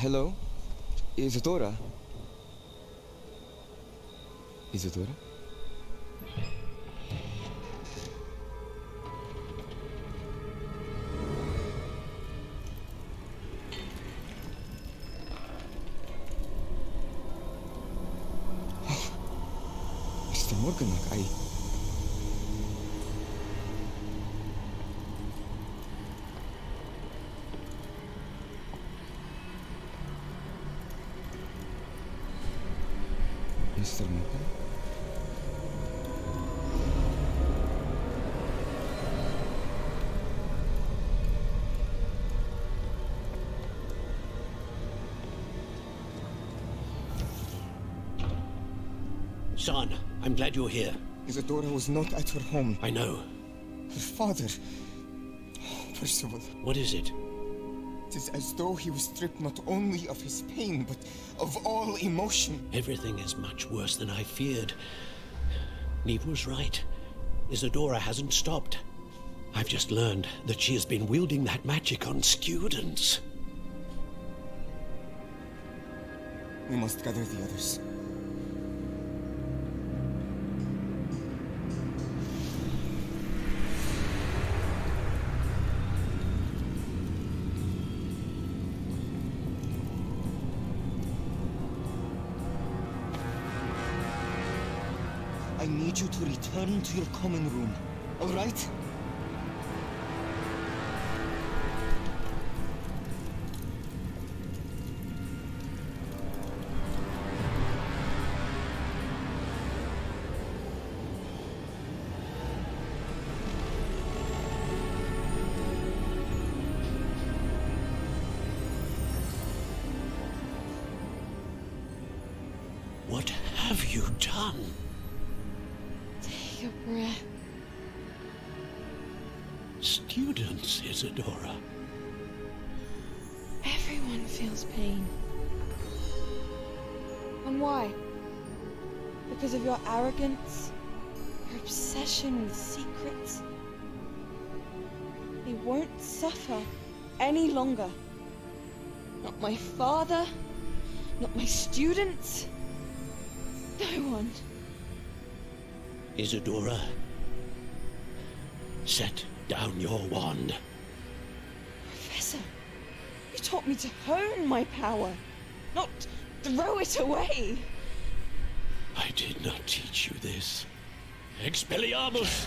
P: Hello? Isadora? Isadora? Mr. Morganak, Mr. Morgan?
K: Son, I'm glad you're here.
P: Isadora was not at her home.
K: I know.
P: Her father... Percival.
K: What is it?
P: It is as though he was stripped not only of his pain, but of all emotion.
K: Everything is much worse than I feared. Neve was right. Isadora hasn't stopped. I've just learned that she has been wielding that magic on students.
P: We must gather the others. I need you to return to your common room, all right?
K: What have you done?
H: Take a breath.
K: Students, Isadora.
H: Everyone feels pain. And why? Because of your arrogance? Your obsession with secrets? They won't suffer any longer. Not my father, not my students, no one.
K: Isadora, set down your wand.
H: Professor, you taught me to hone my power, not throw it away.
K: I did not teach you this. Expelliarmus!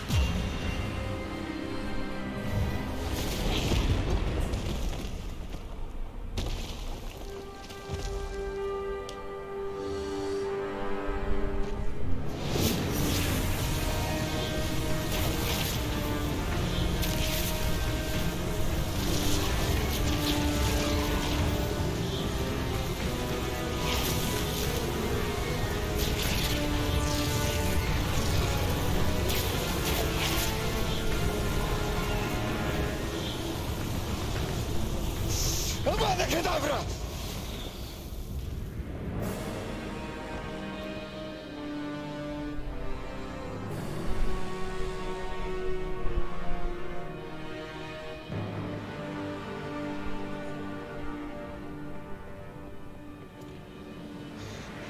P: Avada Kedavra!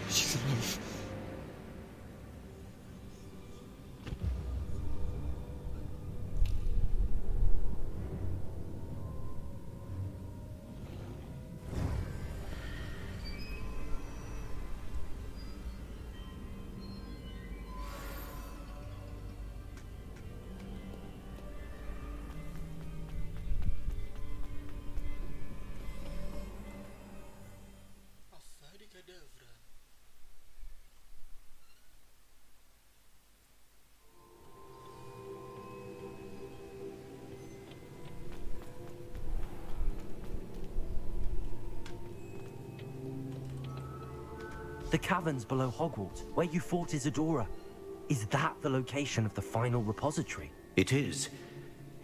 P: She's alive.
B: The caverns below Hogwarts, where you fought Isadora. Is that the location of the final repository?
K: It is.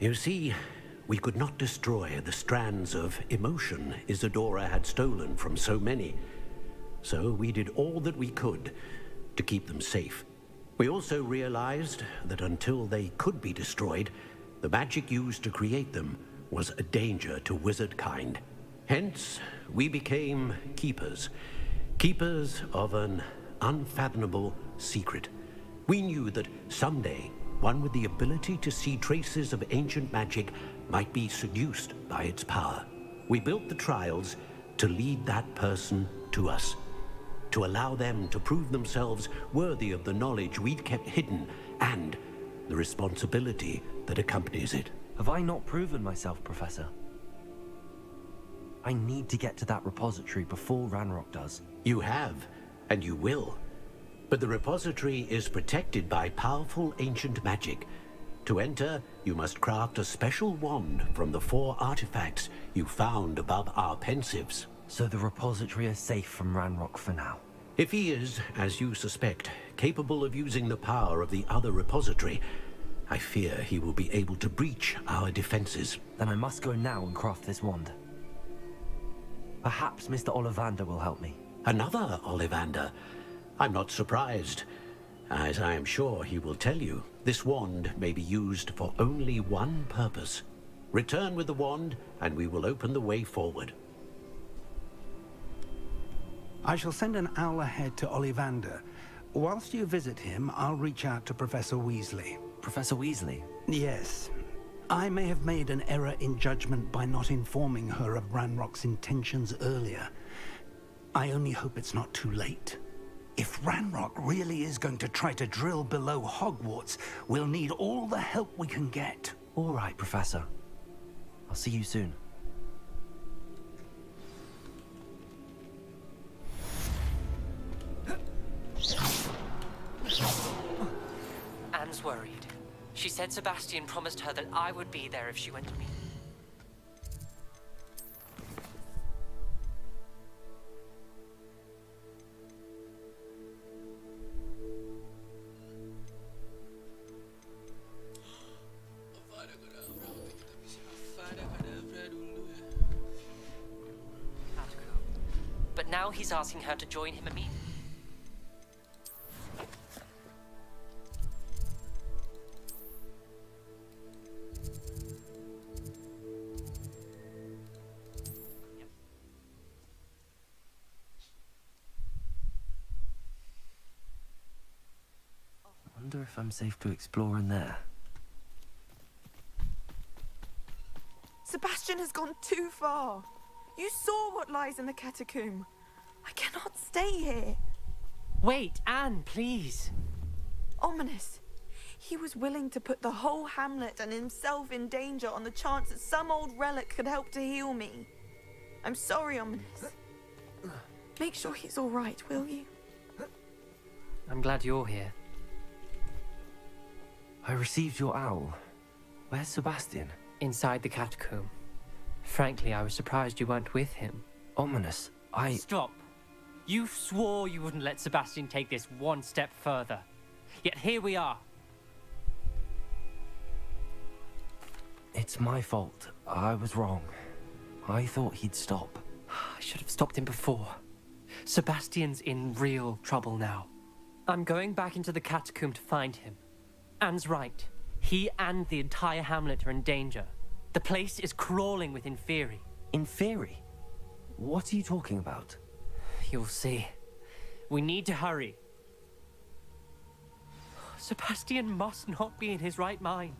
K: You see, we could not destroy the strands of emotion Isadora had stolen from so many. So we did all that we could to keep them safe. We also realized that until they could be destroyed, the magic used to create them was a danger to wizard kind. Hence, we became keepers. Keepers of an unfathomable secret. We knew that someday, one with the ability to see traces of ancient magic might be seduced by its power. We built the trials to lead that person to us, to allow them to prove themselves worthy of the knowledge we'd kept hidden and the responsibility that accompanies it.
B: Have I not proven myself, Professor? I need to get to that repository before Ranrock does.
K: You have, and you will. But the repository is protected by powerful ancient magic. To enter, you must craft a special wand from the 4 artifacts you found above our pensives.
B: So the repository is safe from Ranrock for now?
K: If he is, as you suspect, capable of using the power of the other repository, I fear he will be able to breach our defenses.
B: Then I must go now and craft this wand. Perhaps Mr. Ollivander will help me.
K: Another Ollivander? I'm not surprised. As I am sure he will tell you, this wand may be used for only one purpose. Return with the wand, and we will open the way forward.
S: I shall send an owl ahead to Ollivander. Whilst you visit him, I'll reach out to Professor Weasley.
B: Professor Weasley?
S: Yes. I may have made an error in judgment by not informing her of Ranrock's intentions earlier. I only hope it's not too late. If Ranrock really is going to try to drill below Hogwarts, we'll need all the help we can get.
B: All right, Professor. I'll see you soon.
J: Anne's worried. She said Sebastian promised her that I would be there if she went to me. But now he's asking her to join him immediately.
B: I wonder if I'm safe to explore in there.
D: Sebastian has gone too far. You saw what lies in the catacomb. I cannot stay here.
J: Wait, Anne, please.
D: Ominous. He was willing to put the whole hamlet and himself in danger on the chance that some old relic could help to heal me. I'm sorry, Ominous. Make sure he's all right, will you?
J: I'm glad you're here.
B: I received your owl. Where's Sebastian?
J: Inside the catacomb. Frankly, I was surprised you weren't with him.
B: Ominous,
J: Stop. You swore you wouldn't let Sebastian take this one step further. Yet here we are.
B: It's my fault. I was wrong. I thought he'd stop.
J: I should have stopped him before. Sebastian's in real trouble now. I'm going back into the catacomb to find him. Anne's right. He and the entire hamlet are in danger. The place is crawling with Inferi.
B: Inferi? What are you talking about?
J: You'll see. We need to hurry. Sebastian must not be in his right mind.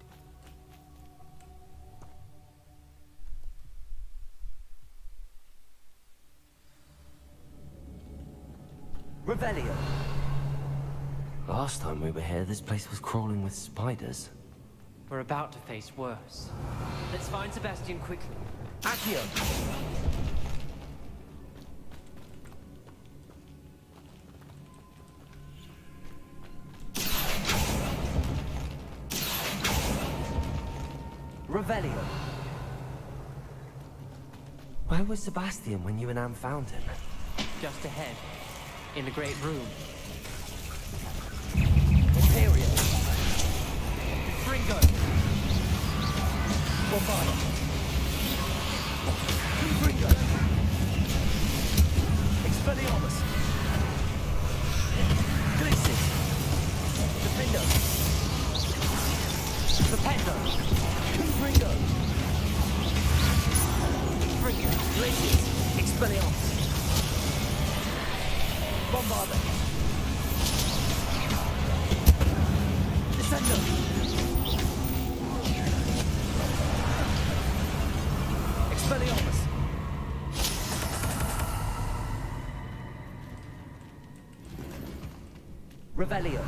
B: Revelio! Last time we were here, this place was crawling with spiders.
J: We're about to face worse. Let's find Sebastian quickly.
B: Accio! Revelio. Where was Sebastian when you and Anne found him?
J: Just ahead, in the great room.
B: Imperio. Fringo. Bombarda. Fringo. Expelliarmus. Glitches. Defendo. Stupendo. Fringo. Fringo. Glitches. Expelliarmus. Bombarda. Descendo. Expelliarmus. Revelio.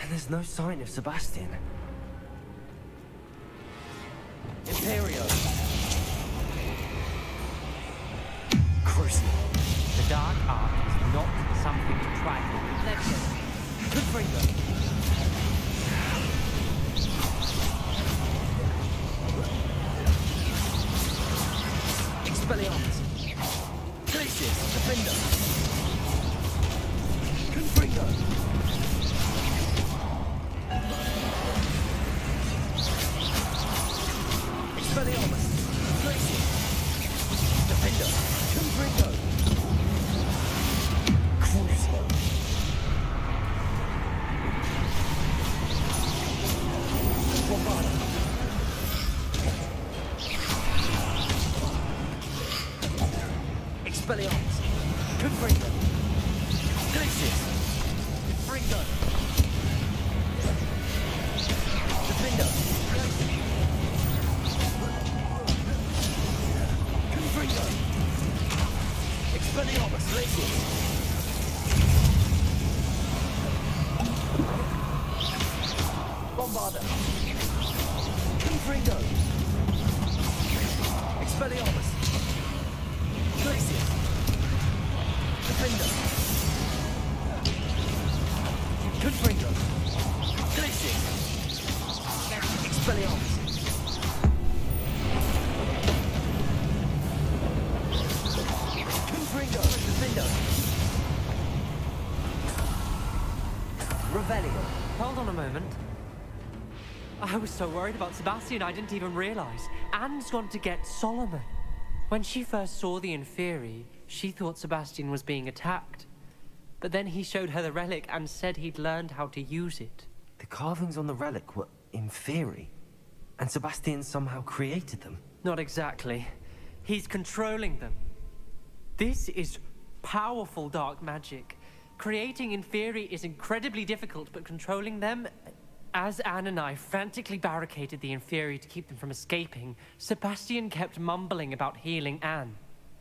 B: There's no sign of Sebastian. Imperio. Crucible.
J: The dark art is not something to trifle with. Let's go.
B: Confringo. Expelliarmus. Glacius. Defender. Confringo. Expelliarmus. Glacius. Defender. Confringo. Crucible. Bombarda. Expelliarmus. Confringo. Glacius. Fringo. Defender. Confringo. Expelliarmus. Glacius. Bombarda. Confringo. Expelliarmus. Glacius. Defender. Confringo. Glacius. Expelliarmus. Confringo. Defender. Revelio.
J: Hold on a moment. I was so worried about Sebastian I didn't even realize. Anne's gone to get Solomon. When she first saw the Inferi, she thought Sebastian was being attacked. But then he showed her the relic and said he'd learned how to use it.
B: The carvings on the relic were Inferi, and Sebastian somehow created them.
J: Not exactly. He's controlling them. This is powerful dark magic. Creating Inferi is incredibly difficult, but controlling them... As Anne and I frantically barricaded the Inferi to keep them from escaping, Sebastian kept mumbling about healing Anne.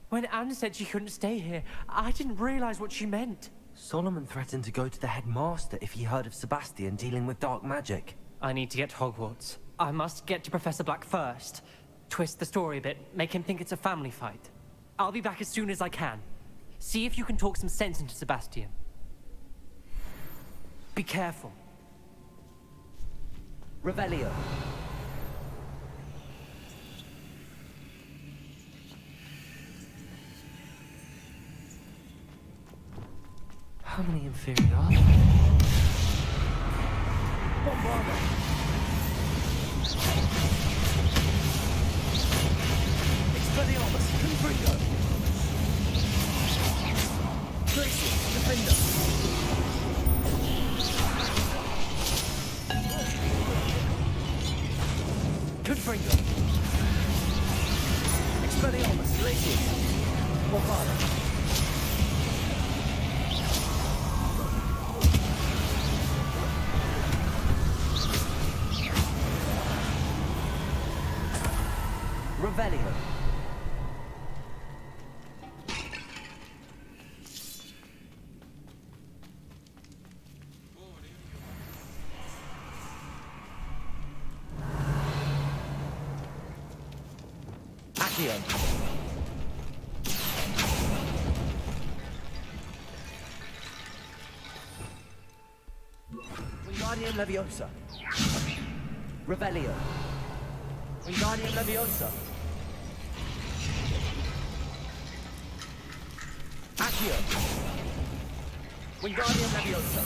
J: When Anne said she couldn't stay here, I didn't realize what she meant.
B: Solomon threatened to go to the headmaster if he heard of Sebastian dealing with dark magic.
J: I need to get to Hogwarts. I must get to Professor Black first. Twist the story a bit, make him think it's a family fight. I'll be back as soon as I can. See if you can talk some sense into Sebastian. Be careful.
B: Revelio. How many Inferi are there? Bombarda. Expelliarmus. Confringo. Glacius. Defender. Confringo. Expelliarmus. Glacius. Bombarda. Revelio. Accio. Wingardium Leviosa. Revelio. Wingardium Leviosa. Accio. Wingardium Leviosa.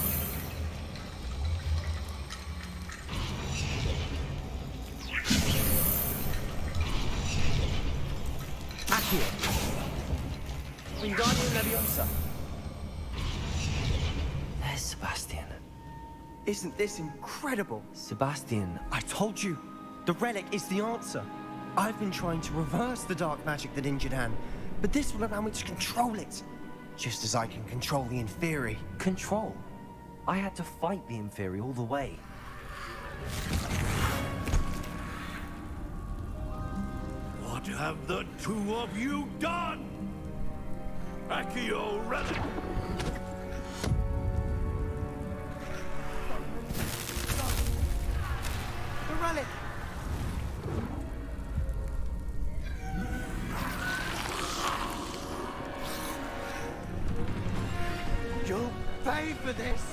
B: Accio. Wingardium Leviosa. There's Sebastian.
G: Isn't this incredible?
B: Sebastian,
G: I told you, the relic is the answer. I've been trying to reverse the dark magic that injured Anne, but this will allow me to control it. Just as I can control the Inferi.
B: Control? I had to fight the Inferi all the way.
F: What have the two of you done? Accio relic.
G: The relic! You'll pay for this!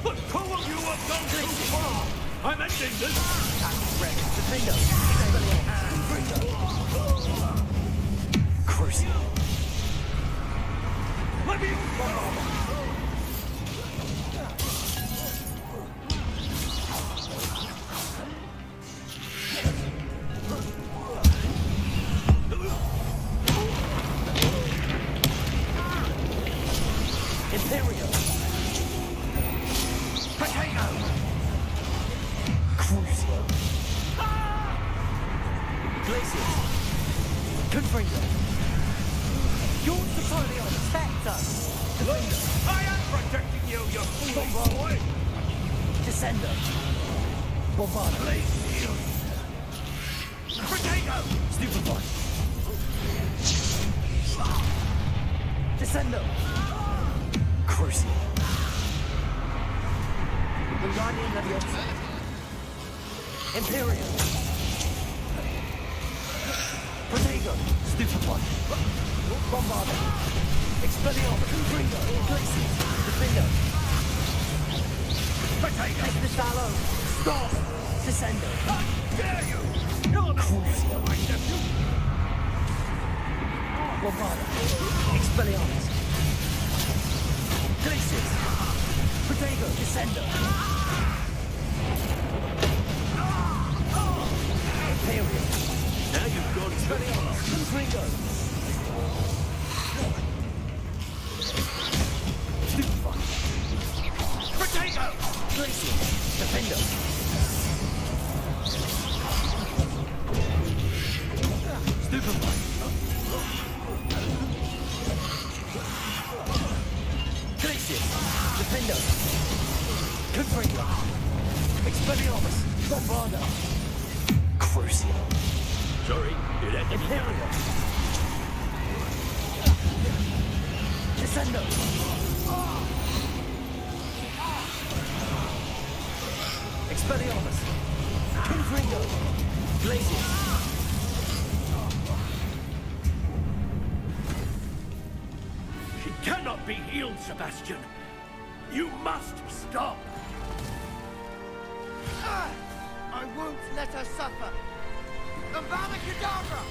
F: The two of you have gone too far! I'm ending this!
B: Crucial.
F: Let me...
B: Imperial. Potato. Crucial. Glacier. Confringo. You're supposed to protect us.
F: I am protecting you, you foolish boy!
B: Descender. Bombarda.
F: Glacier. Potato!
B: Stupefy. Descendo. Crucial. Wingardium Leviosa. Imperial. Protego. Stupefy. Bombarda. Expelliarmus. Confringo. Glacier. Defender.
F: Potato!
B: Take the shallow. Stop. Descendo.
F: How dare you! You're not
B: Crucial.
F: my nephew!
B: Bombarda. Expelliarmus. Glaciers. Protego. Descendo. Imperial.
F: Now you've got
B: Expelliarmus. Confringo. Stupefy.
F: Potato!
B: Glacier. Defender. Stupefy. Glacier. Defender. Confringo. Expelliarmus. Bombarda. Crucial.
F: Sorry, it had to be done.
B: Imperial. Descendo. Expelliarmus. Confringo. Glacier.
F: She cannot be healed, Sebastian. You must stop.
G: I won't let her suffer! Avada Kedavra!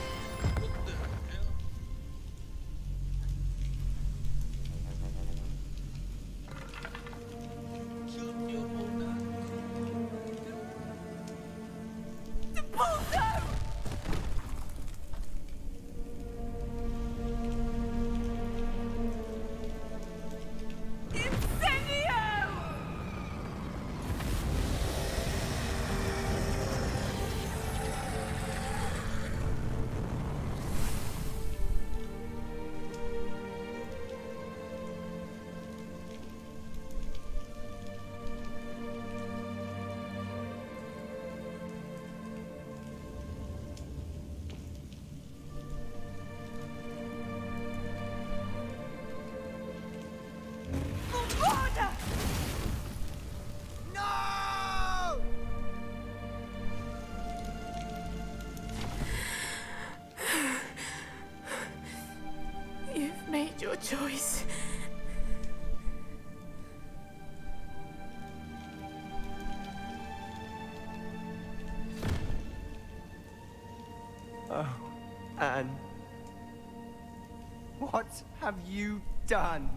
G: have you done?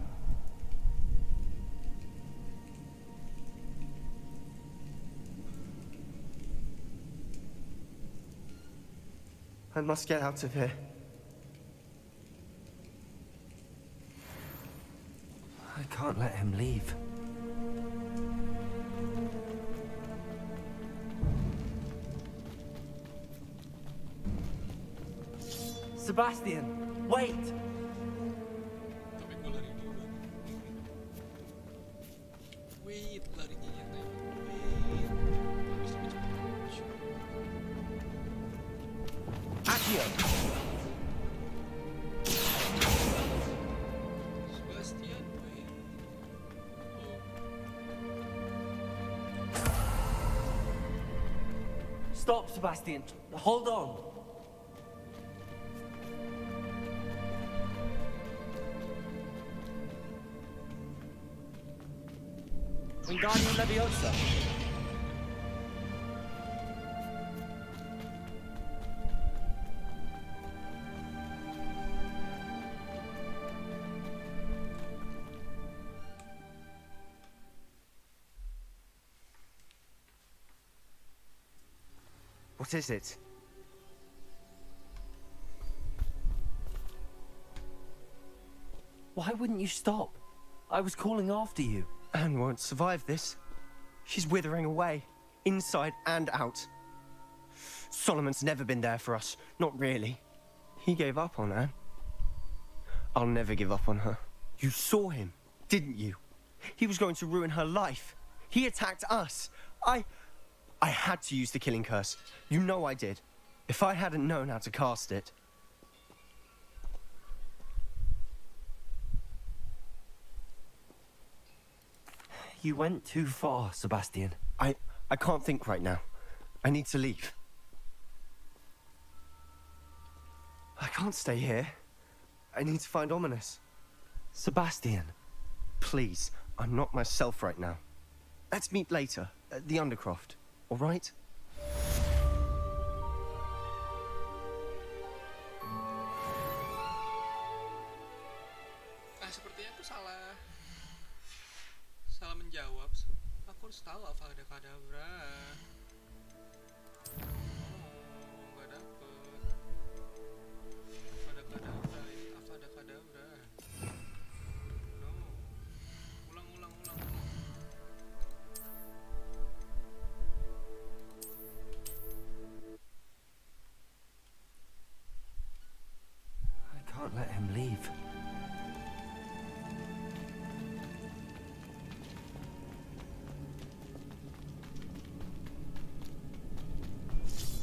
G: I must get out of here.
B: I can't let him leave. Sebastian, wait!
C: Tapi gue lari dulu. Wait, larinya yang naik. Wait. Habis lebih cepat.
G: Accio!
C: Sebastian, wait.
B: Stop, Sebastian. Hold on. Wingardium Leviosa.
G: What is it?
B: Why wouldn't you stop? I was calling after you.
G: Anne won't survive this. She's withering away, inside and out. Solomon's never been there for us, not really. He gave up on Anne. I'll never give up on her. You saw him, didn't you? He was going to ruin her life. He attacked us. I had to use the killing curse. You know I did. If I hadn't known how to cast it...
B: You went too far, Sebastian.
G: I can't think right now. I need to leave. I can't stay here. I need to find Ominous.
B: Sebastian.
G: Please, I'm not myself right now. Let's meet later, at the Undercroft, all right?
C: Sepertinya aku salah menjawab. Aku harus tahu Avada Kedavra. Nggak dapet. Avada Kedavra, Avada Kedavra. No. Ulang.
B: I can't let him leave.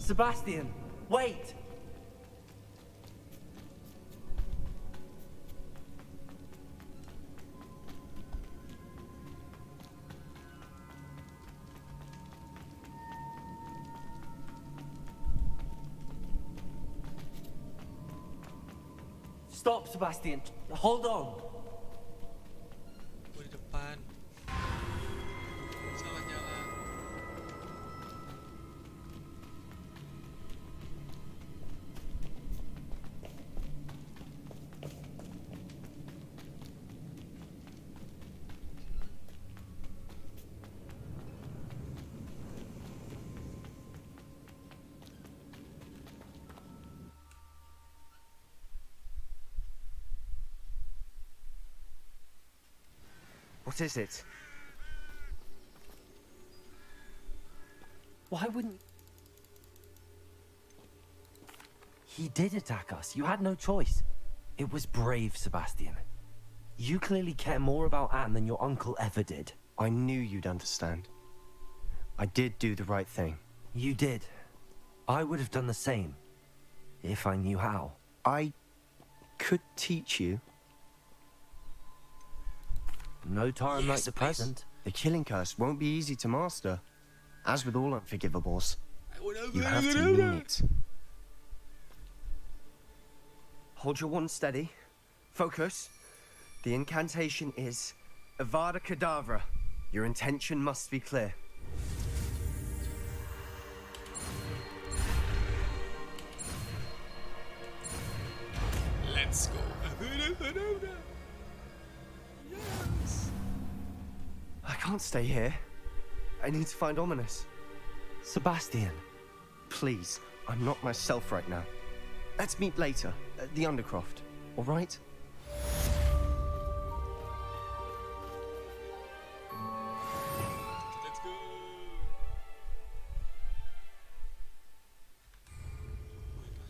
B: Sebastian, wait! Stop, Sebastian. Hold on.
C: Gue di depan. Salah jalan.
G: What is it?
B: Why wouldn't... He did attack us. You had no choice. It was brave, Sebastian. You clearly care more about Anne than your uncle ever did.
G: I knew you'd understand. I did do the right thing.
B: You did. I would have done the same, if I knew how.
G: I could teach you.
B: No time like the present.
G: The killing curse won't be easy to master. As with all unforgivables, you have to mean it. Hold your wand steady. Focus. The incantation is Avada Kedavra. Your intention must be clear.
C: Let's go. Yes.
G: I can't stay here. I need to find Ominous.
B: Sebastian.
G: Please, I'm not myself right now. Let's meet later at the Undercroft, all right?
C: Let's go.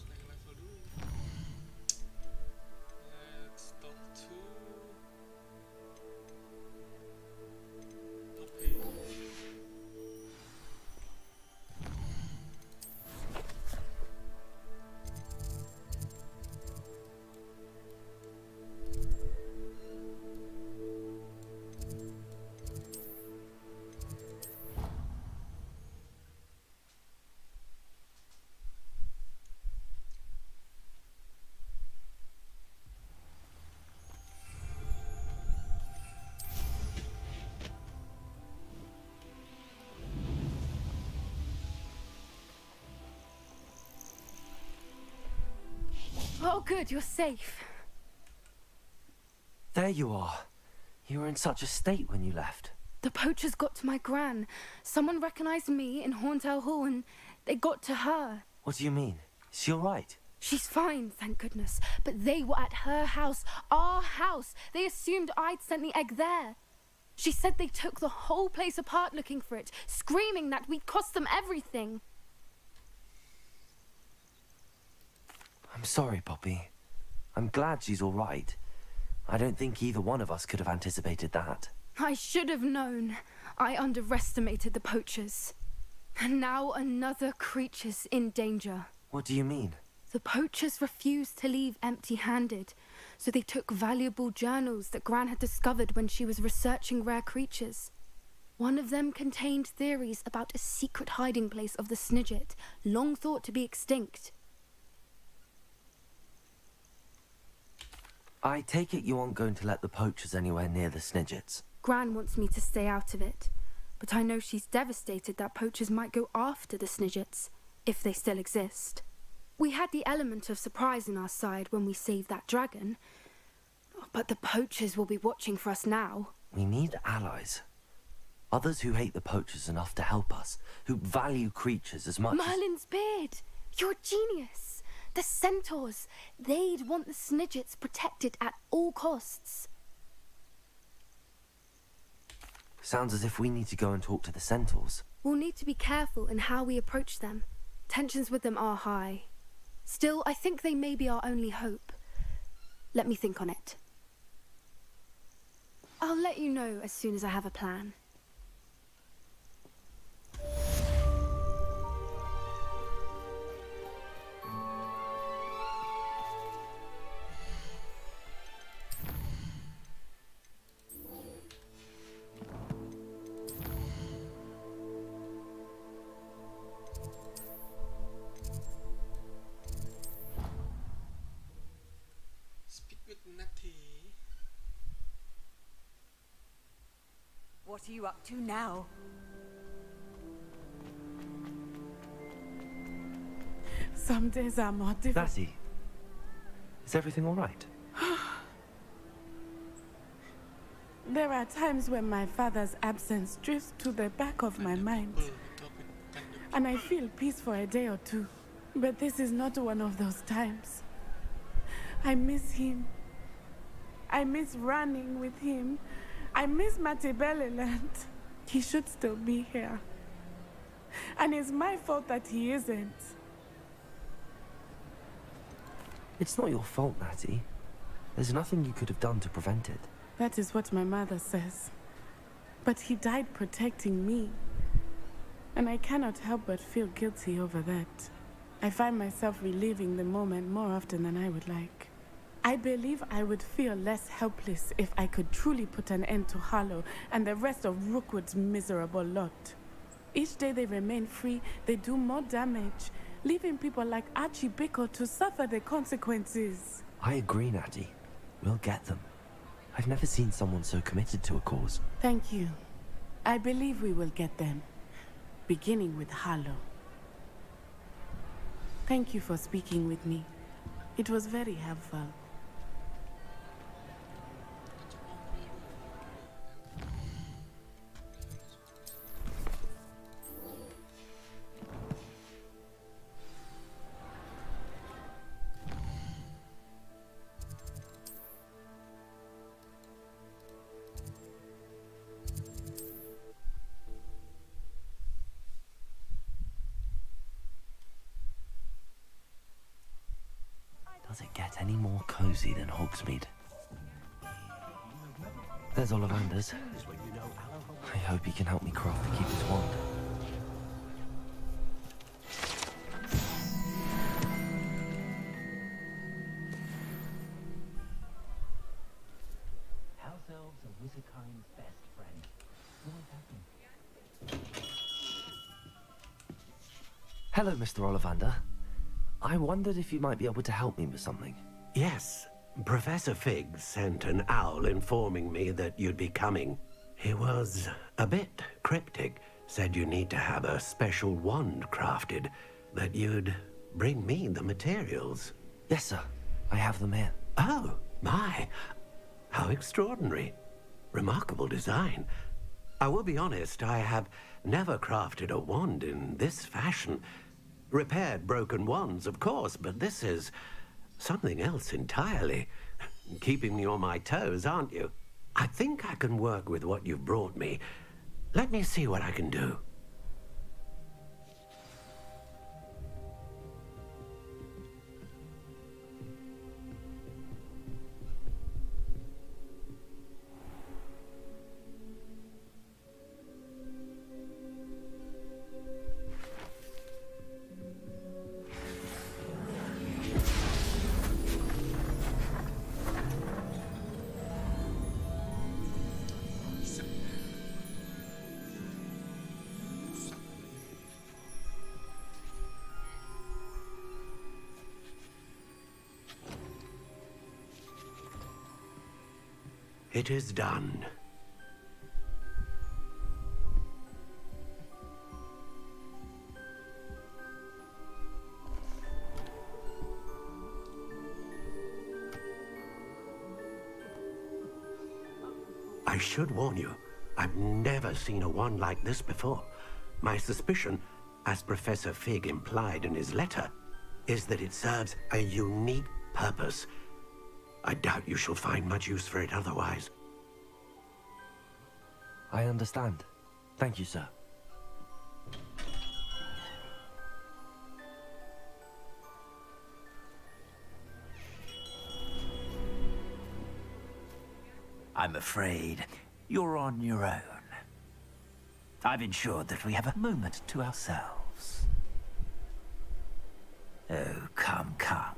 C: Naik level dulu. Let's talk to Poppy.
Q: Oh, good, you're safe.
B: There you are. You were in such a state when you left.
Q: The poachers got to my gran. Someone recognized me in Horntail Hall and they got to her.
B: What do you mean? Is she all right?
Q: She's fine, thank goodness. But they were at her house, our house. They assumed I'd sent the egg there. She said they took the whole place apart looking for it, screaming that we'd cost them everything.
B: I'm sorry, Poppy. I'm glad she's all right. I don't think either one of us could have anticipated that.
Q: I should have known. I underestimated the poachers. And now another creature's in danger.
B: What do you mean?
Q: The poachers refused to leave empty-handed, so they took valuable journals that Gran had discovered when she was researching rare creatures. One of them contained theories about a secret hiding place of the Snidget, long thought to be extinct.
B: I take it you aren't going to let the poachers anywhere near the Snidgets.
Q: Gran wants me to stay out of it, but I know she's devastated that poachers might go after the Snidgets, if they still exist. We had the element of surprise on our side when we saved that dragon, but the poachers will be watching for us now.
B: We need allies. Others who hate the poachers enough to help us, who value creatures as much
Q: Merlin's beard! You're a genius! The centaurs! They'd want the Snidgets protected at all costs.
B: Sounds as if we need to go and talk to the centaurs.
Q: We'll need to be careful in how we approach them. Tensions with them are high. Still, I think they may be our only hope. Let me think on it. I'll let you know as soon as I have a plan.
C: Speak with Natty.
A: What are you up to now?
I: Some days are more difficult.
B: Natty, is everything all right?
I: There are times when my father's absence drifts to the back of my mind, and I feel peace for a day or two. But this is not one of those times. I miss him. I miss running with him. I miss Matebeleland. He should still be here. And it's my fault that he isn't.
B: It's not your fault, Natty. There's nothing you could have done to prevent it.
I: That is what my mother says. But he died protecting me. And I cannot help but feel guilty over that. I find myself reliving the moment more often than I would like. I believe I would feel less helpless if I could truly put an end to Harlow and the rest of Rookwood's miserable lot. Each day they remain free, they do more damage, leaving people like Archie Bickle to suffer the consequences.
B: I agree, Natty. We'll get them. I've never seen someone so committed to a cause.
I: Thank you. I believe we will get them, beginning with Harlow. Thank you for speaking with me. It was very helpful.
B: any more cozy than Hogsmeade. There's Ollivander's. I hope he can help me craft the Keeper's wand.
L: House elves are Wizardkind's best friend. What happened?
B: Hello, Mr. Ollivander. I wondered if you might be able to help me with something.
K: Yes, Professor Fig sent an owl informing me that you'd be coming. He was a bit cryptic, said you need to have a special wand crafted, that you'd bring me the materials.
B: Yes, sir. I have them here.
K: Oh, my. How extraordinary. Remarkable design. I will be honest, I have never crafted a wand in this fashion. Repaired broken wands, of course, but this is something else entirely. Keeping me on my toes, aren't you? I think I can work with what you've brought me. Let me see what I can do. It is done. I should warn you, I've never seen a wand like this before. My suspicion, as Professor Fig implied in his letter, is that it serves a unique purpose. I doubt you shall find much use for it otherwise.
B: I understand. Thank you, sir.
L: I'm afraid you're on your own. I've ensured that we have a moment to ourselves. Oh, come, come.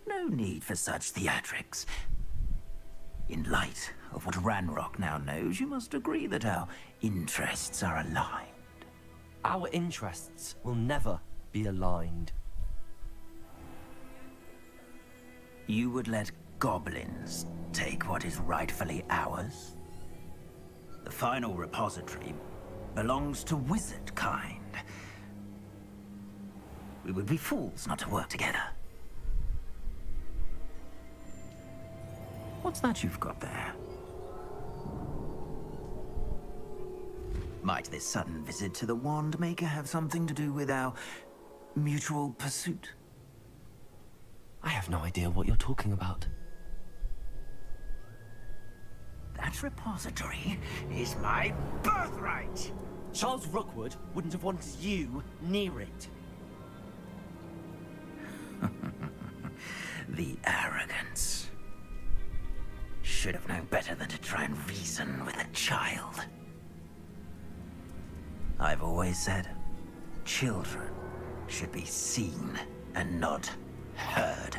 L: No need for such theatrics. In light of what Ranrock now knows, you must agree that our interests are aligned.
B: Our interests will never be aligned.
L: You would let goblins take what is rightfully ours? The final repository belongs to Wizardkind. We would be fools not to work together. What's that you've got there? Might this sudden visit to the Wand Maker have something to do with our mutual pursuit?
B: I have no idea what you're talking about.
L: That repository is my birthright!
B: Charles Rookwood wouldn't have wanted you near it.
L: The arrogance. Should have known better than to try and reason with a child. I've always said, children should be seen and not heard.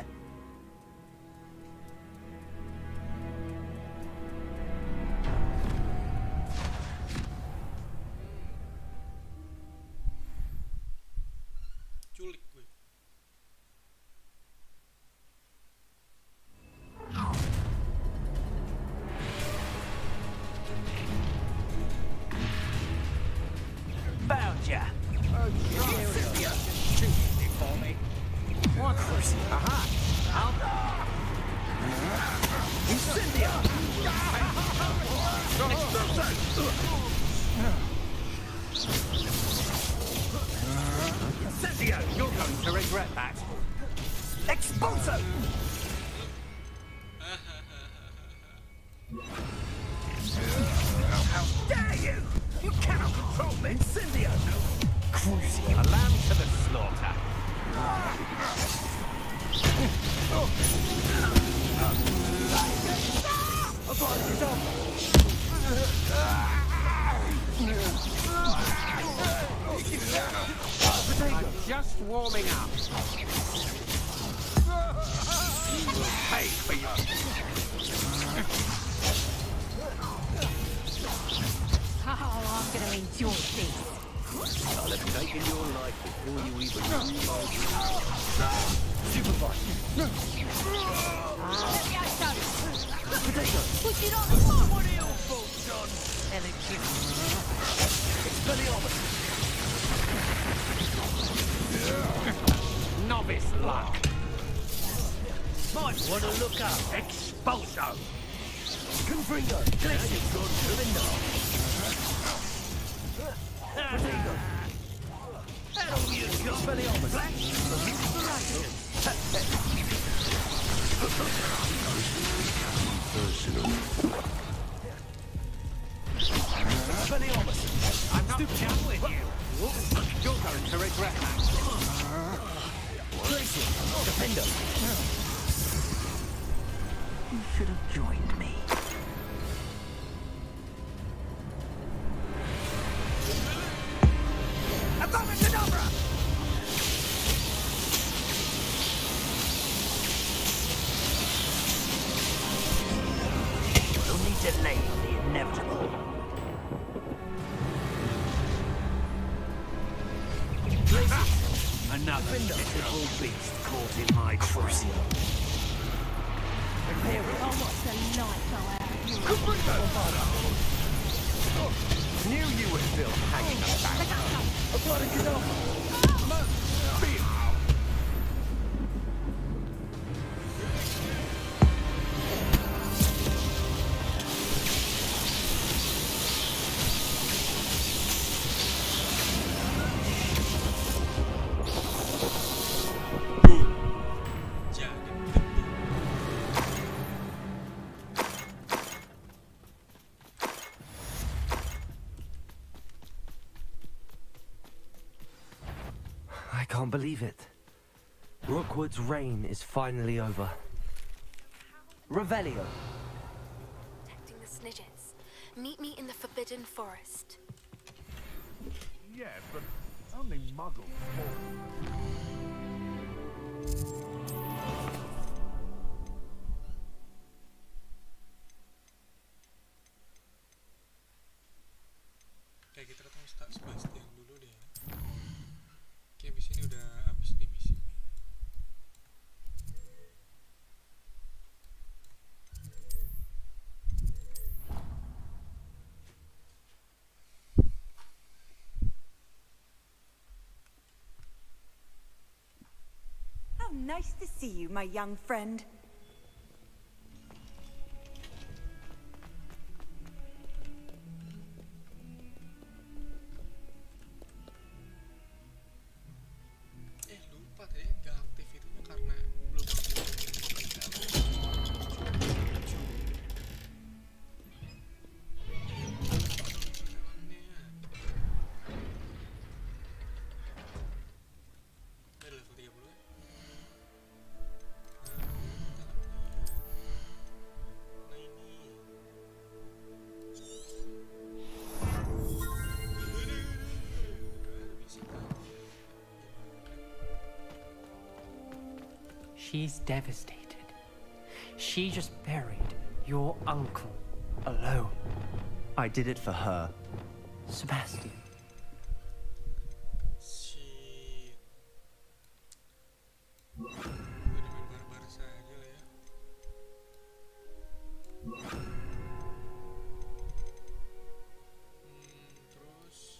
C: Culik gue.
L: Found ya! For me.
N: What? Aha!
L: Incendio!
N: Incendio! You're going to regret that.
L: Expulso! How dare you! You cannot control me! Incendio!
N: Cruising a lamb to the slaughter.
K: Just warming up.
F: Pay for your...
N: Oh, I'm gonna enjoy this.
K: I'll have taken your life before you even
F: Supervise.
N: Let me out, son.
F: Potato.
N: Push it on.
F: What are your faults on? Expelliarmus.
K: novice luck.
F: Might want to look up Expulso. Confringo. Click. That'll use your Expelliarmus. Expelliarmus.
K: I'm not done with you. You're going to regret that.
F: Defender.
L: You should have joined me.
F: Abominadabra!
L: You'll need to delay the inevitable.
F: Another pitiful beast caught in my crucible.
N: Oh, what's the life out
F: Knew you were still hanging about. Apply to get off.
B: I can't believe it. Rookwood's reign is finally over. Revelio.
Q: Protecting the Snidgets. Meet me in the Forbidden Forest.
O: Yeah, but only muggles.
C: Kayak kita ketemu start Sebastian dulu deh. Oke, abis ini udah habis di misi.
A: How nice to see you, my young friend.
C: Lupa tadi nggak aktif itu karena belum
J: She's devastated. She just buried your uncle alone.
G: I did it for her.
J: Sebastian.
C: barbar saja lah ya. Terus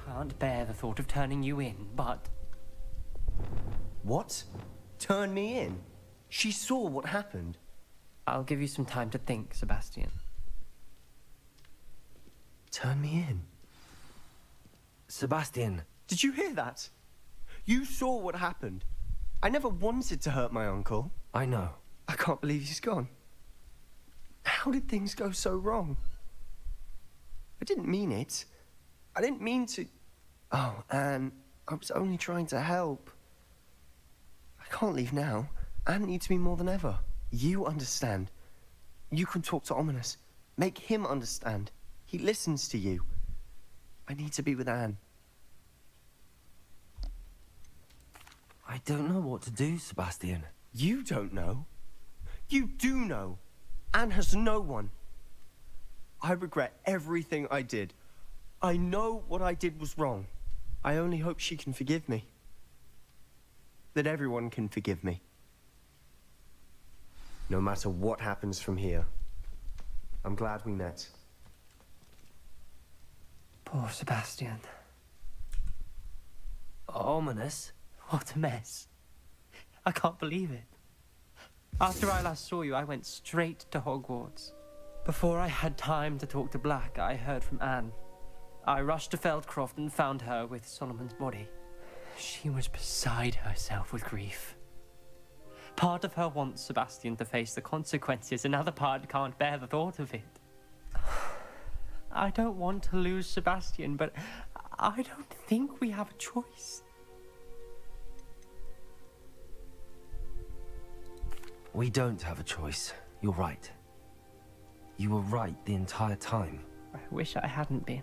J: Can't bear the thought of turning you in, but...
G: What? Turn me in? She saw what happened.
J: I'll give you some time to think, Sebastian.
B: Turn me in. Sebastian.
G: Did you hear that? You saw what happened. I never wanted to hurt my uncle.
B: I know.
G: I can't believe he's gone. How did things go so wrong? I didn't mean it. I didn't mean to... Oh, Anne, I was only trying to help. I can't leave now. Anne needs me more than ever. You understand. You can talk to Ominous. Make him understand. He listens to you. I need to be with Anne.
B: I don't know what to do, Sebastian.
G: You don't know. You do know. Anne has no one. I regret everything I did. I know what I did was wrong. I only hope she can forgive me. That everyone can forgive me. No matter what happens from here. I'm glad we met.
J: Poor Sebastian.
B: Ominous?
J: What a mess. I can't believe it. After I last saw you, I went straight to Hogwarts. Before I had time to talk to Black, I heard from Anne. I rushed to Feldcroft and found her with Solomon's body. She was beside herself with grief. Part of her wants Sebastian to face the consequences, another part can't bear the thought of it. I don't want to lose Sebastian, but I don't think we have a choice.
B: We don't have a choice. You're right. You were right the entire time.
J: I wish I hadn't been.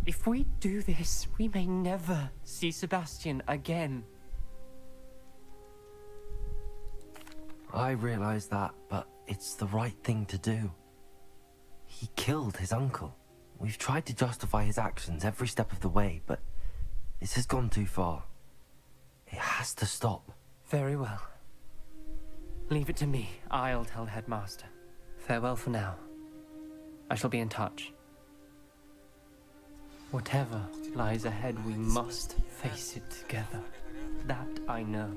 J: If we do this, we may never see Sebastian again.
B: I realize that, but it's the right thing to do. He killed his uncle. We've tried to justify his actions every step of the way, but this has gone too far. It has to stop.
J: Very well. Leave it to me. I'll tell the headmaster. Farewell for now. I shall be in touch. Whatever lies ahead, we must face it together. That I know.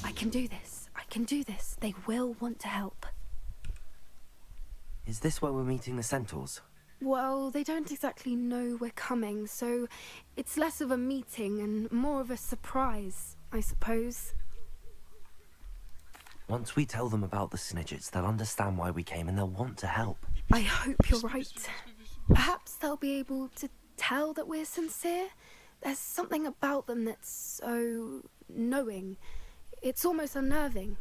Q: I can do this. I can do this. They will want to help.
B: Is this where we're meeting the Centaurs?
Q: Well, they don't exactly know we're coming, so it's less of a meeting and more of a surprise, I suppose.
B: Once we tell them about the Snidgets, they'll understand why we came and they'll want to help.
Q: I hope you're right. Perhaps they'll be able to tell that we're sincere. There's something about them that's so knowing. It's almost unnerving.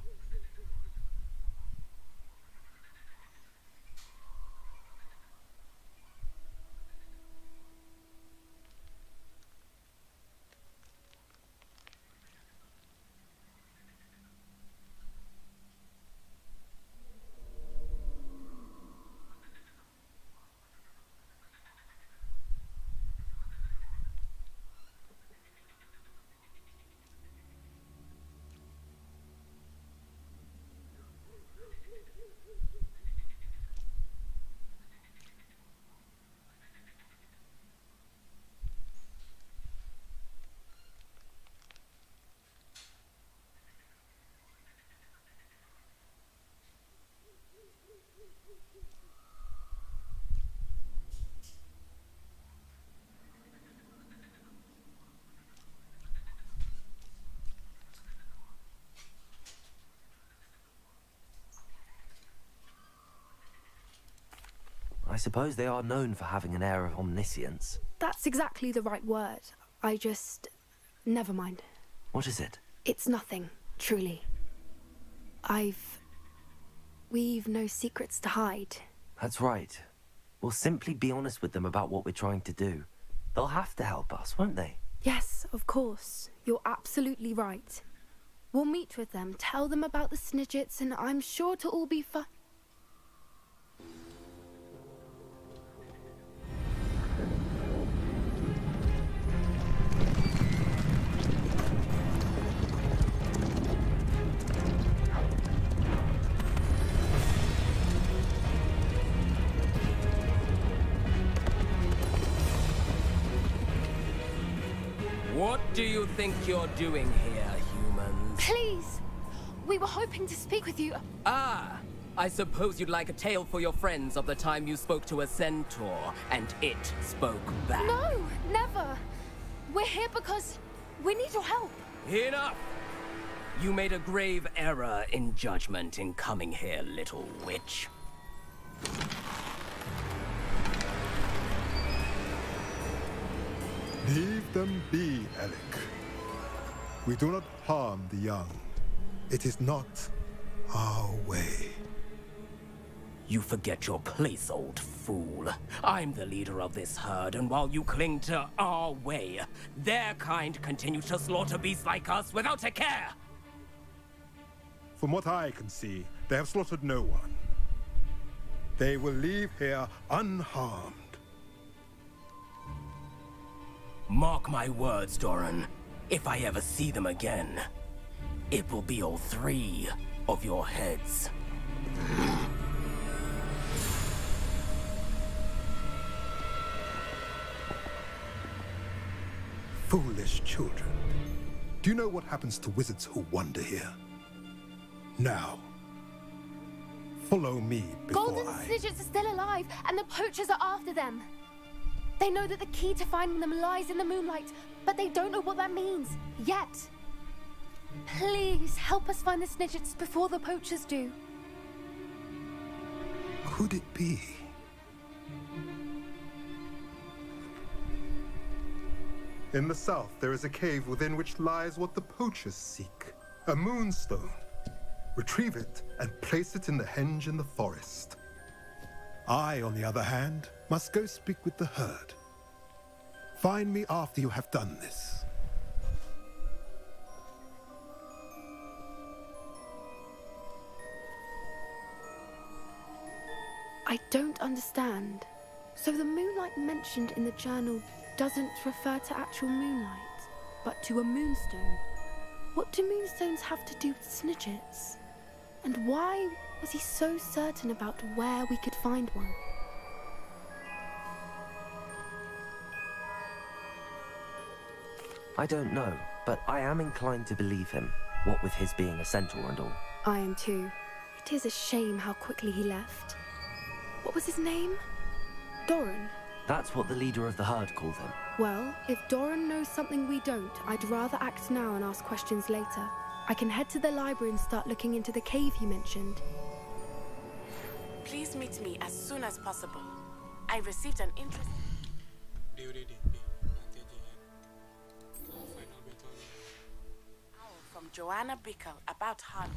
B: I suppose they are known for having an air of omniscience.
Q: That's exactly the right word. I just... never mind.
B: What is it?
Q: It's nothing, truly. We've no secrets to hide.
B: That's right. We'll simply be honest with them about what we're trying to do. They'll have to help us, won't they?
Q: Yes, of course. You're absolutely right. We'll meet with them, tell them about the Snidgets, and I'm sure it'll all be fine.
R: What do you think you're doing here, humans?
Q: Please! We were hoping to speak with you.
R: Ah! I suppose you'd like a tale for your friends of the time you spoke to a centaur, and it spoke back.
Q: No, never. We're here because we need your help.
R: Enough! You made a grave error in judgment in coming here, little witch.
U: Leave them be, Alec. We do not harm the young. It is not our way.
R: You forget your place, old fool. I'm the leader of this herd, and while you cling to our way, their kind continue to slaughter beasts like us without a care!
U: From what I can see, they have slaughtered no one. They will leave here unharmed.
R: Mark my words, Doran. If I ever see them again, it will be all 3 of your heads.
U: Foolish children. Do you know what happens to wizards who wander here? Now, follow me before
Q: Golden Snidgets are still alive, and the poachers are after them. They know that the key to finding them lies in the moonlight, but they don't know what that means, yet. Please, help us find the Snidgets before the poachers do.
U: Could it be? In the south, there is a cave within which lies what the poachers seek. A moonstone. Retrieve it and place it in the henge in the forest. I, on the other hand, must go speak with the herd. Find me after you have done this.
Q: I don't understand. So the moonlight mentioned in the journal doesn't refer to actual moonlight, but to a moonstone. What do moonstones have to do with Snidgets? And why was he so certain about where we could find one?
B: I don't know, but I am inclined to believe him, what with his being a centaur and all.
Q: I am too. It is a shame how quickly he left. What was his name? Doran?
B: That's what the leader of the herd called him.
Q: Well, if Doran knows something we don't, I'd rather act now and ask questions later. I can head to the library and start looking into the cave you mentioned.
I: Please meet me as soon as possible. I received an interest from Joanna Bickle about Harlem.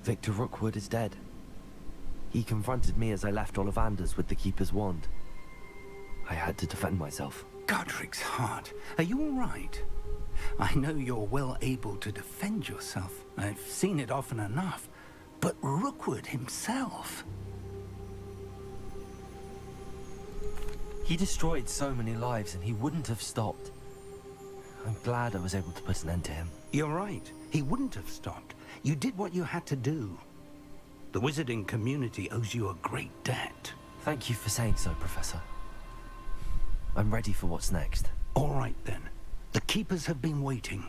B: Victor Rookwood is dead. He confronted me as I left Ollivander's with the Keeper's wand. I had to defend myself.
S: Godric's heart, are you all right? I know you're well able to defend yourself. I've seen it often enough. But Rookwood himself...
B: He destroyed so many lives and he wouldn't have stopped. I'm glad I was able to put an end to him.
S: You're right. He wouldn't have stopped. You did what you had to do. The wizarding community owes you a great debt.
B: Thank you for saying so, Professor. I'm ready for what's next.
S: All right, then. The Keepers have been waiting.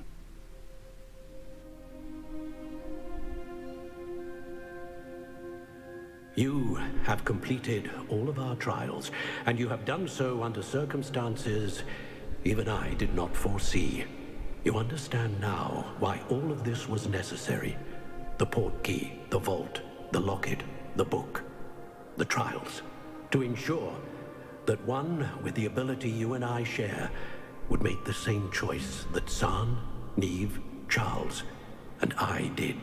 K: You have completed all of our trials, and you have done so under circumstances even I did not foresee. You understand now why all of this was necessary. The portkey, the vault, the locket, the book, the trials. To ensure that one with the ability you and I share would make the same choice that San, Neve, Charles, and I did.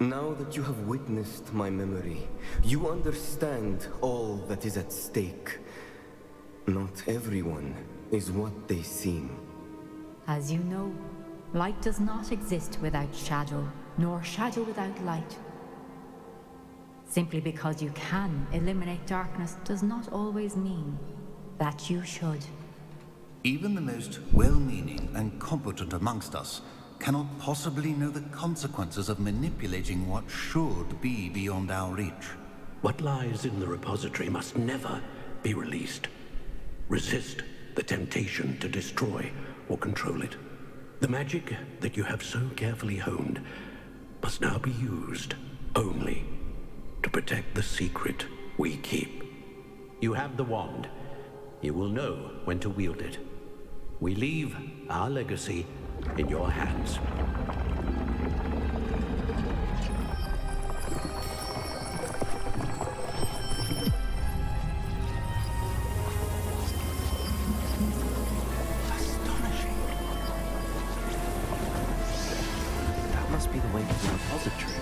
E: Now that you have witnessed my memory, you understand all that is at stake. Not everyone is what they seem.
M: As you know, light does not exist without shadow, nor shadow without light. Simply because you can eliminate darkness does not always mean that you should.
V: Even the most well-meaning and competent amongst us cannot possibly know the consequences of manipulating what should be beyond our reach.
K: What lies in the repository must never be released. Resist the temptation to destroy or control it. The magic that you have so carefully honed must now be used only to protect the secret we keep. You have the wand. You will know when to wield it. We leave our legacy in your hands.
B: That must be the way to the repository.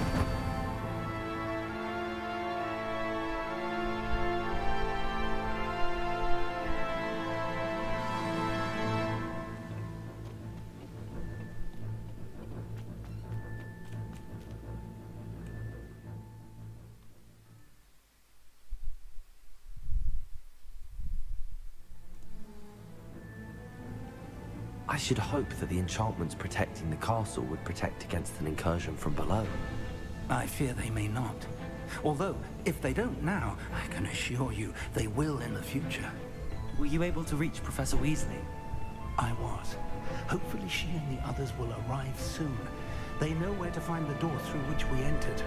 B: I should hope that the enchantments protecting the castle would protect against an incursion from below.
S: I fear they may not. Although, if they don't now, I can assure you they will in the future.
B: Were you able to reach Professor Weasley?
S: I was. Hopefully she and the others will arrive soon. They know where to find the door through which we entered.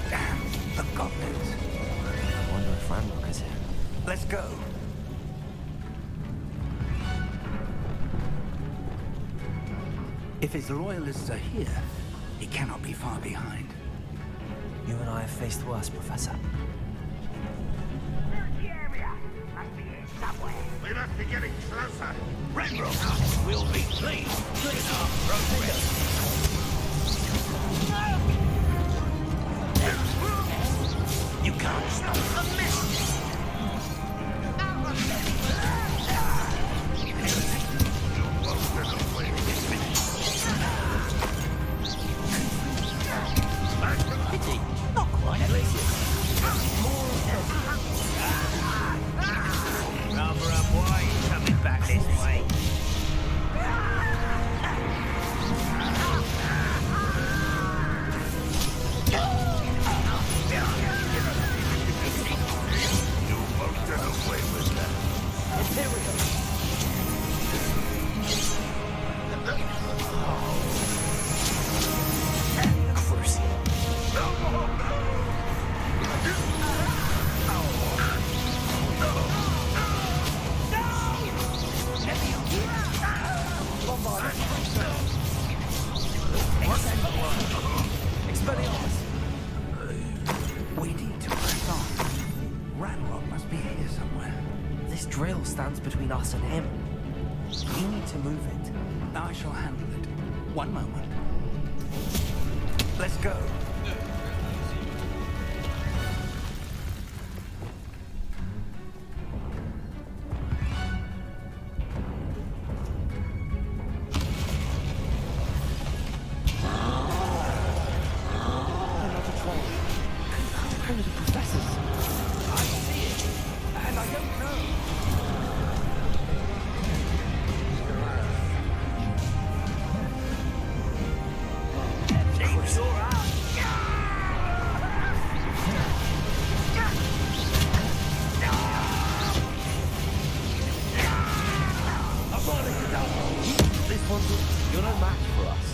S: Damn, the goblins.
B: I wonder if Ranrock is here.
S: Let's go. If his loyalists are here, he cannot be far behind.
B: You and I have faced worse, Professor.
F: We must be getting closer.
L: Ranrock will be pleased with our progress. You can't stop the mess. Pity, not quite Rubber up, why are you coming back this way?
S: We need to press on. Ranrock must be here somewhere.
B: This drill stands between us and him. We need to move it.
S: I shall handle it. One moment. Let's go.
B: You're no match for us.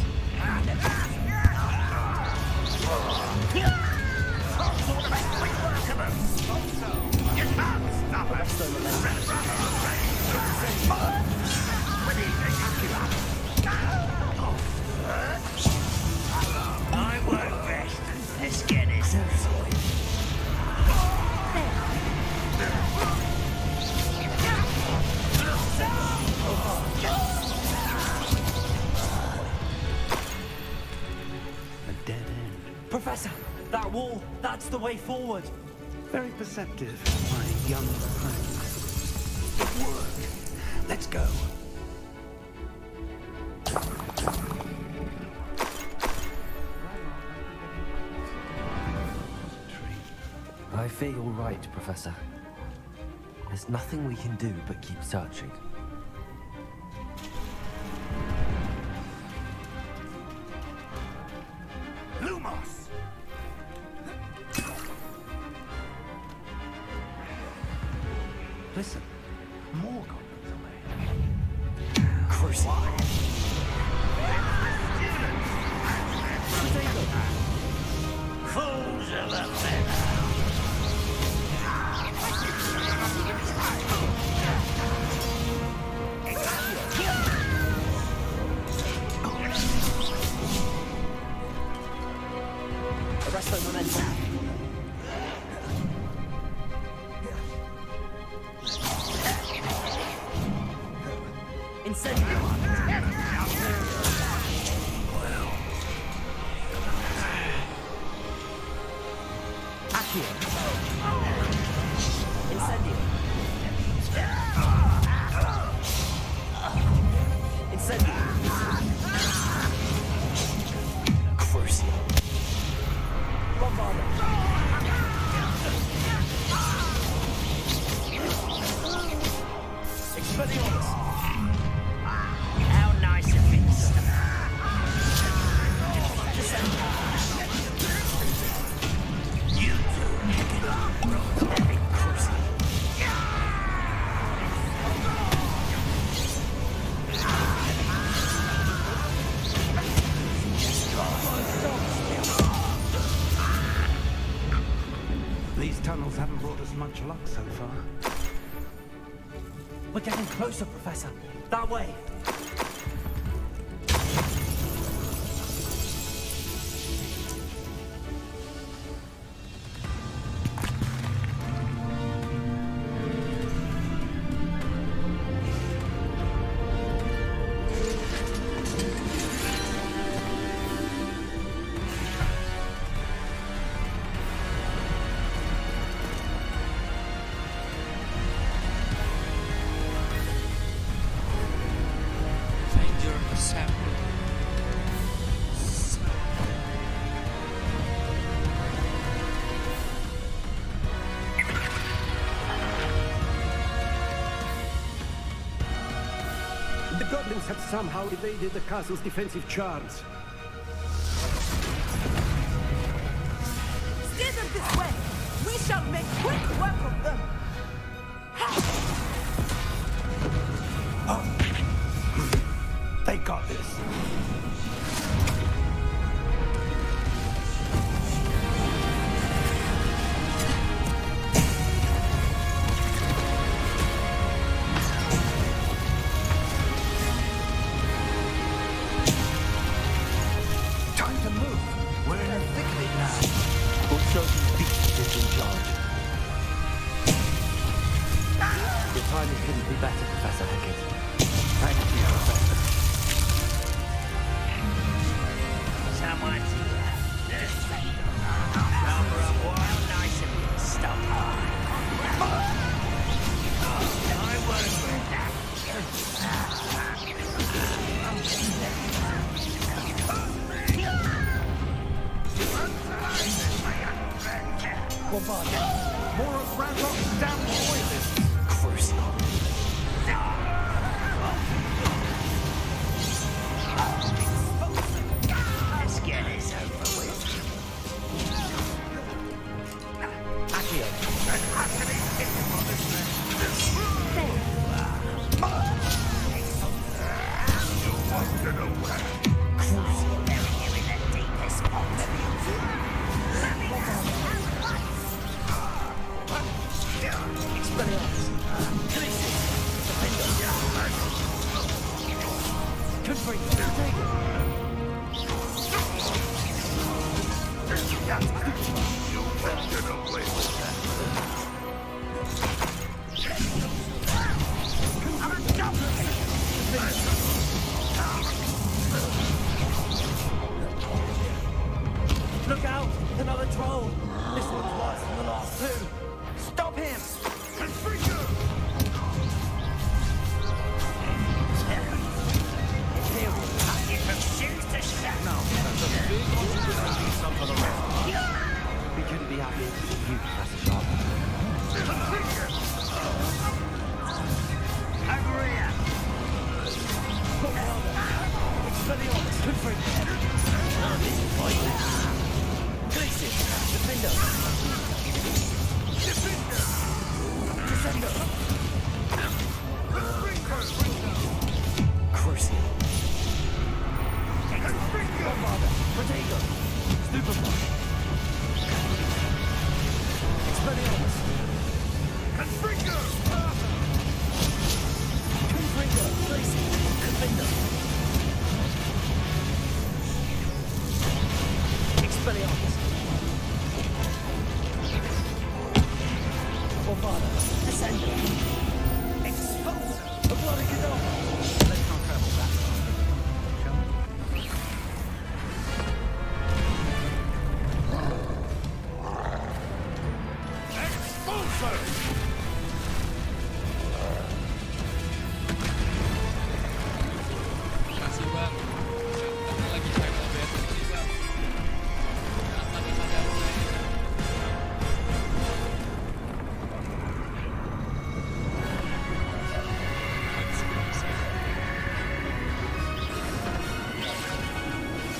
L: I work best. Let's get this over with.
S: A dead end.
B: Professor, That wall, that's the way forward.
S: Very perceptive, my young friend. It worked. Let's go.
B: I fear you're right, Professor. There's nothing we can do but keep searching.
F: Lumos!
B: Listen, more goblins away.
F: Crucify. Fools of the feather.
B: Arresto momentum. Incendio. Akhirnya. Incendio. Incendio. Crucio. Bombarda. Expelliarmus. How nice of it. You two epic cruise.
S: These tunnels haven't brought us much luck so far.
B: We're getting closer, Professor. That way.
K: The goblins have somehow evaded the castle's defensive charms.
N: Steer them this way. We shall make quick work of them.
S: They got this.
F: Time to move. We're in the thick of it now.
B: We'll show these beasts who's in charge. Your timing couldn't be better, Professor Hackett.
F: Thank you, Professor.
L: Someone's here. Number of wild nice of it. Stop high. I won't with that.
F: More of Ranrock's damn loyalists.
L: Crucial. Let's get this over with.
B: Look out! Another troll! This one's worse than the last two! Stop him!
L: You refuse to shut
B: No, that's a big opportunity for the rest. We couldn't be happier to see you, Professor Sharp.
L: Akhirnya.
B: Expelliarmus, confirm. Glacier, Defender. Descender. Crucial. Bombarder, Protego. Stupefy. Expelliarmus. Confringo. Confringo, Glacier, Defender. Expelliarmus. Bombarder, Descender. Expulsor, a bloody cadaver. Let's not travel that far.
F: Expulsor!
C: Makasih bang. Kita lagi final battle nih bang. Sampai sadar saya.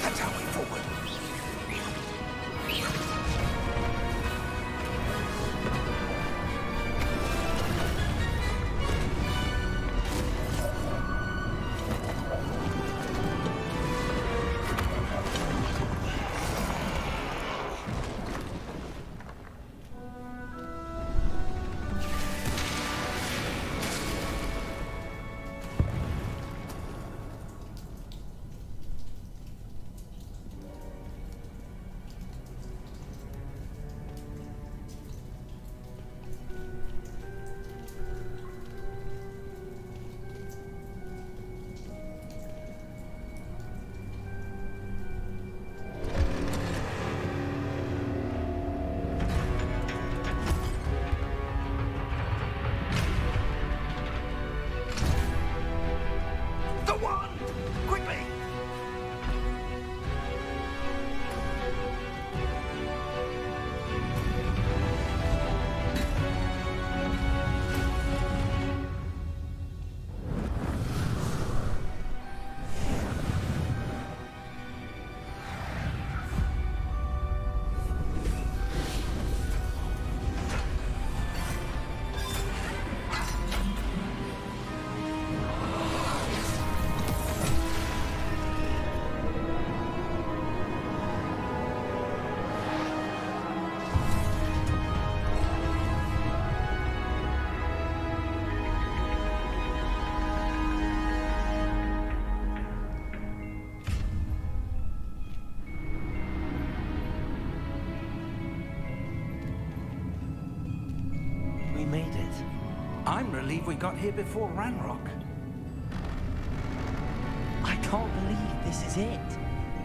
L: That's our way forward.
F: The one! Quickly!
B: We made it.
S: I'm relieved we got here before Ranrock.
B: I can't believe this is it.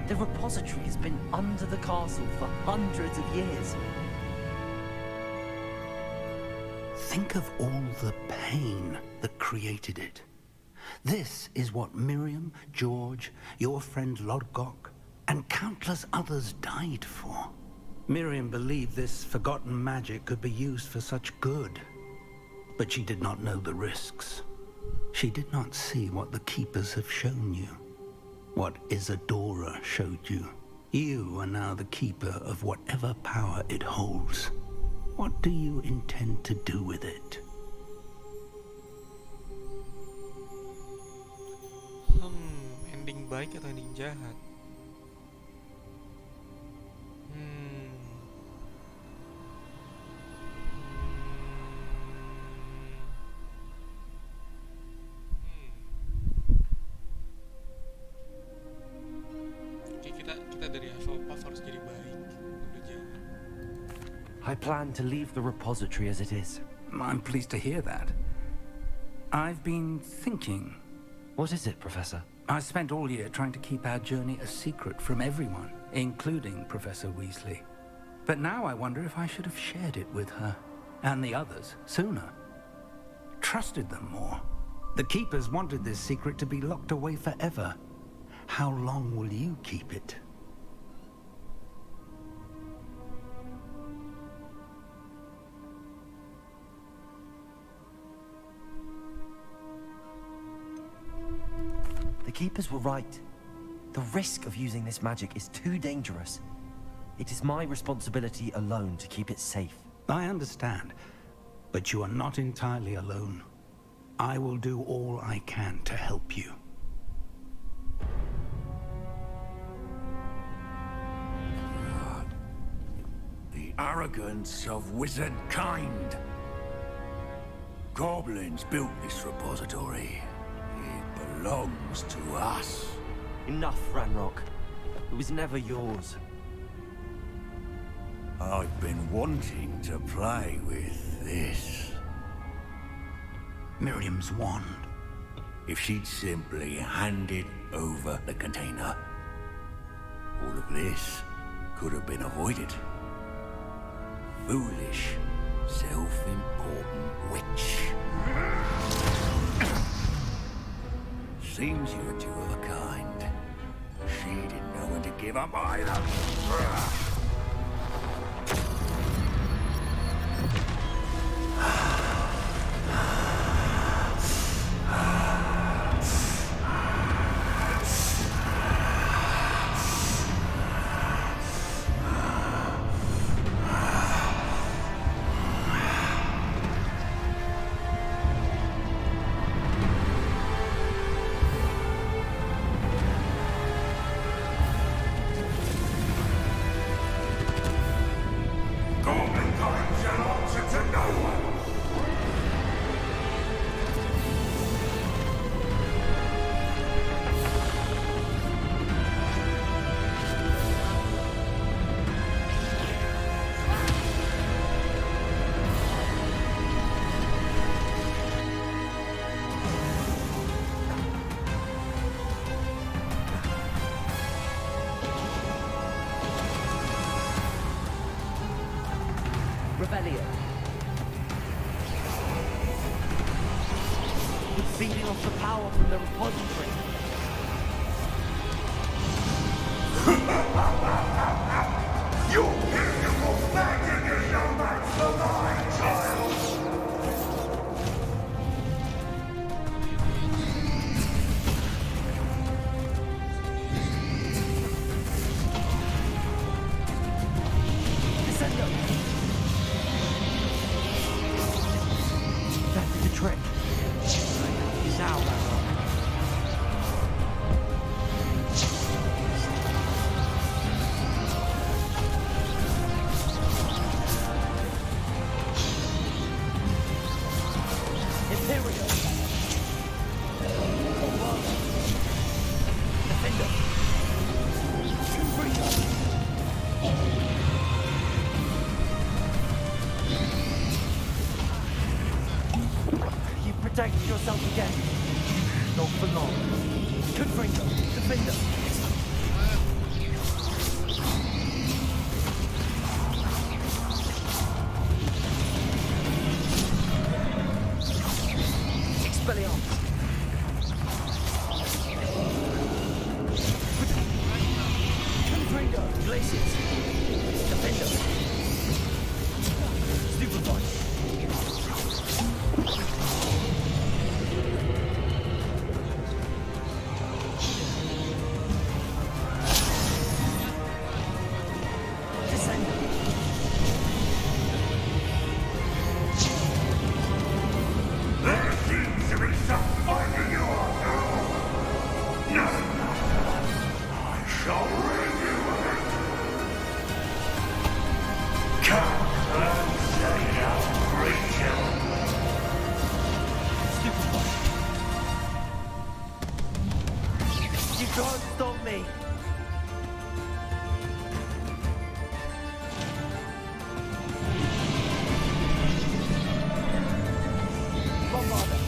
B: The repository has been under the castle for hundreds of years.
S: Think of all the pain that created it. This is what Miriam, George, your friend Lodgok, and countless others died for. Miriam believed this forgotten magic could be used for such good, but she did not know the risks. She did not see what the Keepers have shown you, what Isadora showed you. You are now the Keeper of whatever power it holds. What do you intend to do with it?
C: Ending baik atau ending jahat? Oke, kita dari Hufflepuff harus jadi baik. Udah jangan.
B: I plan to leave the repository as it is.
S: I'm pleased to hear that. I've been thinking.
B: What is it, Professor?
S: I spent all year trying to keep our journey a secret from everyone, including Professor Weasley. But now I wonder if I should have shared it with her, and the others, sooner. Trusted them more. The Keepers wanted this secret to be locked away forever. How long will you keep it?
B: The Keepers were right. The risk of using this magic is too dangerous. It is my responsibility alone to keep it safe.
S: I understand, but you are not entirely alone. I will do all I can to help you.
F: The arrogance of wizard kind. Goblins built this repository. It belongs to us.
B: Enough, Ranrock. It was never yours.
F: I've been wanting to play with this.
S: Miriam's wand.
F: If she'd simply handed over the container, all of this could have been avoided. Foolish, self-important witch. Seems you're two of a kind. She didn't know when to give up either.
B: Rebellion. It's feeding off the power from the repository.
F: Your beautiful magic is no match for mine, child!
B: Trick. Now, Imperial. Defender. You protected yourself again. Not for long. Confringo. Defender. Expelliarmus. Confringo. Glaciers. Defender. Stupefy. You can't stop me. Bombarder.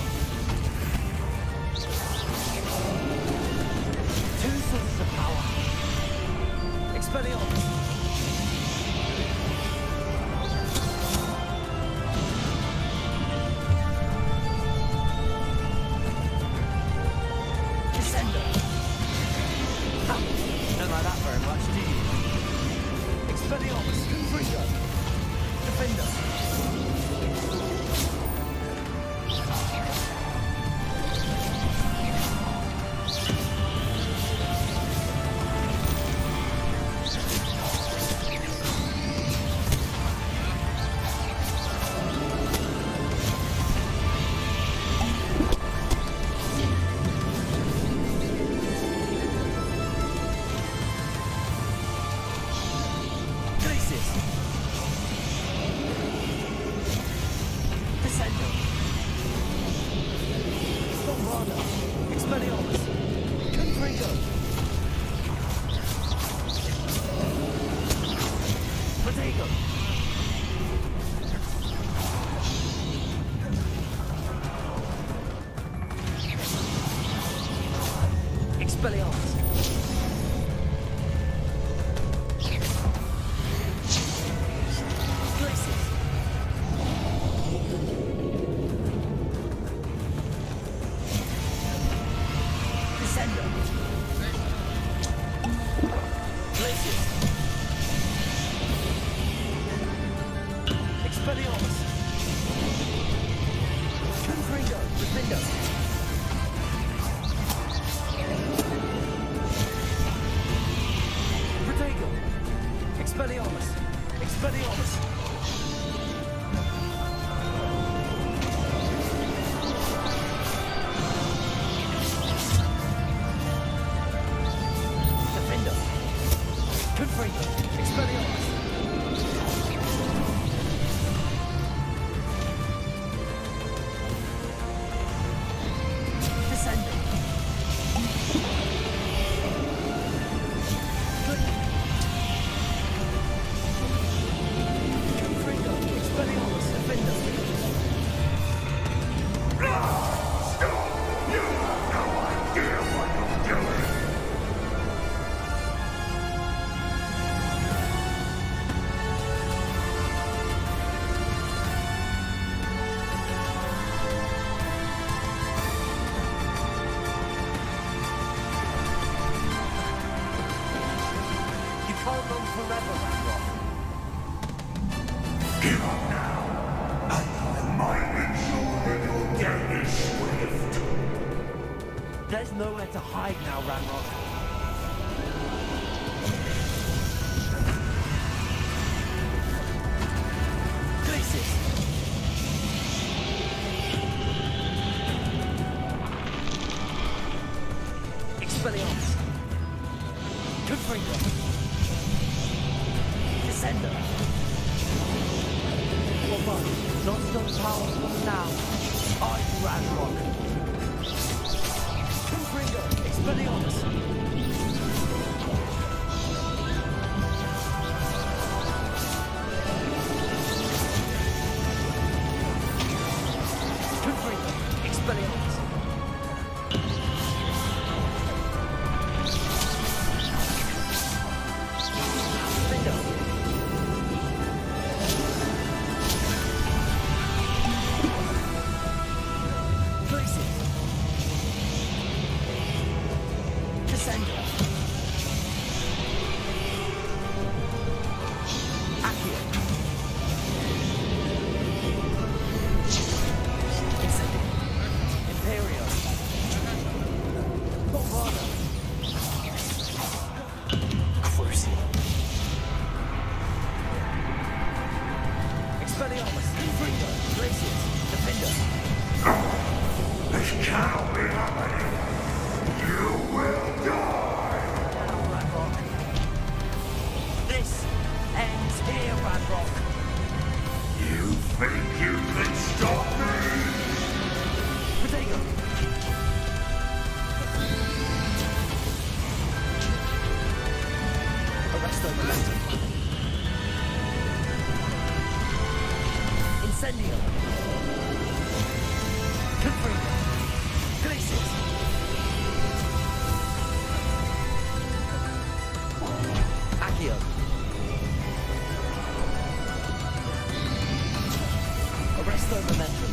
B: Two sources of power. Expelliarmus. Expelliarmus! Confringo! Defendo! Protego! Expelliarmus! Expelliarmus! Defendo! Confringo! Expelliarmus! There's nowhere to hide now, Ranrock. Glacis! Expelliarmus! Confringo! Descender! Well, not so powerful now. I'm Ranrock. Confringo! Expelliarmus! Confringo! Expelliarmus! Defendo! Glacis! Descender! Akhirnya! Descender! Imperial! Bombarda! Crucial! Expelliarmus! Confringo! Glacis! Defender!
F: This cannot be happening. You will die.
B: Ranrock. This ends here, Ranrock.
F: You think you can stop me?
B: Protego! Arresto momentum. Incendio! Confringo! Glacis! Accio! Arresto momentum.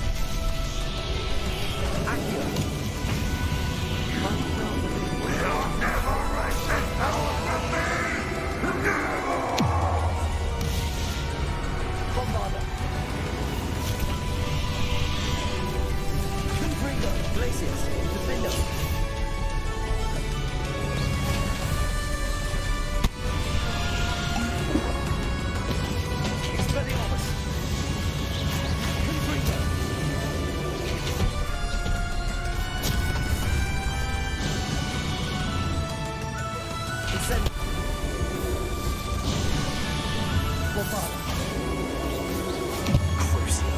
B: Accio!
F: We'll never wrest this power from me.
B: Bombarda! Confringo! Glacis! Defendo! Expelliarmus! Confringo! Incendio! Bombarda! Crucial!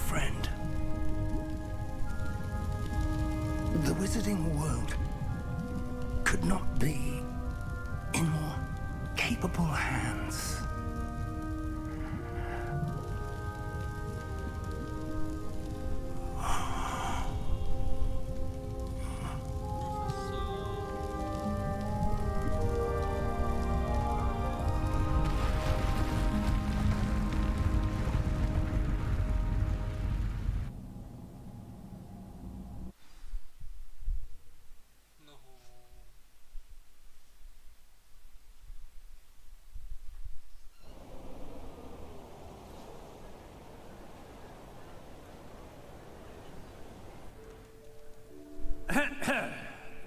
V: friend. The wizarding world could not be in more capable hands.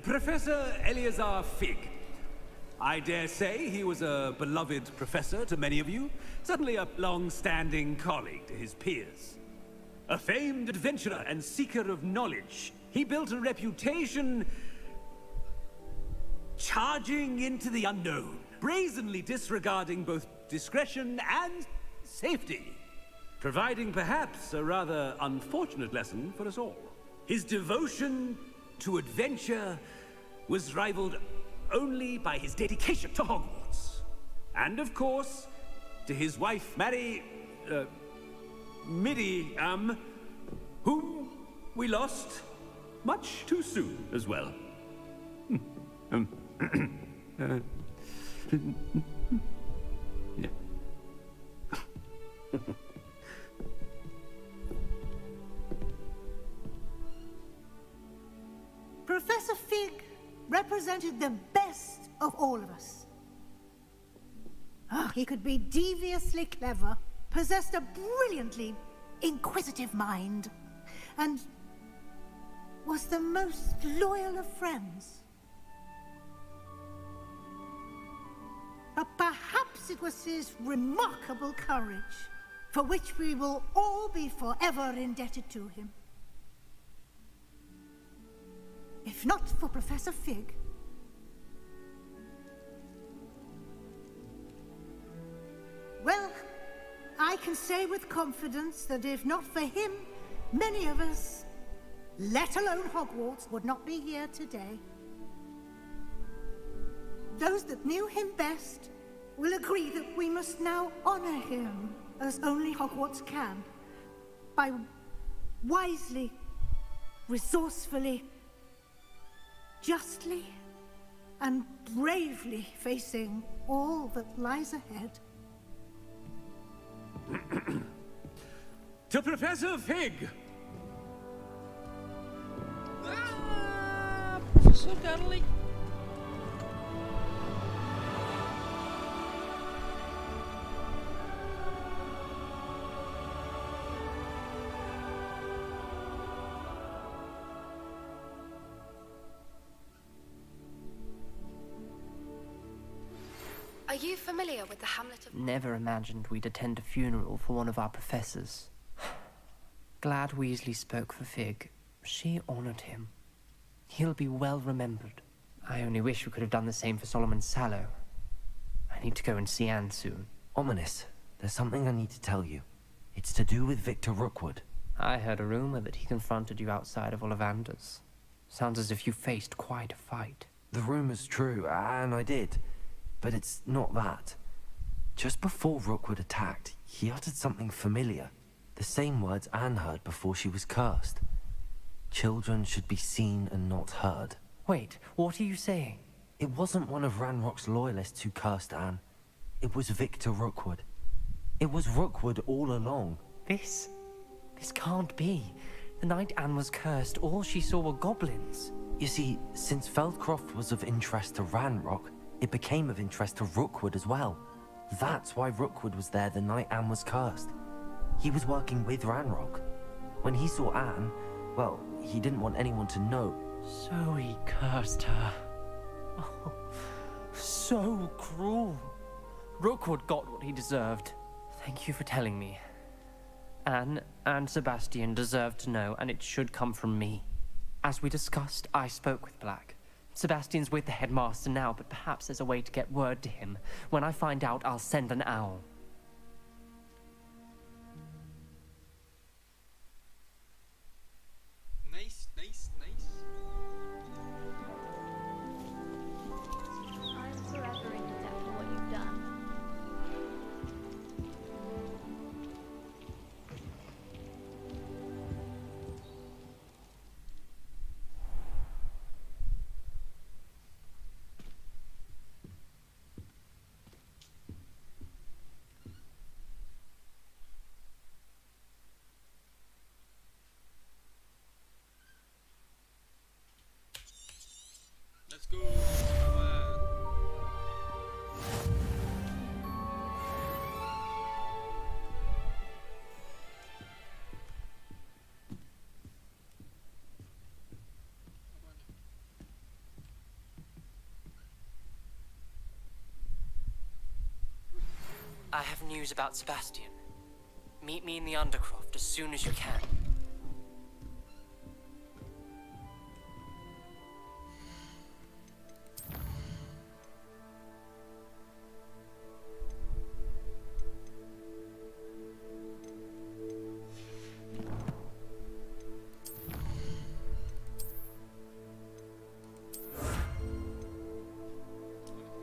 H: Professor Eleazar Fig. I dare say he was a beloved professor to many of you, certainly a long-standing colleague to his peers. A famed adventurer and seeker of knowledge, he built a reputation charging into the unknown, brazenly disregarding both discretion and safety, providing perhaps a rather unfortunate lesson for us all. His devotion to adventure was rivaled only by his dedication to Hogwarts. And of course, to his wife, Miriam, whom we lost much too soon as well. Yeah.
T: Professor Fig represented the best of all of us. He could be deviously clever, possessed a brilliantly inquisitive mind, and was the most loyal of friends. But perhaps it was his remarkable courage, for which we will all be forever indebted to him. If not for Professor Fig, well, I can say with confidence that if not for him, many of us, let alone Hogwarts, would not be here today. Those that knew him best will agree that we must now honor him as only Hogwarts can, by wisely, resourcefully, justly and bravely facing all that lies ahead.
H: To Professor Fig!
C: Professor Darling.
Q: Are you familiar with the hamlet of...
J: Never imagined we'd attend a funeral for one of our professors. Glad Weasley spoke for Fig. She honored him. He'll be well remembered. I only wish we could have done the same for Solomon Sallow. I need to go and see Anne soon.
B: Ominous, there's something I need to tell you. It's to do with Victor Rookwood.
J: I heard a rumor that he confronted you outside of Ollivander's. Sounds as if you faced quite a fight.
B: The rumor's true, and I did. But it's not that. Just before Rookwood attacked, he uttered something familiar. The same words Anne heard before she was cursed. Children should be seen and not heard.
J: Wait, what are you saying?
B: It wasn't one of Ranrock's loyalists who cursed Anne. It was Victor Rookwood. It was Rookwood all along.
J: This can't be. The night Anne was cursed, all she saw were goblins.
B: You see, since Feldcroft was of interest to Ranrock, it became of interest to Rookwood as well. That's why Rookwood was there the night Anne was cursed. He was working with Ranrock. When he saw Anne, well, he didn't want anyone to know.
J: So he cursed her. Oh, so cruel. Rookwood got what he deserved. Thank you for telling me. Anne and Sebastian deserve to know, and it should come from me. As we discussed, I spoke with Black. Sebastian's with the headmaster now, but perhaps there's a way to get word to him. When I find out, I'll send an owl.
T: Are you familiar with the hamlet of...
J: Never imagined we'd attend a funeral for one of our professors. Glad Weasley spoke for Fig. She honored him. He'll be well remembered. I only wish we could have done the same for Solomon Sallow. I have news about Sebastian. Meet me in the Undercroft as soon as you can.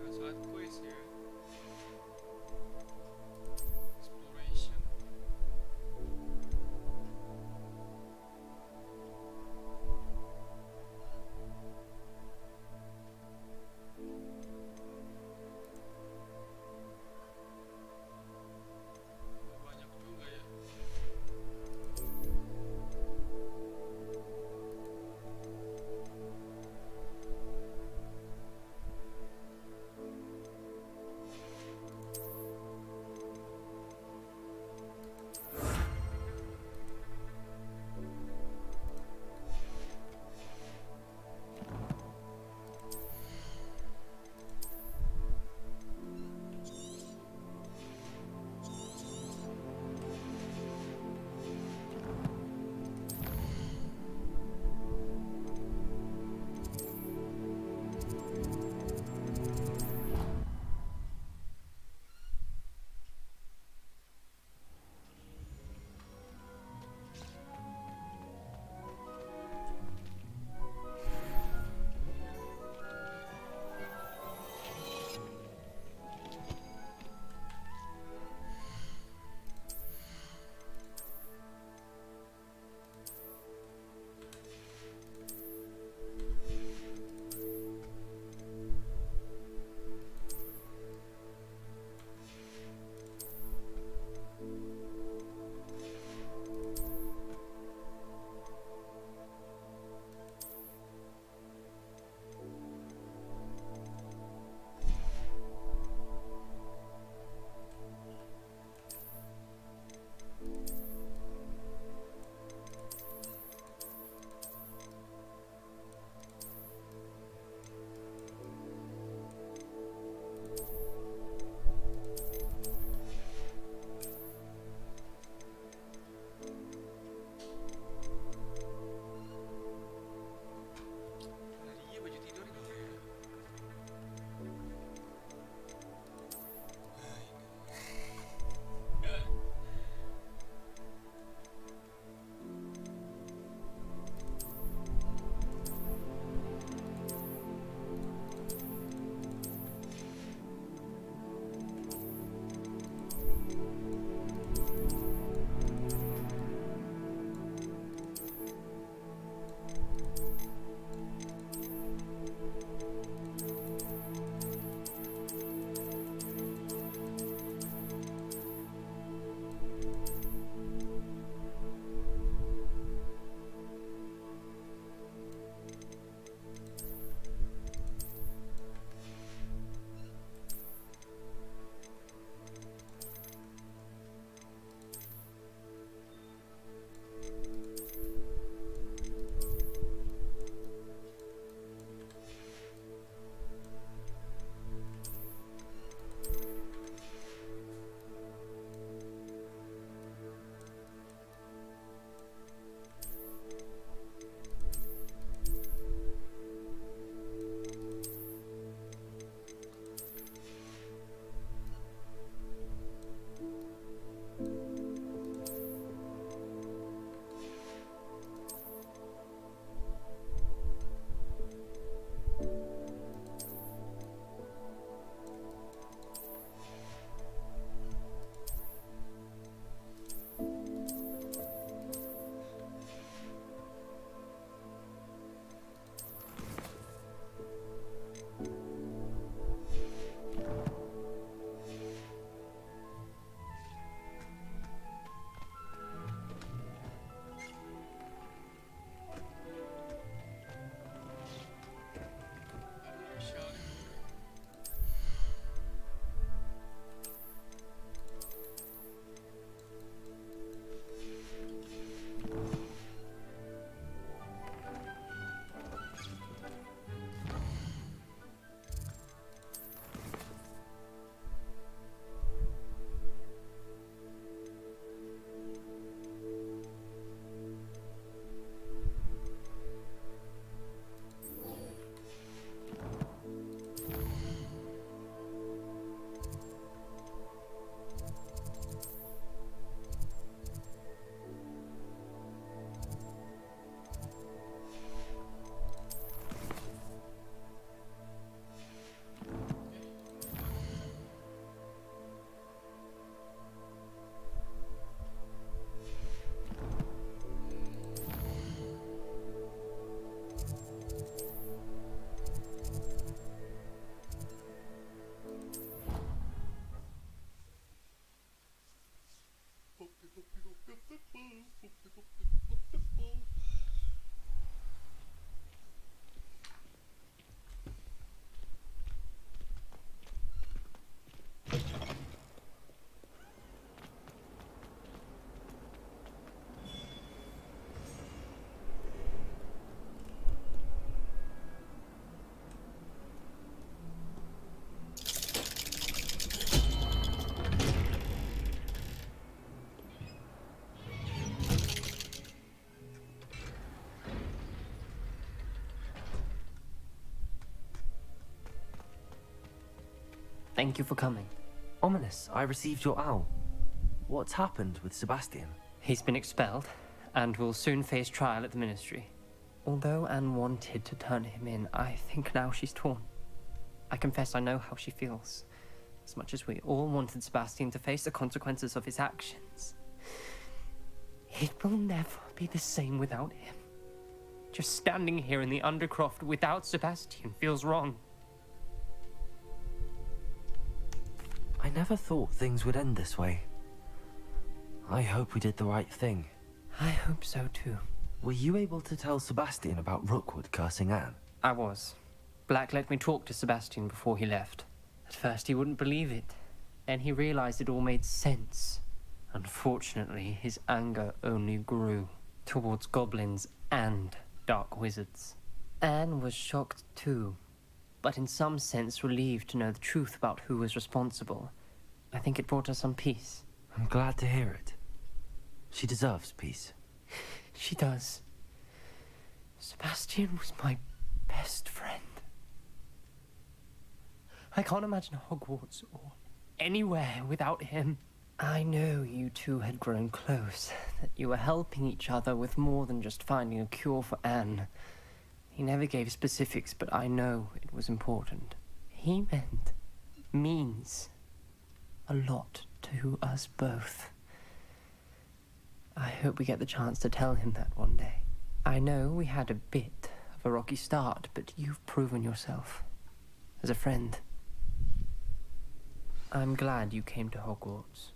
C: Saat quest ya. Exploration.
J: Thank you for coming.
B: Ominous, I received your owl. What's happened with Sebastian?
J: He's been expelled, and will soon face trial at the Ministry. Although Anne wanted to turn him in, I think now she's torn. I confess I know how she feels. As much as we all wanted Sebastian to face the consequences of his actions. It will never be the same without him. Just standing here in the Undercroft without Sebastian feels wrong.
B: I never thought things would end this way. I hope we did the right thing.
J: I hope so too.
B: Were you able to tell Sebastian about Rookwood cursing Anne?
J: I was. Black let me talk to Sebastian before he left. At first he wouldn't believe it. Then he realized it all made sense. Unfortunately, his anger only grew towards goblins and dark wizards. Anne was shocked too, but in some sense relieved to know the truth about who was responsible. I think it brought her some peace.
B: I'm glad to hear it. She deserves peace.
J: She does. Sebastian was my best friend. I can't imagine Hogwarts or anywhere without him. I know you two had grown close, that you were helping each other with more than just finding a cure for Anne. He never gave specifics, but I know it was important. He means a lot to us both. I hope we get the chance to tell him that one day. I know we had a bit of a rocky start, but you've proven yourself as a friend. I'm glad you came to Hogwarts.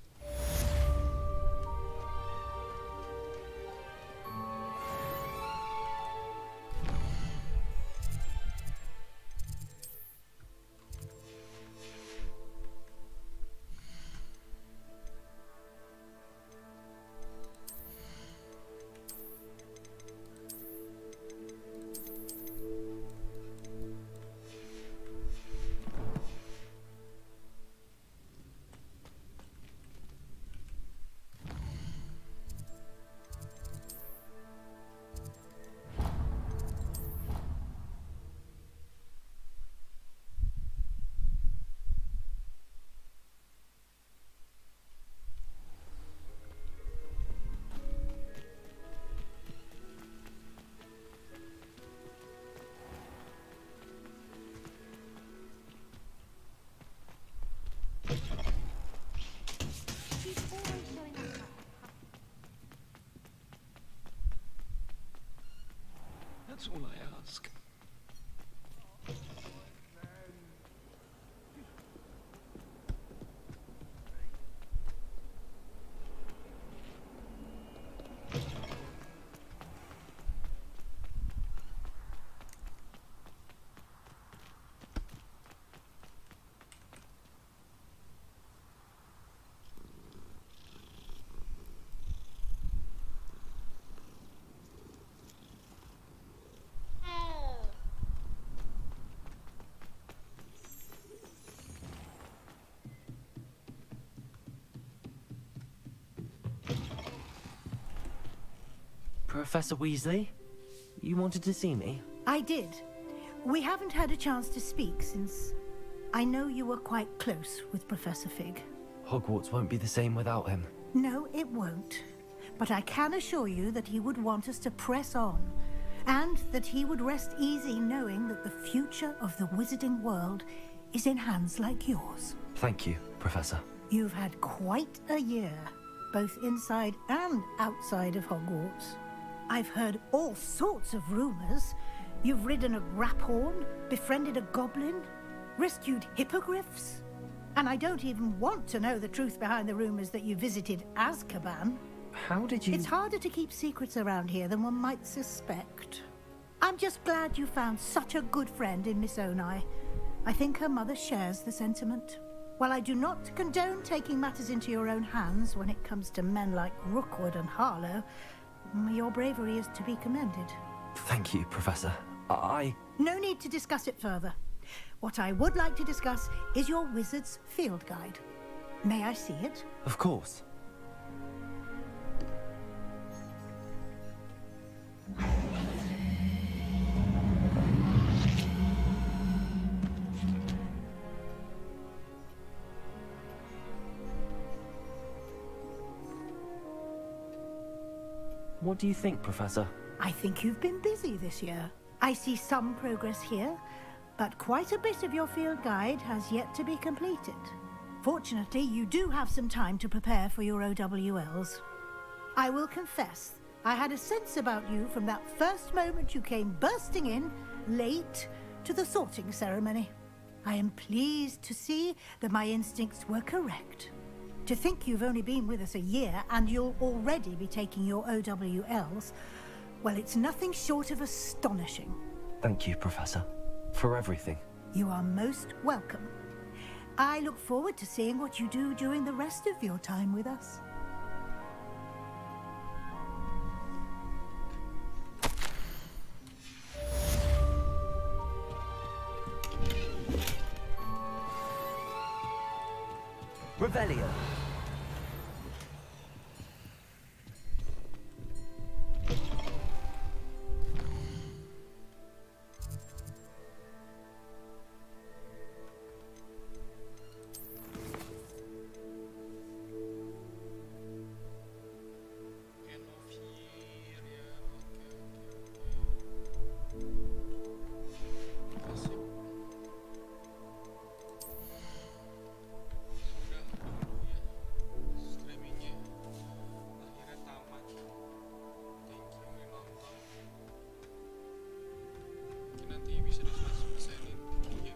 C: That's all I ask.
B: Professor Weasley? You wanted to see me?
T: I did. We haven't had a chance to speak since I know you were quite close with Professor Fig.
B: Hogwarts won't be the same without him.
T: No, it won't. But I can assure you that he would want us to press on, and that he would rest easy knowing that the future of the wizarding world is in hands like yours.
B: Thank you, Professor.
T: You've had quite a year, both inside and outside of Hogwarts. I've heard all sorts of rumors. You've ridden a graphorn, befriended a goblin, rescued hippogriffs. And I don't even want to know the truth behind the rumors that you visited Azkaban.
B: How did you...
T: It's harder to keep secrets around here than one might suspect. I'm just glad you found such a good friend in Miss Onai. I think her mother shares the sentiment. While I do not condone taking matters into your own hands when it comes to men like Rookwood and Harlow, your bravery is to be commended.
B: Thank you, Professor.
T: No need to discuss it further. What I would like to discuss is your wizard's field guide. May I see it?
B: Of course. What do you think, Professor?
T: I think you've been busy this year. I see some progress here, but quite a bit of your field guide has yet to be completed. Fortunately, you do have some time to prepare for your OWLs. I will confess, I had a sense about you from that first moment you came bursting in, late, to the sorting ceremony. I am pleased to see that my instincts were correct. To think you've only been with us a year and you'll already be taking your OWLs, well, it's nothing short of astonishing.
B: Thank you, Professor, for everything.
T: You are most welcome. I look forward to seeing what you do during the rest of your time with us.
B: Revelio.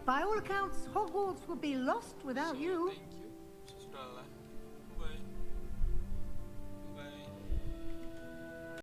B: By all accounts, Hogwarts would be lost without you.